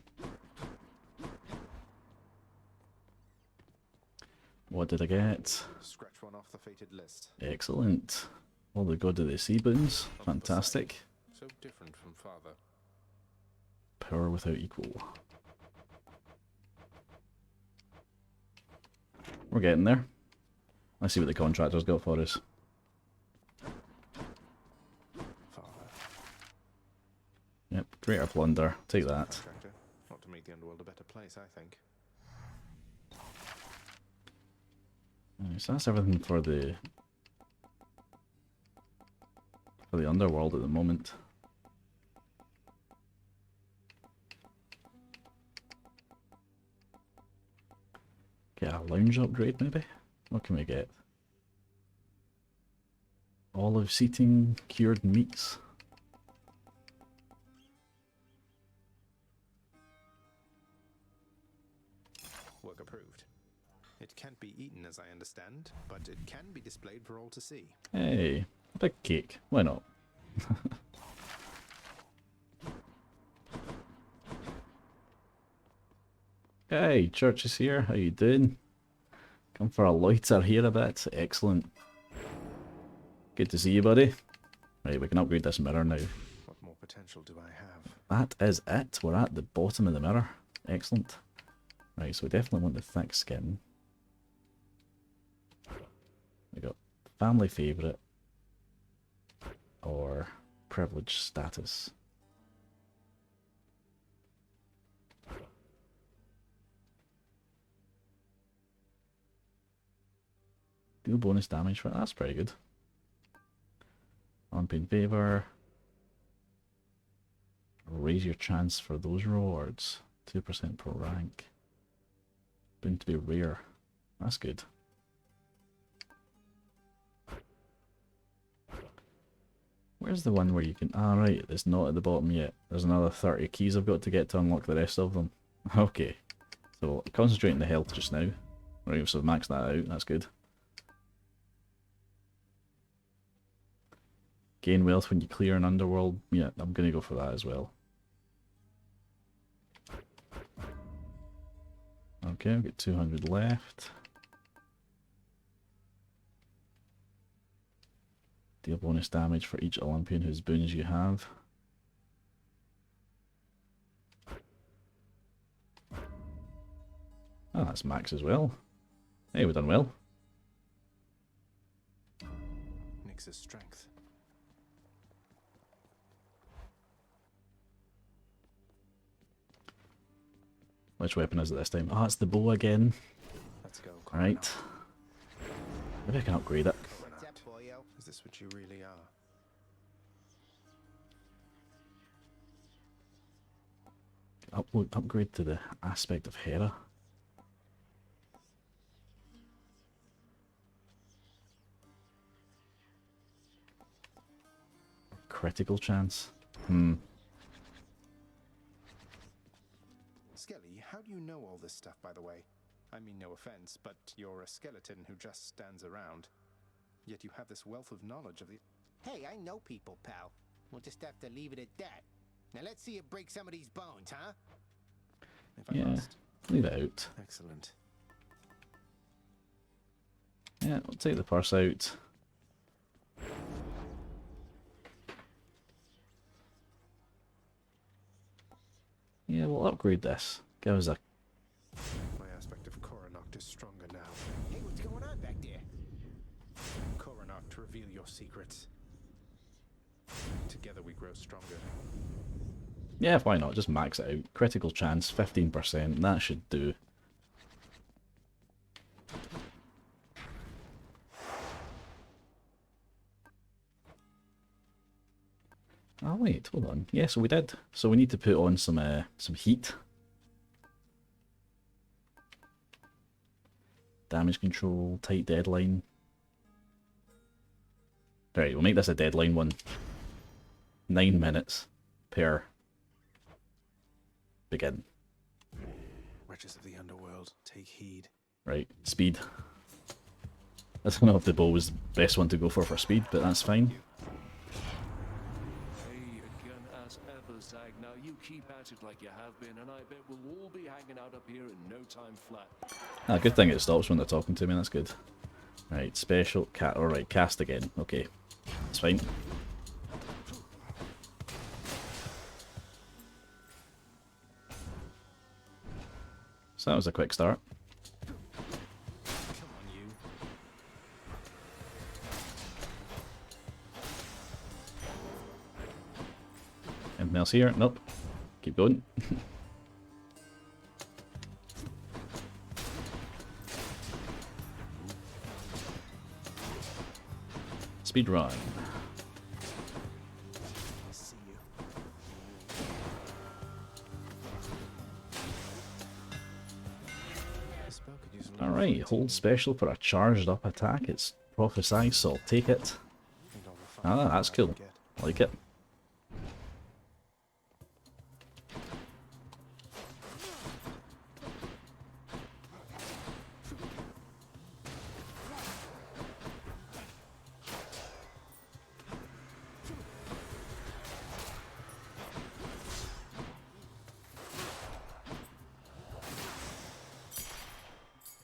Speaker 1: What did I get?
Speaker 2: Scratch one off the fated list.
Speaker 1: Excellent. All the God of the Sea boons. Fantastic.
Speaker 2: So different from Father.
Speaker 1: Power without equal. We're getting there. Let's see what the contractor's got for us. Yep, greater plunder. Take that.
Speaker 2: Not to make the underworld a better place, I think.
Speaker 1: So that's everything for the underworld at the moment. Get a lounge upgrade maybe? What can we get? Olive seating, cured meats.
Speaker 2: Work approved. It can't be eaten as I understand, but it can be displayed for all to see.
Speaker 1: Hey, a big cake. Why not? Hey, Church is here. How you doing? Come for a loiter here a bit. Excellent. Good to see you, buddy. Right, we can upgrade this mirror now.
Speaker 2: What more potential do I have?
Speaker 1: That is it. We're at the bottom of the mirror. Excellent. Right, so we definitely want the thick skin. We got family favourite or privilege status. Deal bonus damage for it. That's pretty good. Unpaid favor. Raise your chance for those rewards. 2% per rank. Bound to be rare. That's good. Where's the one where you can... Ah, right, it's not at the bottom yet. There's another 30 keys I've got to get to unlock the rest of them. Okay. So, concentrating the health just now. Right, so max that out, that's good. Gain wealth when you clear an underworld. Yeah, I'm going to go for that as well. Okay, I've got 200 left. Deal bonus damage for each Olympian whose boons you have. Oh, that's max as well. Hey, we've done well.
Speaker 2: Nyx's strength.
Speaker 1: Which weapon is it this time? Oh, it's the bow again.
Speaker 2: Let's go.
Speaker 1: Right. Maybe I can upgrade it.
Speaker 3: What's up, boyo?
Speaker 2: Is this what you really are?
Speaker 1: Upgrade to the aspect of Hera. Critical chance.
Speaker 2: Skelly, how do you know all this stuff, by the way? I mean no offense, but you're a skeleton who just stands around. Yet you have this wealth of knowledge of the...
Speaker 3: Hey, I know people, pal. We'll just have to leave it at that. Now let's see you break some of these bones, huh?
Speaker 2: If I
Speaker 1: Yeah,
Speaker 2: must.
Speaker 1: leave it out.
Speaker 2: Excellent.
Speaker 1: Yeah, we'll take the purse out. Yeah, we'll upgrade this. Give us a...
Speaker 2: My aspect of Coronacht is stronger now.
Speaker 3: Hey, what's going on back there?
Speaker 2: Coronacht, reveal your secrets. Together we grow stronger.
Speaker 1: Yeah, why not? Just max it out. Critical chance, 15%. That should do. Oh wait, hold on. Yeah, so we did. So we need to put on some heat. Damage control, tight deadline. Right, we'll make this a deadline one. 9 minutes per begin.
Speaker 2: Wretches of the underworld, take heed.
Speaker 1: Right, speed. I don't know if the bow was the best one to go for speed, but that's fine.
Speaker 14: Hey, again as ever, Zag. Now you keep at it like you have been, and I bet we'll all be hanging out up here in no time flat.
Speaker 1: Ah, good thing it stops when they're talking to me, that's good. Right, special, alright, cast again. Okay, that's fine. So that was a quick start.
Speaker 2: Come on, you.
Speaker 1: Anything else here? Nope. Keep going. Speed run.
Speaker 2: See you.
Speaker 1: Alright, hold special for a charged up attack. It's prophesied, so I'll take it. Ah, that's cool. I like it.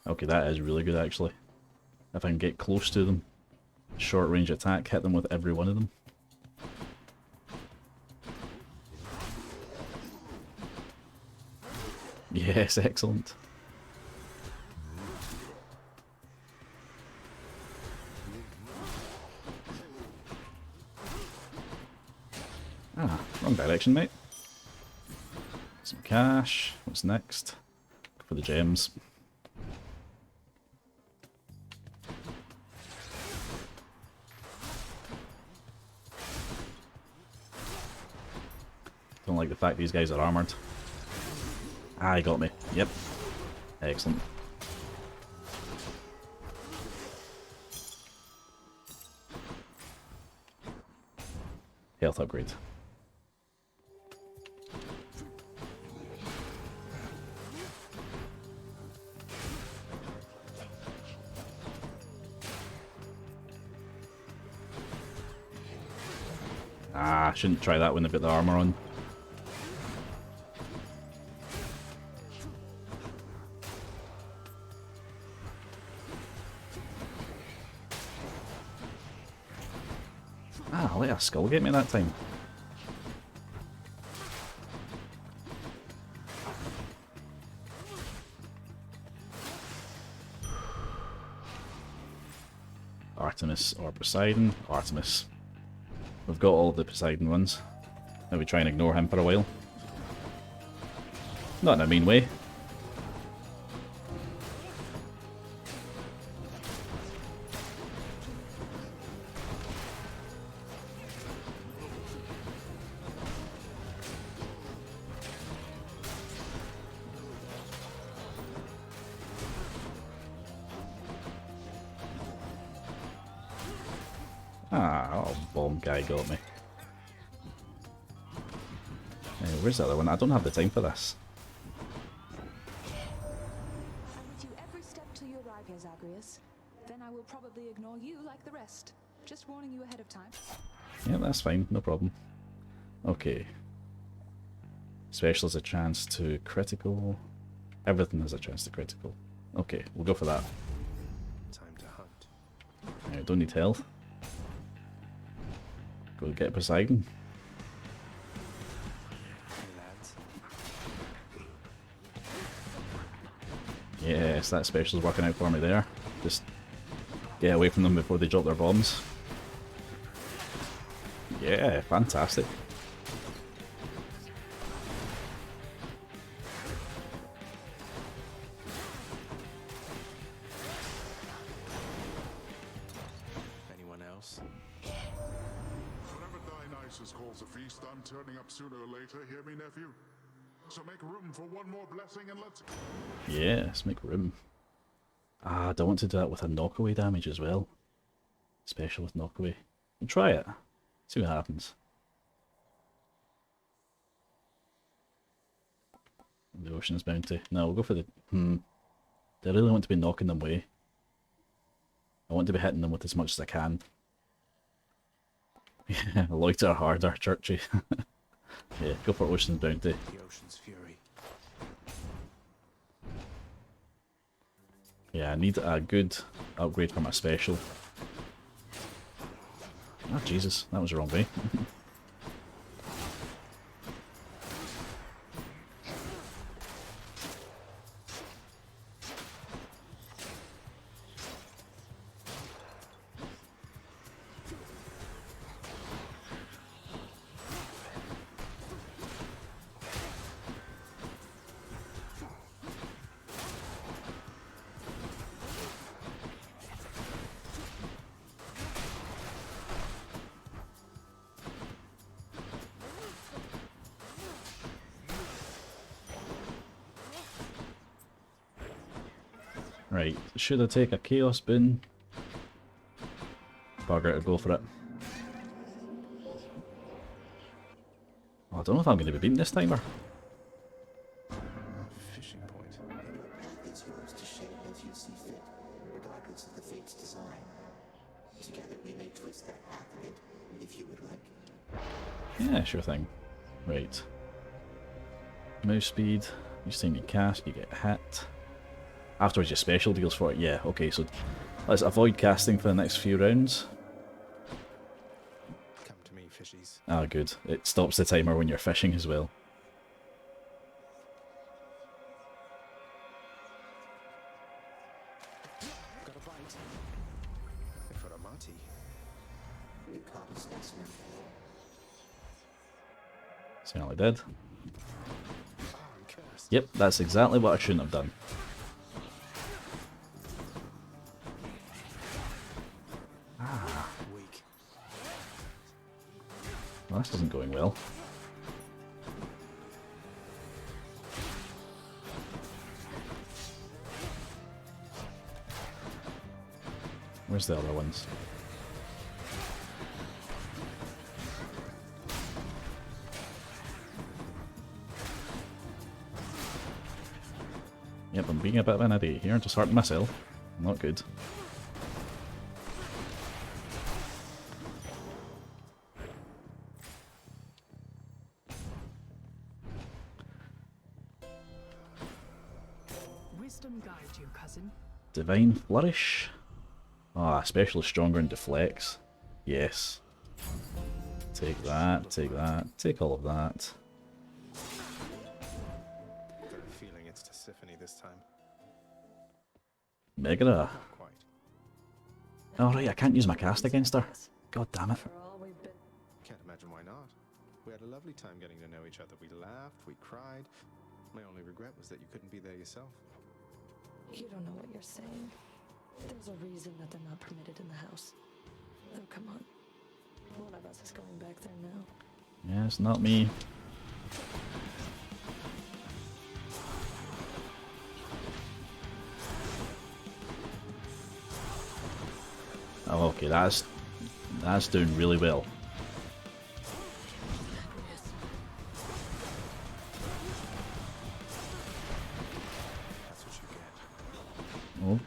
Speaker 1: Okay, that is really good actually. If I can get close to them, short range attack, hit them with every one of them. Yes, excellent. Ah, wrong direction, mate. Some cash. What's next? For the gems. like the fact these guys are armoured. Ah, he got me. Yep. Excellent. Health upgrade. Ah, shouldn't try that when they've got the armour on. Ah, let a skull get me that time. Artemis or Poseidon? Artemis. We've got all of the Poseidon ones. Maybe try and ignore him for a while. Not in a mean way. Ah, oh, bomb guy got me. Where's the other one? I don't have the time for this.
Speaker 4: I'm with you every step till you arrive here, Zagreus. Then I will probably ignore you like the rest. Just warning you ahead of time.
Speaker 1: Yeah, that's fine, no problem. Okay. Special has a chance to critical. Everything has a chance to critical. Okay, we'll go for that.
Speaker 2: Time to hunt.
Speaker 1: I don't need health. Go get Poseidon. Yes, that special's working out for me there. Just get away from them before they drop their bombs. Yeah, fantastic.
Speaker 2: Anyone else?
Speaker 5: Whatever Dionysus calls a feast, I'm turning up sooner or later, hear me, nephew? So make room for one more blessing and let's...
Speaker 1: Yes, make room. Ah, I don't want to do that with a knockaway damage as well. Special with knockaway. We'll try it. See what happens. The Ocean's Bounty. No, we'll go for the... Do I really want to be knocking them away? I want to be hitting them with as much as I can. Yeah, loiter harder, Churchy. Yeah, go for Ocean's Bounty.
Speaker 2: The Ocean's Fury.
Speaker 1: Yeah, I need a good upgrade for my special. Oh, Jesus, that was the wrong way. Right, should I take a Chaos Boon? Bugger to go for it. Oh, I don't know if I'm going to be beating this timer.
Speaker 2: Fishing point.
Speaker 10: It's yours to shape as you see fit, regardless of the fate's design. Together we may twist that path a bit, if you would like.
Speaker 1: Yeah, sure thing. Right. Mouse speed. Each time you cast, you get hit. Afterwards, your special deals for it. Yeah, okay, so let's avoid casting for the next few rounds.
Speaker 2: Come to me, fishies.
Speaker 1: Ah, good. It stops the timer when you're fishing as well.
Speaker 2: Got a bite. For a Marty.
Speaker 10: You caught a specimen.
Speaker 1: Certainly did.
Speaker 2: Oh, I'm cursed.
Speaker 1: Yep, that's exactly what I shouldn't have done.
Speaker 2: Weak.
Speaker 1: Well, this isn't going well. Where's the other ones? Yep, I'm being a bit of an idiot here, just hurting myself. Not good.
Speaker 9: Wisdom guide you, cousin.
Speaker 1: Divine Flourish. Ah, especially stronger in deflects. Yes. Take that, take all of that.
Speaker 2: Got a feeling it's Tisiphone this time.
Speaker 1: Megara.
Speaker 2: Not quite.
Speaker 1: Oh right, I can't use my cast against her. God damn it.
Speaker 2: Can't imagine why not. We had a lovely time getting to know each other. We laughed, we cried. My only regret was that you couldn't be there yourself.
Speaker 17: You don't know what you're saying. There's a reason that they're not permitted in the house. Oh, come on. One of us is going back there now.
Speaker 1: Yeah, it's not me. Oh, okay, that's doing really well.
Speaker 2: That's what you get.
Speaker 1: Oh.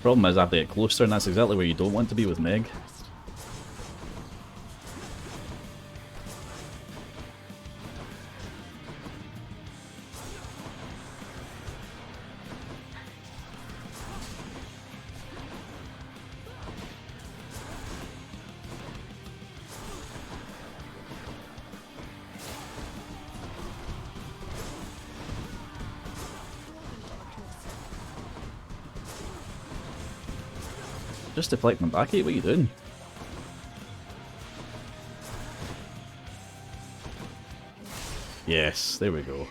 Speaker 1: Problem is I have to get closer, and that's exactly where you don't want to be with Meg. Just deflect them back at you, what are you doing? Yes, there we go.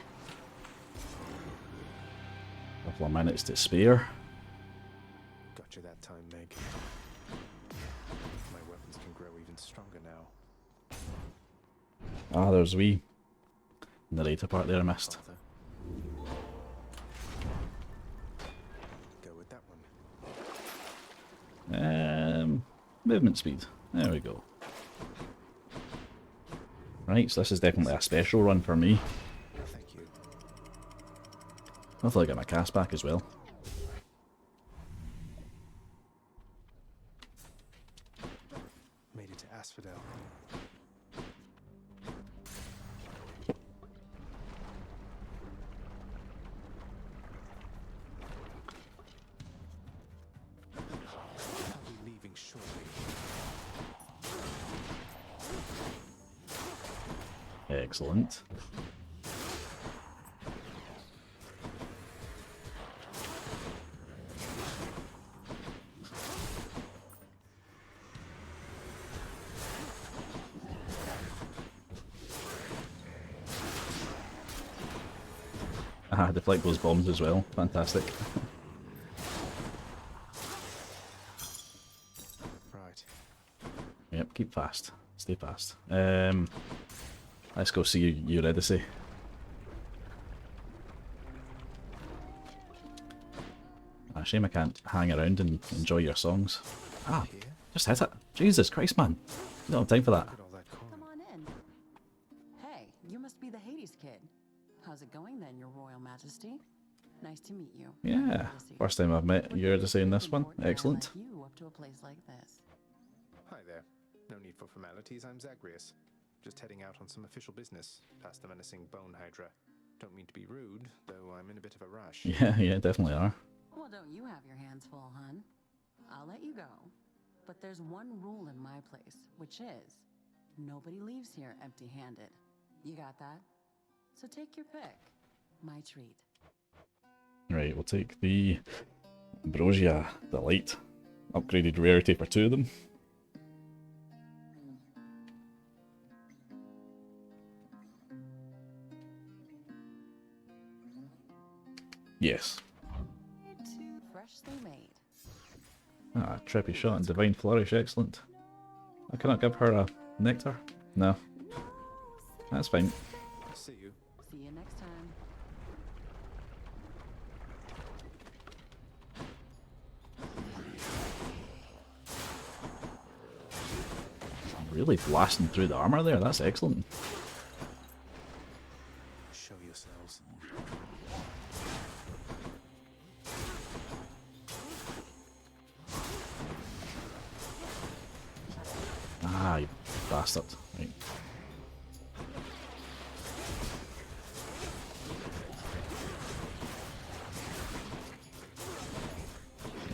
Speaker 1: Couple of minutes to spare.
Speaker 2: Got you that time, Meg. My weapons can grow even stronger now.
Speaker 1: Ah, there's wee narrator part there I missed.
Speaker 2: Go with that one.
Speaker 1: Movement speed. There we go. Right, so this is definitely a special run for me.
Speaker 2: Thank you.
Speaker 1: Hopefully I get my cast back as well.
Speaker 2: Made it to Asphodel. I'll be leaving shortly.
Speaker 1: Excellent. Ah, deflect those bombs as well. Fantastic.
Speaker 2: Right.
Speaker 1: Yep, keep fast. Stay fast. Let's go see Eurydice. Ah, shame I can't hang around and enjoy your songs. Ah, just hit it. Jesus Christ, man. You don't have time for that.
Speaker 11: Come on in. Hey, you must be the Hades kid. How's it going then, Your Royal Majesty? Nice to meet you.
Speaker 1: Yeah, first time I've met Eurydice in this one. Excellent.
Speaker 11: You up to a place like this.
Speaker 2: Hi there. No need for formalities, I'm Zagreus. Just heading out on some official business, past the menacing Bone Hydra. Don't mean to be rude, though I'm in a bit of a rush.
Speaker 1: Yeah, definitely are.
Speaker 11: Well, don't you have your hands full, hun? I'll let you go. But there's one rule in my place, which is nobody leaves here empty-handed. You got that? So take your pick. My treat.
Speaker 1: Right, we'll take the Ambrosia Delight. Upgraded rarity for 2 of them. Yes.
Speaker 11: Freshly made.
Speaker 1: Ah, Trippy Shot and Divine Flourish, excellent. I cannot give her a Nectar? No. That's fine.
Speaker 2: See you.
Speaker 11: See you next time.
Speaker 1: Really blasting through the armor there, that's excellent.
Speaker 2: Show yourselves.
Speaker 1: Ah, you bastard. Right.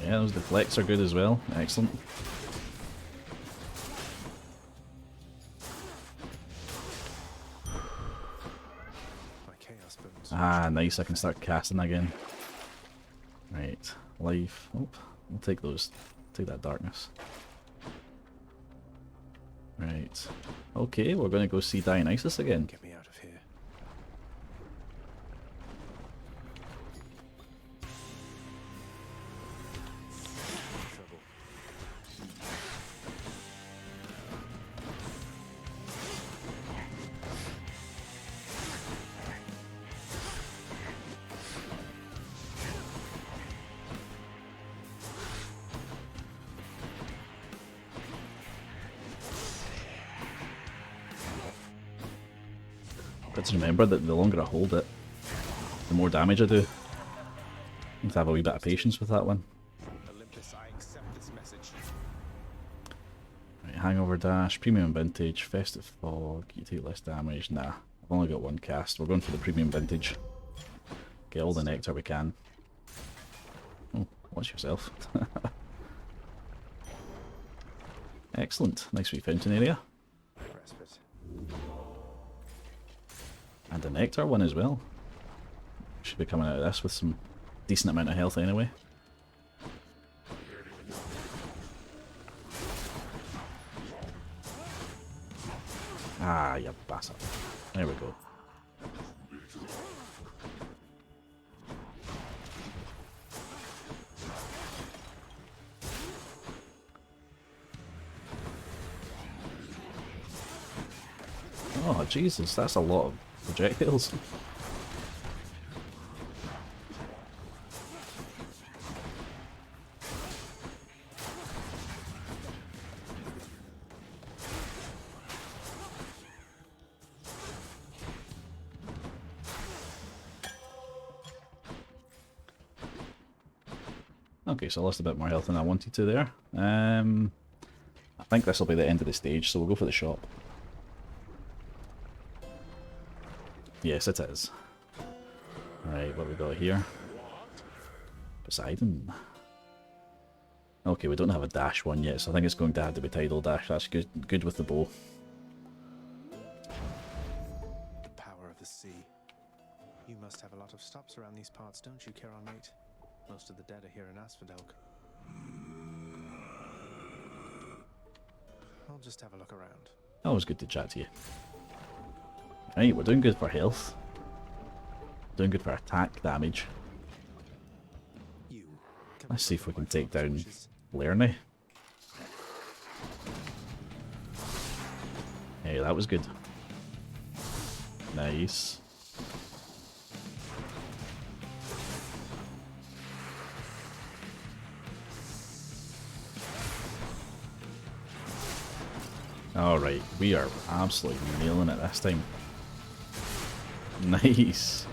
Speaker 1: Yeah, those deflects are good as well. Excellent. Ah, nice. I can start casting again. Right. Life. Oh, we'll take those. Take that darkness. Right. Okay, we're going to go see Dionysus again.
Speaker 2: Get me out of here.
Speaker 1: But to remember that the longer I hold it, the more damage I do. I have to have a wee bit of patience with that one.
Speaker 2: Olympus, I accept this message.
Speaker 1: Right, Hangover Dash, Premium Vintage, Festive Fog, you take less damage. Nah, I've only got one cast. We're going for the Premium Vintage. Get all the Nectar we can. Oh, watch yourself. Excellent. Nice wee fountain area.
Speaker 2: Respite.
Speaker 1: And a Nectar one as well. Should be coming out of this with some decent amount of health anyway. Ah, you bastard. There we go. Oh, Jesus, that's a lot of projectiles. Okay, so I lost a bit more health than I wanted to there. I think this will be the end of the stage, so we'll go for the shop. Yes, it is. Right, what we got here? Poseidon. Okay, we don't have a dash one yet, so I think it's going to have to be Tidal Dash. That's good, good with the bow.
Speaker 2: The power of the sea. You must have a lot of stops around these parts, don't you, Charon, mate? Most of the dead are here in Asphodel. I'll just have a look around.
Speaker 1: Always good to chat to you. Right, we're doing good for health. Doing good for attack damage. Let's see if we can take down Lerny. Hey, that was good. Nice. Alright, we are absolutely nailing it this time. Nice.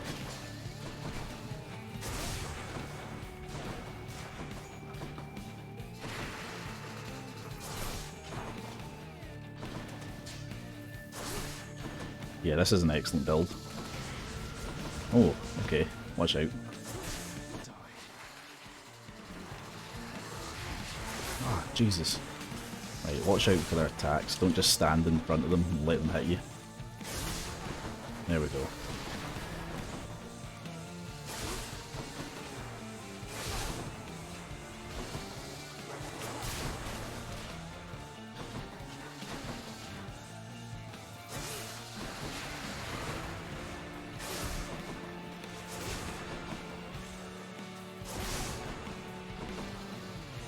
Speaker 1: Yeah, this is an excellent build. Oh, okay. Watch out. Ah, Jesus. Right, watch out for their attacks. Don't just stand in front of them and let them hit you. There we go.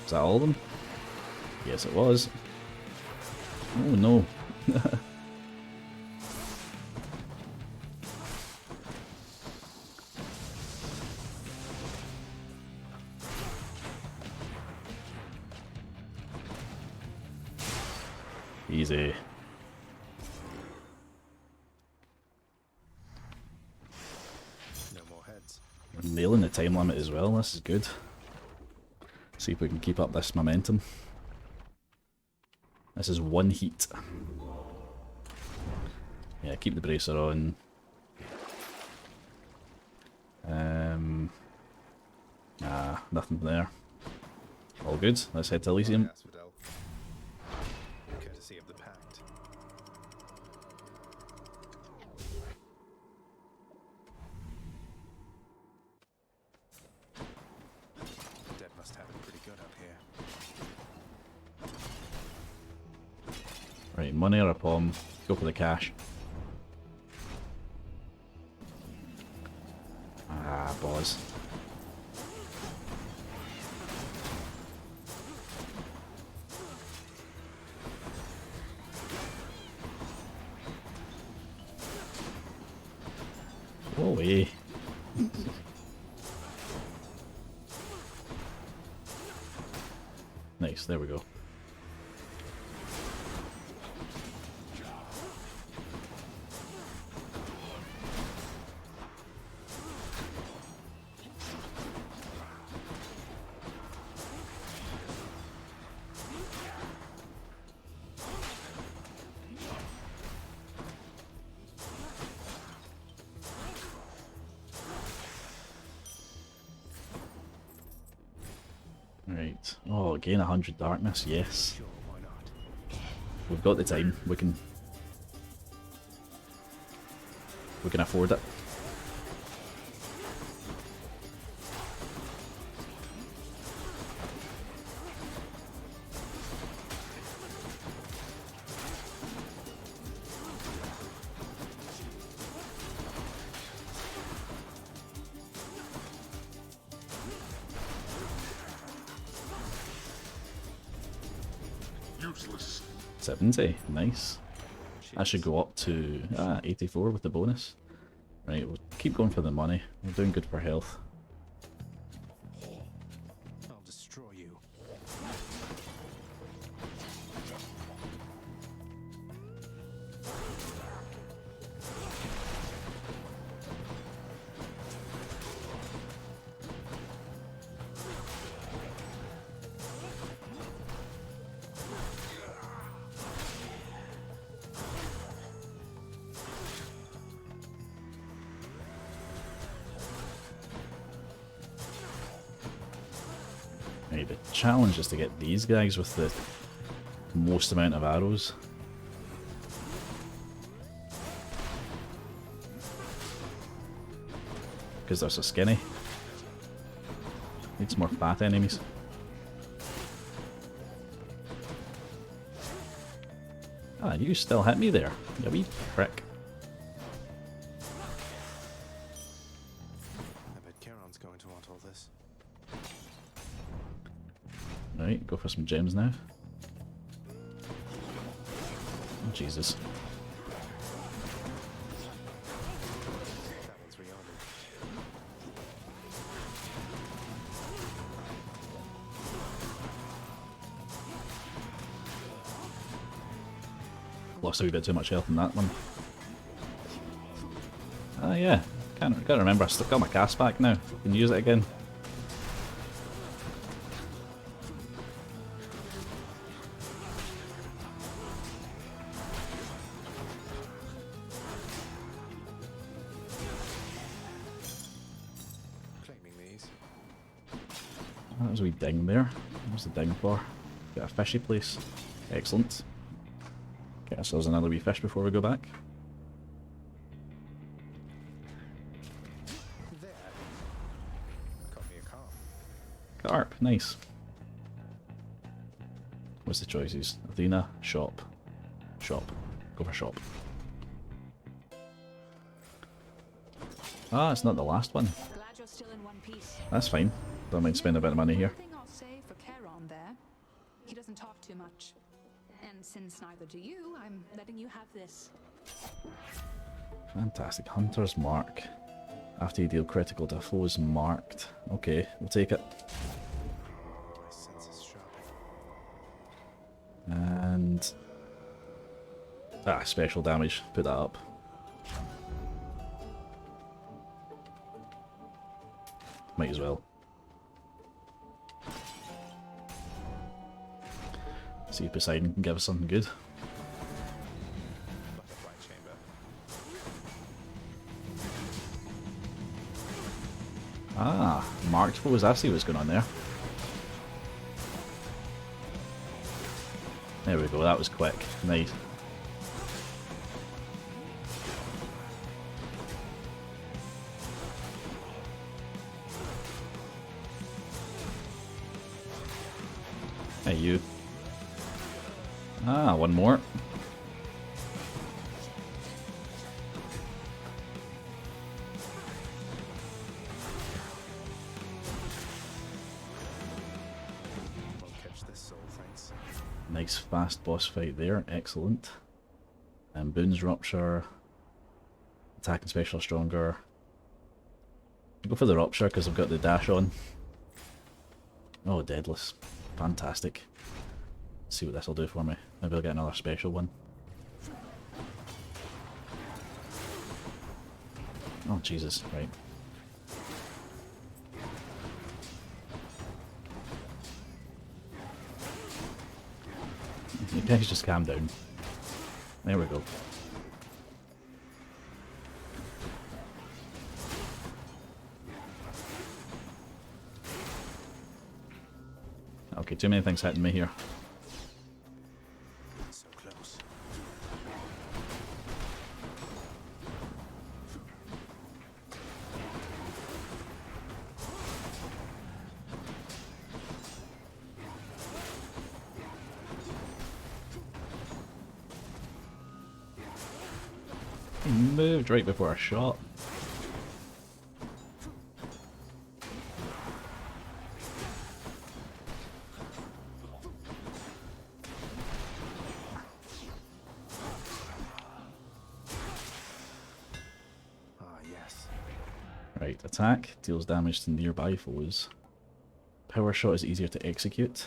Speaker 1: Is that all of them? Yes, it was. Oh no. Easy. time limit as well. This is good. See if we can keep up this momentum. This is 1 heat. Yeah, keep the bracer on. Nothing there. All good. Let's head to Elysium.
Speaker 2: Courtesy of the pact. Dead must have it pretty good up here.
Speaker 1: Right, money or a palm. Go for the cash. Ah, boss. Go away. Nice, there we go. Right. Oh, again 100 darkness. Yes. We've got the time. We can afford it.
Speaker 5: Useless.
Speaker 1: 70. Nice. I should go up to 84 with the bonus. Right, we'll keep going for the money. We're doing good for health.
Speaker 2: I'll destroy you.
Speaker 1: Right, the challenge is to get these guys with the most amount of arrows. Because they're so skinny. Need some more fat enemies. Ah, you still hit me there, you wee prick.
Speaker 2: I bet Charon's going to want all this.
Speaker 1: Right, go for some gems now. Oh, Jesus.
Speaker 2: That one's rearmed.
Speaker 1: Lost a wee bit too much health in that one. Ah, yeah. Can't remember. I still got my cast back now. I can use it again.
Speaker 2: Claiming these.
Speaker 1: That was a wee ding there. What was the ding for? Got a fishy place. Excellent. Get ourselves another wee fish before we go back.
Speaker 2: There. Caught me a calm.
Speaker 1: Carp, nice. What's the choices? Athena, shop. Shop. Go for shop. Ah, it's not the last one.
Speaker 4: Glad you're still in one piece.
Speaker 1: That's fine. Don't mind spending a bit of money here.
Speaker 4: One thing I'll say for Charon there, he doesn't talk too much. And since neither do you, I'm letting you have this.
Speaker 1: Fantastic. Hunter's Mark. After you deal critical to foes marked. Okay, we'll take it.
Speaker 2: My senses sharp.
Speaker 1: And... special damage. Put that up. Might as well. See if Poseidon can give us something good.
Speaker 2: Butterfly chamber.
Speaker 1: Ah, marked. What was that? See what's going on there. There we go, that was quick. Nice. Hey, you. Ah, one more.
Speaker 2: Won't catch this soul, thanks.
Speaker 1: Nice fast boss fight there, excellent. And Boon's Rupture. Attack and special are stronger. I'll go for the Rupture because I've got the dash on. Oh, Deadless. Fantastic. Let's see what this will do for me. Maybe I'll get another special one. Oh, Jesus, right. You guys just calm down. There we go. Okay, too many things hitting me here.
Speaker 10: So close.
Speaker 1: He moved right before I shot.
Speaker 2: Ah, yes.
Speaker 1: Right, attack deals damage to nearby foes. Power shot is easier to execute.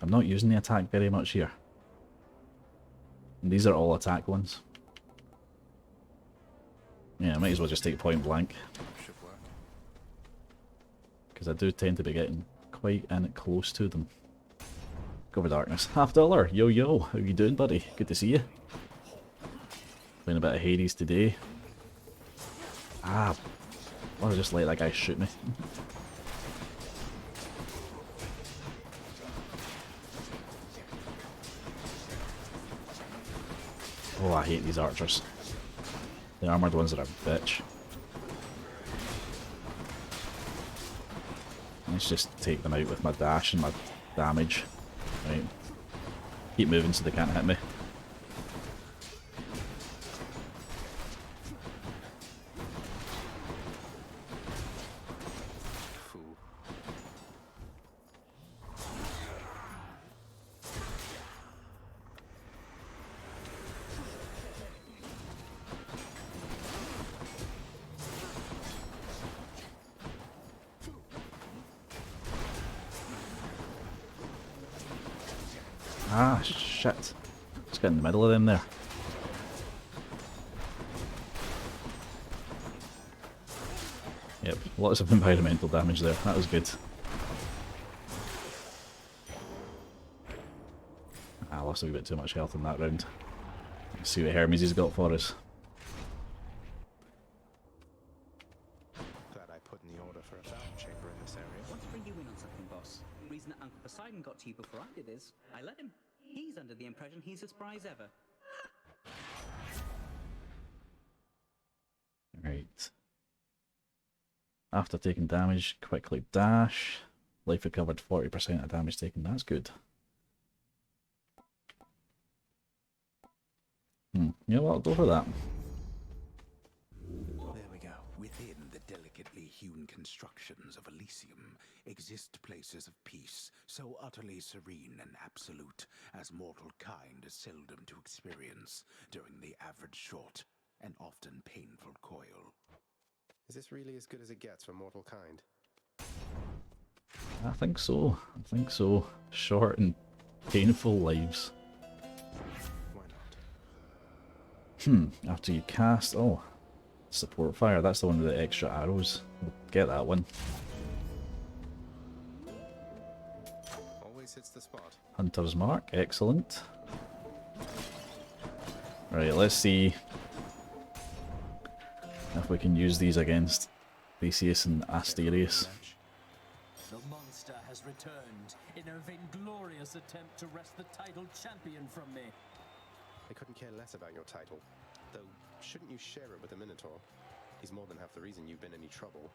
Speaker 1: I'm not using the attack very much here. And these are all attack ones. Yeah, I might as well just take point blank.
Speaker 2: Should work.
Speaker 1: Because I do tend to be getting quite in close to them. Cover Darkness. $50. Yo yo, how you doing, buddy? Good to see you. Playing a bit of Hades today. Ah, I just let that guy shoot me. Oh, I hate these archers. The armored ones are a bitch. Let's just take them out with my dash and my damage. Right. Keep moving so they can't hit me.
Speaker 2: Fool.
Speaker 1: Ah, shit. Just get in the middle of them there. Yep, lots of environmental damage there. That was good. I lost a wee bit too much health in that round. Let's see what Hermes has got for us.
Speaker 2: Glad I put in the order for a fountain chamber in this area.
Speaker 6: Want to bring you in on something, boss. Reason that Uncle Poseidon got to you before I did is I let him. He's under the impression he's as spry as ever.
Speaker 1: Right. After taking damage, quickly dash. Life recovered 40% of damage taken. That's good. Yeah, well, I'll go for that.
Speaker 10: There we go. Within the delicately hewn constructions of Elysium exist places of peace so utterly serene and absolute as mortal kind is seldom to experience during the average short and often painful coil.
Speaker 2: Is this really as good as it gets for mortal kind?
Speaker 1: I think so. I think so. Short and painful lives.
Speaker 2: Why not?
Speaker 1: After you cast... Oh, support fire. That's the one with the extra arrows. We'll get that one.
Speaker 2: Always hits the spot.
Speaker 1: Hunter's Mark. Excellent. Right, let's see if we can use these against Theseus and Asterius.
Speaker 9: The monster has returned in a vainglorious attempt to wrest the title champion from me.
Speaker 2: I couldn't care less about your title. Though, shouldn't you share it with the Minotaur? He's more than half the reason you've been in any trouble.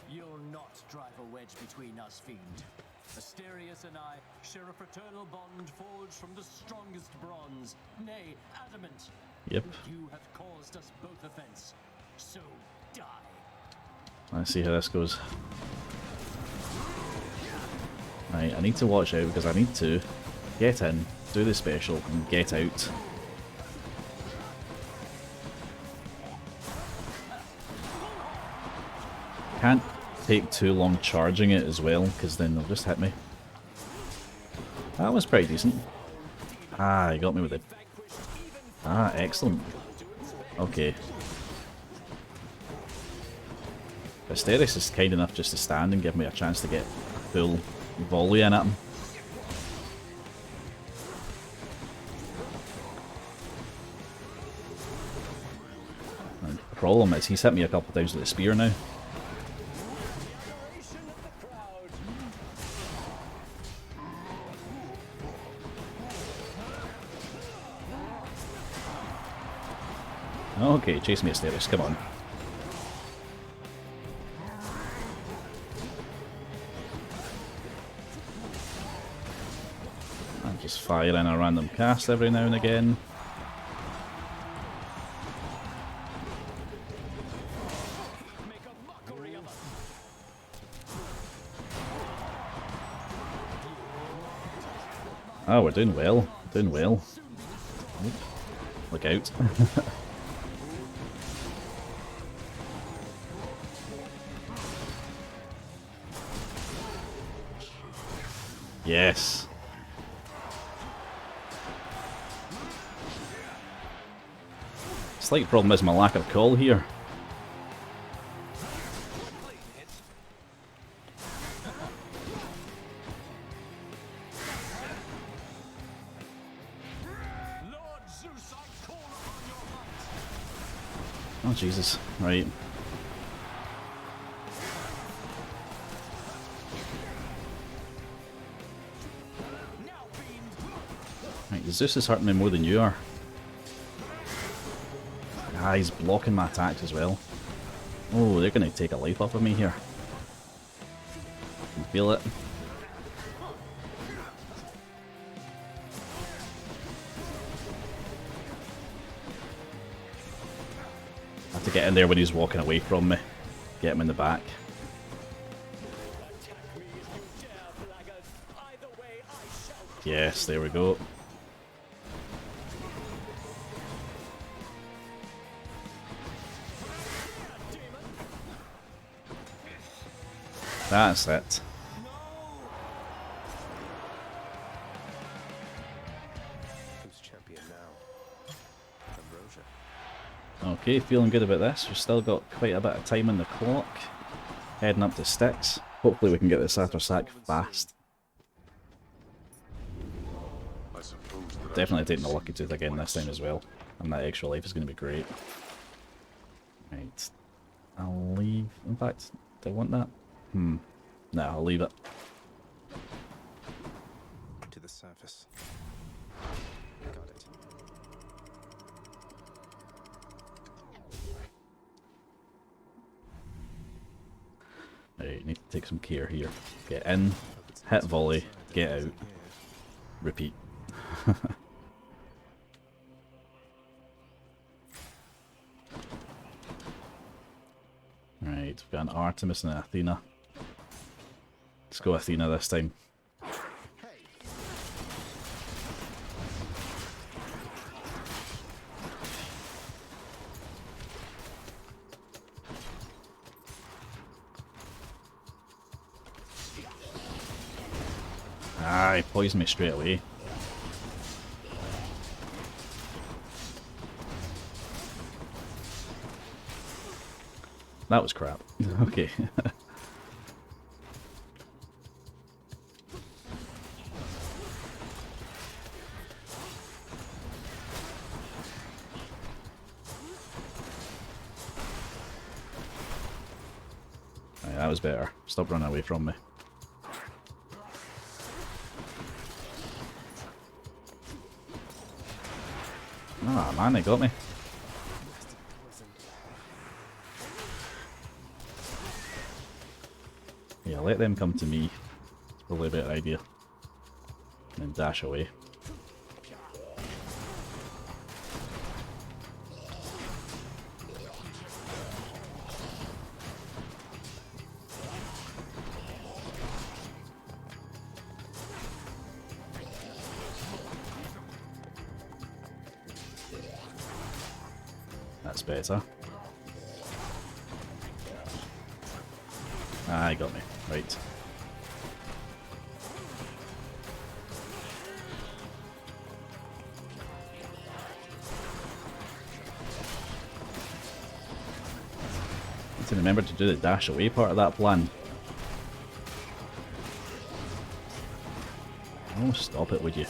Speaker 9: You'll not drive a wedge between us, fiend. Asterius and I share a fraternal bond forged from the strongest bronze, nay, adamant.
Speaker 1: Yep.
Speaker 9: You have caused us both offense, so die.
Speaker 1: Let's see how this goes. Right, I need to watch out because I need to get in, do the special, and get out. Can't take too long charging it as well, because then they'll just hit me. That was pretty decent. Ah, he got me with it. Ah, excellent. Okay. Asterius is kind enough just to stand and give me a chance to get a full volley in at him. And the problem is he's hit me a couple of times with the spear now. Okay, chase me, Asterius, come on. I'm just firing a random cast every now and again. Oh, we're doing well. Doing well. Oop. Look out. Yes. Slight problem is my lack of call here. Oh Jesus, right. Right, Zeus is hurting me more than you are. Ah, he's blocking my attacks as well. Oh, they're going to take a life off of me here. I can feel it. I have to get in there when he's walking away from me. Get him in the back. Yes, there we go. That's it.
Speaker 2: Who's champion now? Ambrosia.
Speaker 1: Okay, feeling good about this. We've still got quite a bit of time on the clock. Heading up to Styx. Hopefully we can get this after sack fast. Definitely taking the Lucky Tooth again this time as well. And that extra life is going to be great. Right. I'll leave. In fact, do I want that? No, I'll leave it.
Speaker 2: To the surface. Got it.
Speaker 1: Right, need to take some care here. Get in, hit volley, get out, repeat. Right, we've got an Artemis and an Athena. Let's go Athena this time. Ah, he poisoned me straight away. That was crap. Okay. Right, that was better. Stop running away from me. Ah, man, they got me. Yeah, let them come to me. It's probably a better idea. And then dash away. That's better. Ah, he got me. Right. Need to remember to do the dash away part of that plan. Oh, stop it, would you?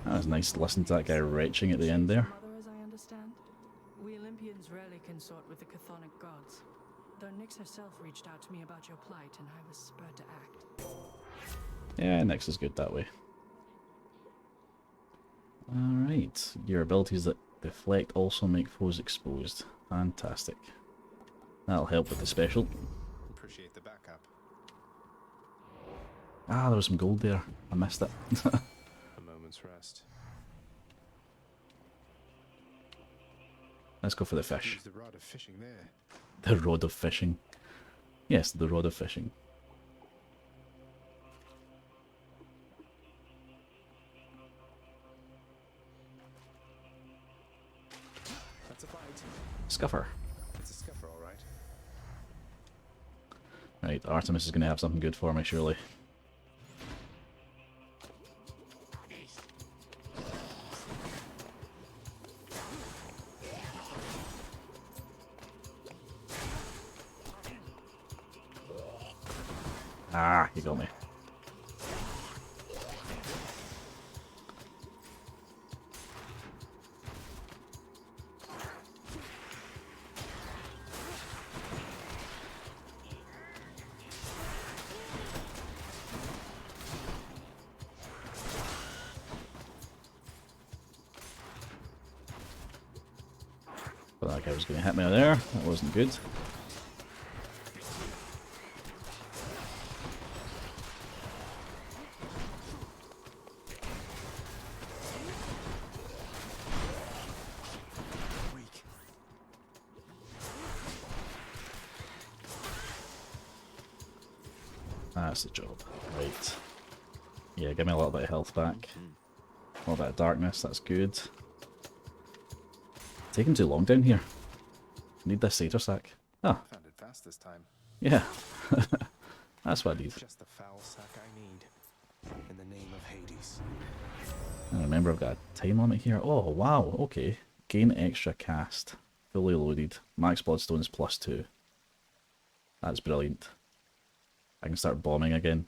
Speaker 1: That was nice to listen to that guy retching at the end there.
Speaker 17: Mother, as I understand, we Olympians rarely consort with the chthonic gods. Though Nyx herself reached out to me about your plight, and I was spurred to act.
Speaker 1: Yeah, Nyx is good that way. Alright, your abilities that deflect also make foes exposed. Fantastic. That'll help with the special.
Speaker 2: Appreciate the backup.
Speaker 1: Ah, there was some gold there. I missed it.
Speaker 2: A moment's rest.
Speaker 1: Let's go for the fish.
Speaker 2: Use the rod of fishing there.
Speaker 1: The rod of fishing. Yes, the rod of fishing.
Speaker 2: That's a bite.
Speaker 1: Scuffer.
Speaker 2: It's a scuffer, all right.
Speaker 1: Right, Artemis is going to have something good for me, surely. Ah, you got me. But that guy was going to hit me there. That wasn't good. That's the job. Right. Yeah, give me a little bit of health back. A little bit of darkness, that's good. Taking too long down here. Need this satyr sack. Ah.
Speaker 2: Found it fast this time.
Speaker 1: Yeah. That's what I need.
Speaker 2: Just the foul sack I need. In the name of Hades.
Speaker 1: And remember, I've got a time limit here. Oh, wow. Okay. Gain extra cast. Fully loaded. Max Bloodstones +2. That's brilliant. I can start bombing again.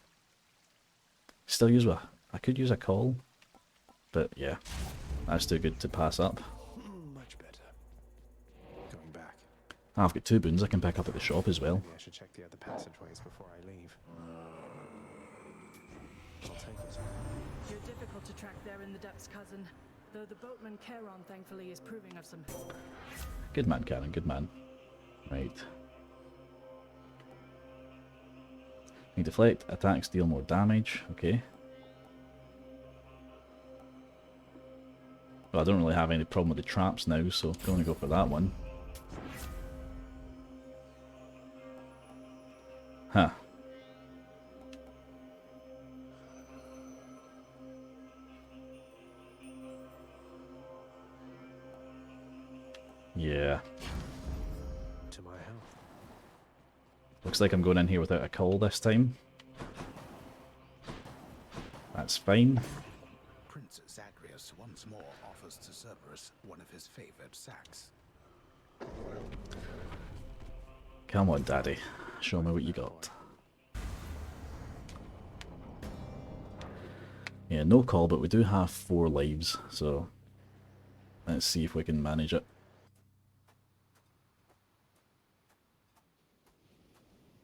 Speaker 1: Still use a... I could use a call. But yeah. That's too good to pass up.
Speaker 2: Much better. Going back.
Speaker 1: I've got 2 boons I can pick up at the shop as well.
Speaker 2: Maybe I should check the other passageways before I leave. I'll take it.
Speaker 17: You're difficult to track there in the depths, cousin. Though the boatman Charon, thankfully, is proving of some...
Speaker 1: Good man, Karen, good man. Right. Need deflect, attacks deal more damage. Okay. Well, I don't really have any problem with the traps now, so I'm going to go for that one. Huh. Yeah.
Speaker 2: To my health.
Speaker 1: Looks like I'm going in here without a call this time. That's fine.
Speaker 10: Prince Zagreus once more offers to Cerberus one of his favored sacks.
Speaker 1: Come on, Daddy. Show me what you got. Yeah, no call, but we do have 4 lives, so let's see if we can manage it.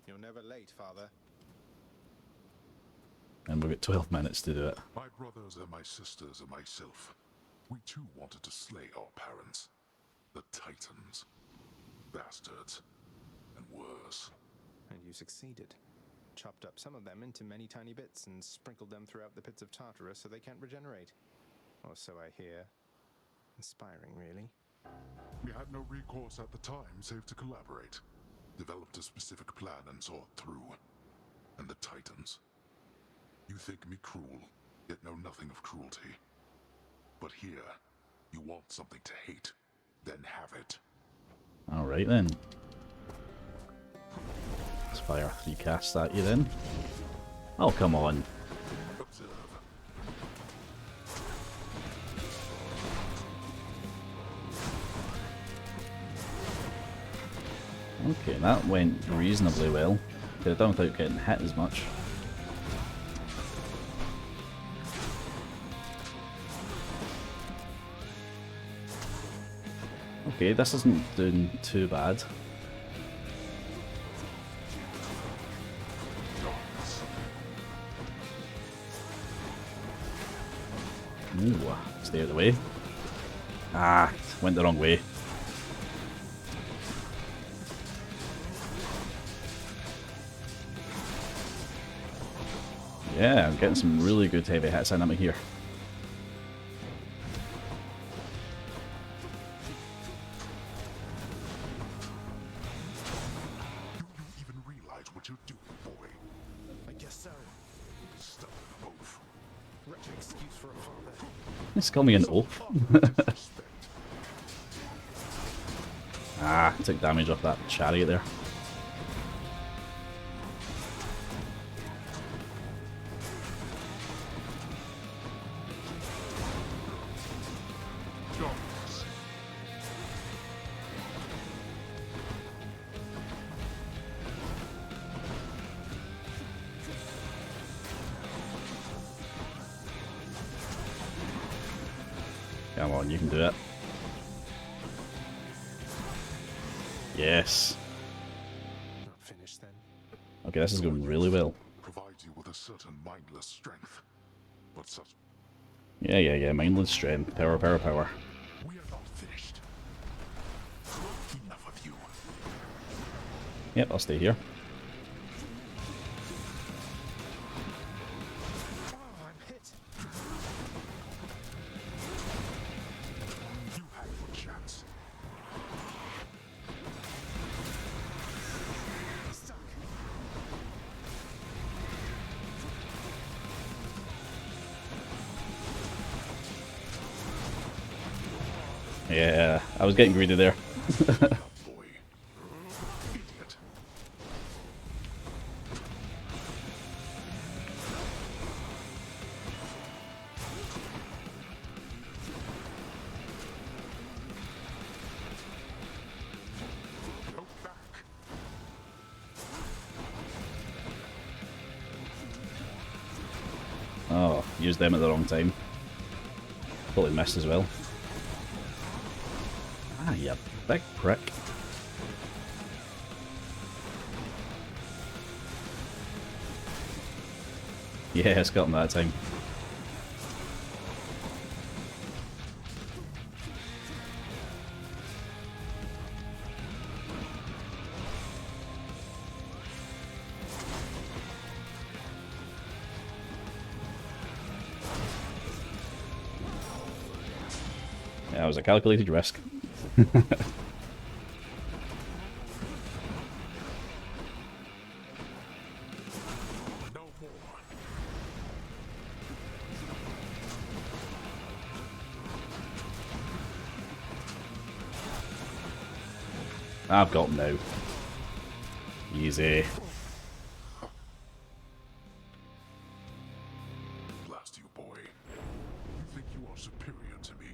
Speaker 2: You're never late, Father.
Speaker 1: And we've got 12 minutes to do it.
Speaker 5: My brothers and my sisters and myself, we too wanted to slay our parents, the Titans. Bastards. And worse.
Speaker 2: And you succeeded. Chopped up some of them into many tiny bits and sprinkled them throughout the pits of Tartarus so they can't regenerate. Or so I hear. Inspiring, really.
Speaker 5: We had no recourse at the time save to collaborate. Developed a specific plan and saw it through. And the Titans. You think me cruel, yet know nothing of cruelty. But here, you want something to hate, then have it.
Speaker 1: Alright then. Let's fire 3 casts at you then. Oh, come on.
Speaker 5: Observe.
Speaker 1: Okay, that went reasonably well. Could have done without getting hit as much. Okay, this isn't doing too bad. Ooh, stay out of the way. Ah, went the wrong way. Yeah, I'm getting some really good heavy hits in me here.
Speaker 5: Do you even realize what you're doing, boy?
Speaker 2: I guess so.
Speaker 5: Stubborn oaf.
Speaker 2: Wretched excuse for a father.
Speaker 1: Just call me an oaf. Ah, took damage off that chariot there. Come on, you can do it. Yes.
Speaker 2: Not finished then.
Speaker 1: Okay, this is going really well.
Speaker 5: Provides you with a certain mindless strength. But such
Speaker 1: Yeah, mindless strength. Power.
Speaker 5: we are not finished. Enough of you.
Speaker 1: Yep, I'll stay here.
Speaker 2: Oh, I'm hit.
Speaker 5: You had your chance.
Speaker 2: Stuck.
Speaker 1: Yeah, I was getting greedy there.
Speaker 5: Boy. Idiot. Go back.
Speaker 1: Oh, used them at the wrong time. Totally missed as well. Ah, you big prick. Yeah, it's got him that time. Yeah, it was a calculated risk.
Speaker 5: No more.
Speaker 1: I've got him now. Easy.
Speaker 5: Blast you, boy. You think you are superior to me?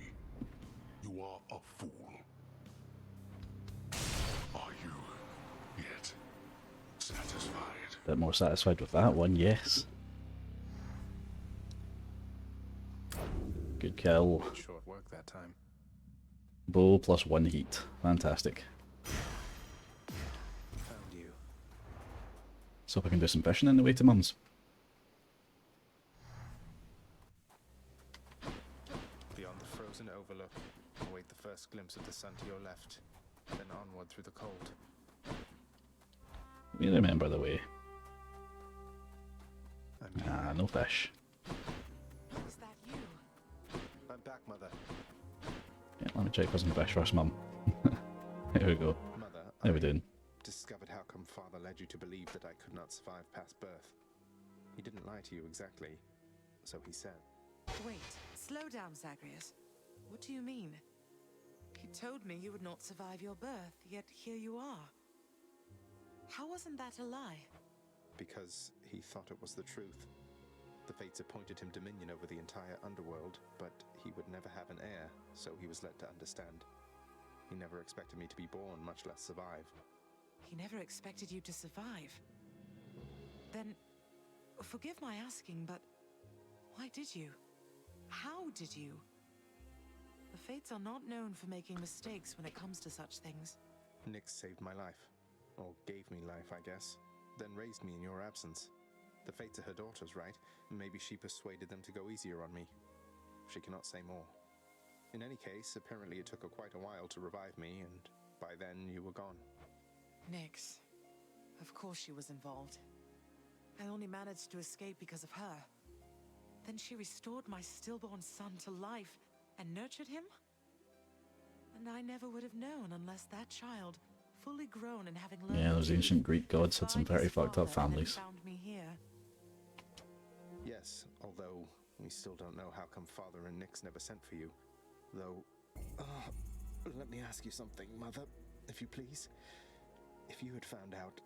Speaker 5: You are a fool. Are you yet satisfied?
Speaker 1: Bit more satisfied with that one, yes. Good kill.
Speaker 2: Short work that time.
Speaker 1: Bow plus 1 heat. Fantastic.
Speaker 2: Found you.
Speaker 1: Let's hope I can do some fishing on the way to Mum's.
Speaker 2: Beyond the frozen overlook, await the first glimpse of the sun to your left, then onward through the cold.
Speaker 1: We remember the way. Ah, no fish.
Speaker 11: Is that you?
Speaker 2: I'm back, Mother.
Speaker 1: Yeah, let me check for some fish first, Mum. Here we go.
Speaker 2: Mother,
Speaker 1: How we doing?
Speaker 2: Discovered how come Father led you to believe that I could not survive past birth. He didn't lie to you exactly, so he said.
Speaker 11: Wait, slow down, Zagreus. What do you mean? He told me you would not survive your birth, yet here you are. How wasn't that a lie?
Speaker 2: Because he thought it was the truth. The fates appointed him dominion over the entire underworld, but he would never have an heir, so he was led to understand. He never expected me to be born, much less survive.
Speaker 11: He never expected you to survive. Then, forgive my asking, but why did you? How did you? The fates are not known for making mistakes when it comes to such things.
Speaker 2: Nyx saved my life. Or gave me life, I guess. Then raised me in your absence. The fates are her daughters, right? Maybe she persuaded them to go easier on me. She cannot say more. In any case, apparently it took her quite a while to revive me, and by then you were gone.
Speaker 11: Nyx. Of course she was involved. I only managed to escape because of her. Then she restored my stillborn son to life and nurtured him? And I never would have known unless that child, fully grown and having learned...
Speaker 1: Yeah, those ancient Greek gods had some very fucked up families.
Speaker 11: ...found me here.
Speaker 2: Yes, although we still don't know how come Father and Nyx never sent for you. Though, let me ask you something, Mother, if you please. If you had found out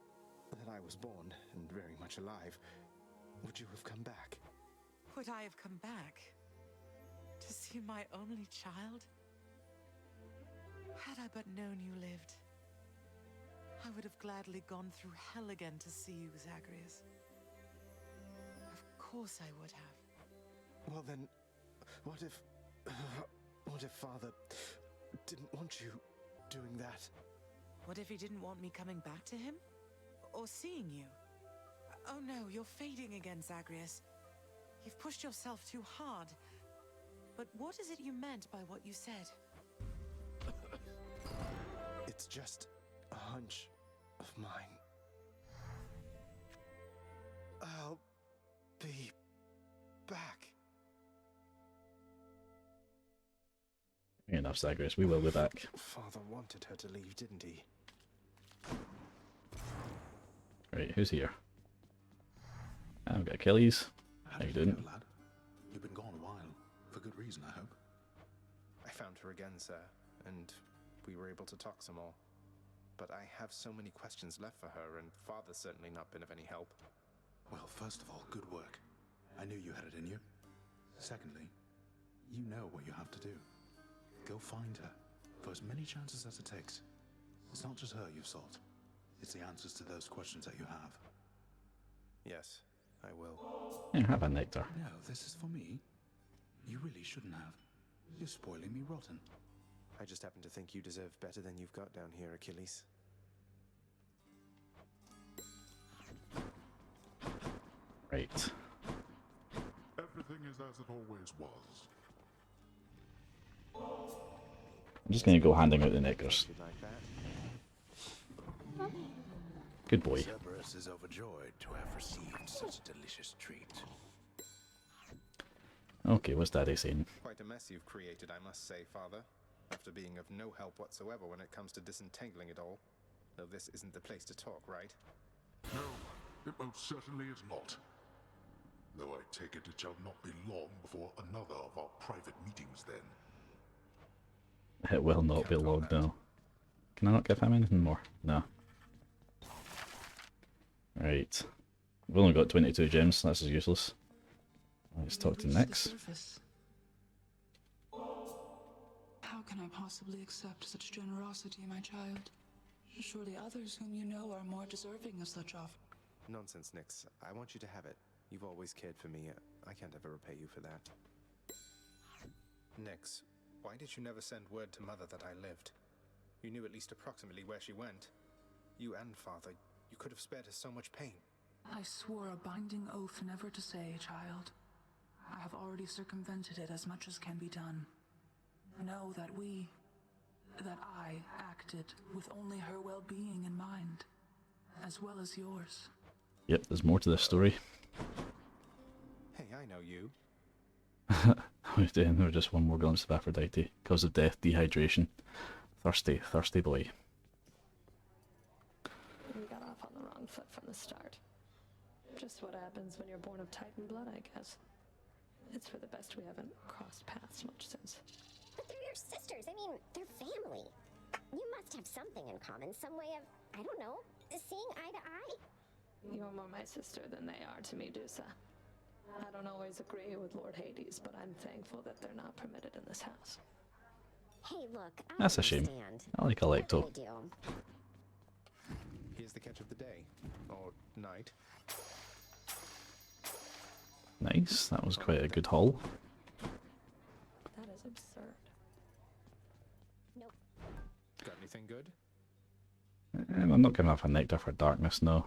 Speaker 2: that I was born and very much alive, would you have come back?
Speaker 11: Would I have come back? To see my only child? Had I but known you lived, I would have gladly gone through hell again to see you, Zagreus. Of course I would have.
Speaker 2: Well then, what if Father didn't want you doing that?
Speaker 11: What if he didn't want me coming back to him? Or seeing you? Oh no, you're fading again, Zagreus. You've pushed yourself too hard. But what is it you meant by what you said?
Speaker 2: It's just a hunch of mine. I'll be back.
Speaker 1: Enough, Zagreus. We will be back.
Speaker 2: Father wanted her to leave, didn't he?
Speaker 1: Right, who's here? I've got Achilles. How you doing?
Speaker 10: Lad? You've been gone a while. For good reason, I hope.
Speaker 2: I found her again, sir, and we were able to talk some more. But I have so many questions left for her, and Father's certainly not been of any help.
Speaker 10: Well, first of all, good work. I knew you had it in you. Secondly, you know what you have to do. Go find her, for as many chances as it takes. It's not just her you've sought. It's the answers to those questions that you have.
Speaker 2: Yes, I will.
Speaker 1: Yeah, have a Nectar.
Speaker 10: No, this is for me. You really shouldn't have. You're spoiling me rotten.
Speaker 2: I just happen to think you deserve better than you've got down here, Achilles.
Speaker 1: Right.
Speaker 5: Everything is as it always was.
Speaker 1: I'm just going to go handing out the Nectars. Good boy.
Speaker 10: Cerberus is overjoyed to have received such a delicious treat.
Speaker 1: Okay, what's Daddy saying?
Speaker 2: Quite a mess you've created, I must say, Father. After being of no help whatsoever when it comes to disentangling it all. Though this isn't the place to talk, right?
Speaker 5: No, it most certainly is not. Though I take it shall not be long before another of our private meetings then.
Speaker 1: It will not be long now. Can I not give him anything more? No. Right. We've only got 22 gems, so that's useless. Let's talk to Nyx.
Speaker 15: How can I possibly accept such generosity, my child? Surely others whom you know are more deserving of such offer.
Speaker 2: Nonsense, Nyx. I want you to have it. You've always cared for me. I can't ever repay you for that.
Speaker 18: Nyx, why did you never send word to Mother that I lived? You knew at least approximately where she went. You and Father, you could have spared her so much pain.
Speaker 15: I swore a binding oath never to say, child. I have already circumvented it as much as can be done. Know that I acted with only her well-being in mind, as well as yours.
Speaker 1: Yep, there's more to this story.
Speaker 2: Hey, I know you.
Speaker 1: There was just one more glimpse of Aphrodite. Cause of death, dehydration. Thirsty, thirsty boy.
Speaker 17: We got off on the wrong foot from the start. Just what happens when you're born of Titan blood, I guess. It's for the best we haven't crossed paths much since.
Speaker 13: But they're your sisters. I mean, they're family. You must have something in common. Some way of, I don't know, seeing eye to eye?
Speaker 17: You're more my sister than they are to me, Dusa. I don't always agree with Lord Hades, but I'm thankful that they're not permitted in this house.
Speaker 13: Hey, look, I
Speaker 1: That's a shame.
Speaker 13: understand.
Speaker 1: I like Alecto.
Speaker 13: I do.
Speaker 2: Here's the catch of the day. Or night.
Speaker 1: Nice, that was quite a good haul.
Speaker 17: That is absurd.
Speaker 13: Nope.
Speaker 2: Got anything good?
Speaker 1: I'm not giving up a Nectar for darkness, no.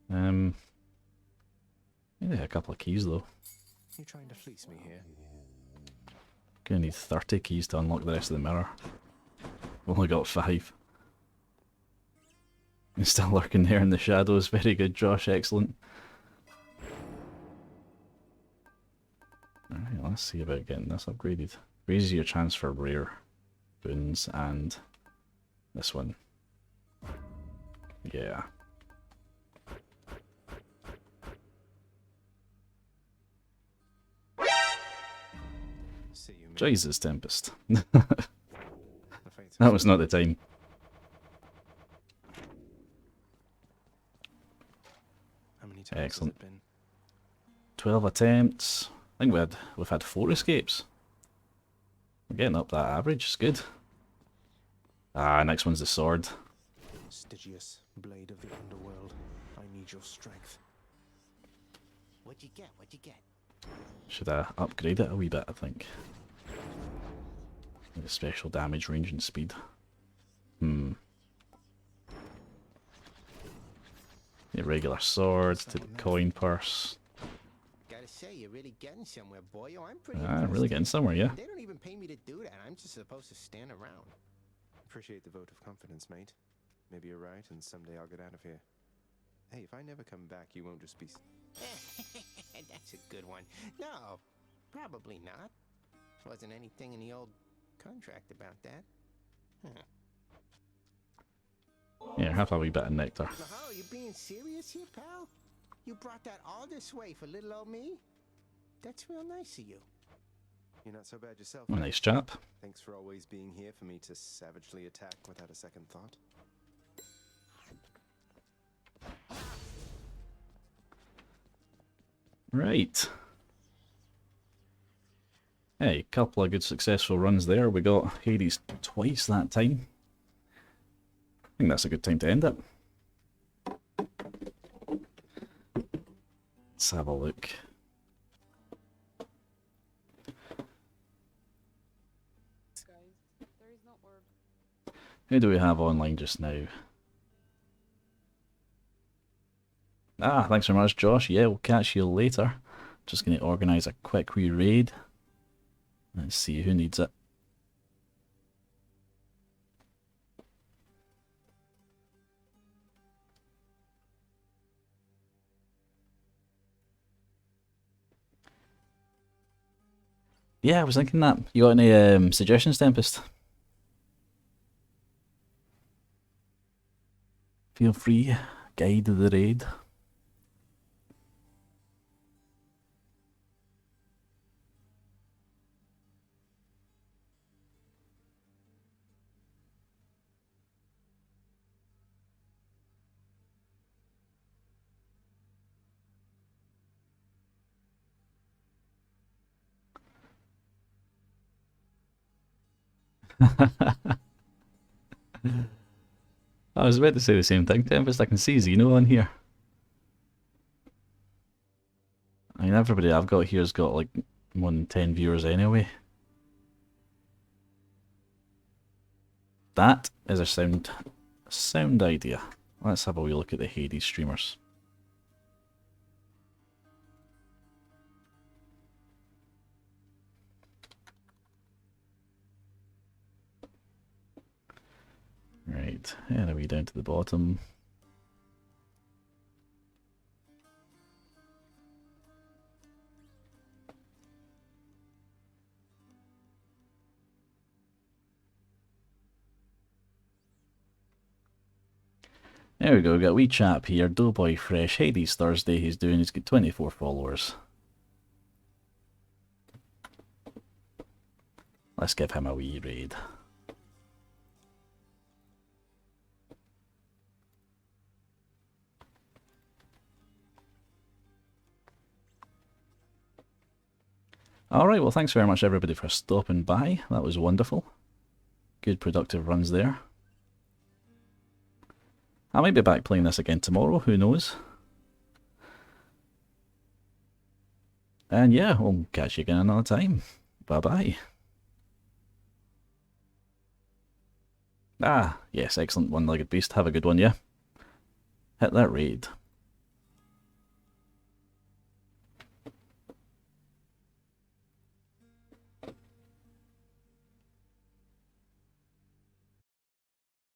Speaker 1: Maybe a couple of keys though.
Speaker 2: You trying to fleece me here?
Speaker 1: Gonna need 30 keys to unlock the rest of the mirror. We've only got 5. He's still lurking there in the shadows. Very good, Josh. Excellent. Alright, let's see about getting this upgraded. Raises your chance for rare boons and this one. Yeah. Jesus, Tempest. That was not the time.
Speaker 2: How many times
Speaker 1: Excellent.
Speaker 2: has it been?
Speaker 1: 12 attempts. I think we've had 4 escapes. We're getting up that average. It's good. Ah, next one's the sword.
Speaker 2: Stygius, blade of the underworld. I need your strength.
Speaker 3: What'd you get? What'd you get?
Speaker 1: Should I upgrade it a wee bit, I think. The special damage, range and speed. The regular sword to the coin purse.
Speaker 3: Gotta say, you're really getting somewhere, boyo. I'm pretty
Speaker 1: Ah,
Speaker 3: impressed.
Speaker 1: really getting somewhere, yeah.
Speaker 3: They don't even pay me to do that. I'm just supposed to stand around.
Speaker 2: Appreciate the vote of confidence, mate. Maybe you're right, and someday I'll get out of here. Hey, if I never come back, you won't just be...
Speaker 3: That's a good one. No, probably not. Wasn't anything in the old contract about that. Huh.
Speaker 1: Yeah, have a wee bit of nectar.
Speaker 3: Mahalo, you being serious here, pal? You brought that all this way for little old me? That's real nice of you.
Speaker 2: You're not so bad yourself.
Speaker 1: A nice chap.
Speaker 2: Thanks for always being here for me to savagely attack without a second thought.
Speaker 1: Right. Hey, couple of good successful runs there. We got Hades twice that time. I think that's a good time to end it. Let's have a look. Who do we have online just now? Ah, thanks very much, Josh. Yeah, we'll catch you later. Just going to organise a quick wee raid. Let's see who needs it. Yeah, I was thinking that. You got any suggestions, Tempest? Feel free, guide the raid. I was about to say the same thing, Tempest. I can see Xeno on here. I mean, everybody I've got here's got like more than 10 viewers anyway. That is a sound idea. Let's have a wee look at the Hades streamers. Right, and a wee down to the bottom. There we go, we got a wee chap here, Doughboy Fresh, Hades Thursday, he's got 24 followers. Let's give him a wee raid. Alright, well thanks very much everybody for stopping by, that was wonderful. Good productive runs there. I might be back playing this again tomorrow, who knows. And yeah, we'll catch you again another time. Bye bye. Ah, yes, excellent one-legged beast. Have a good one, yeah? Hit that raid.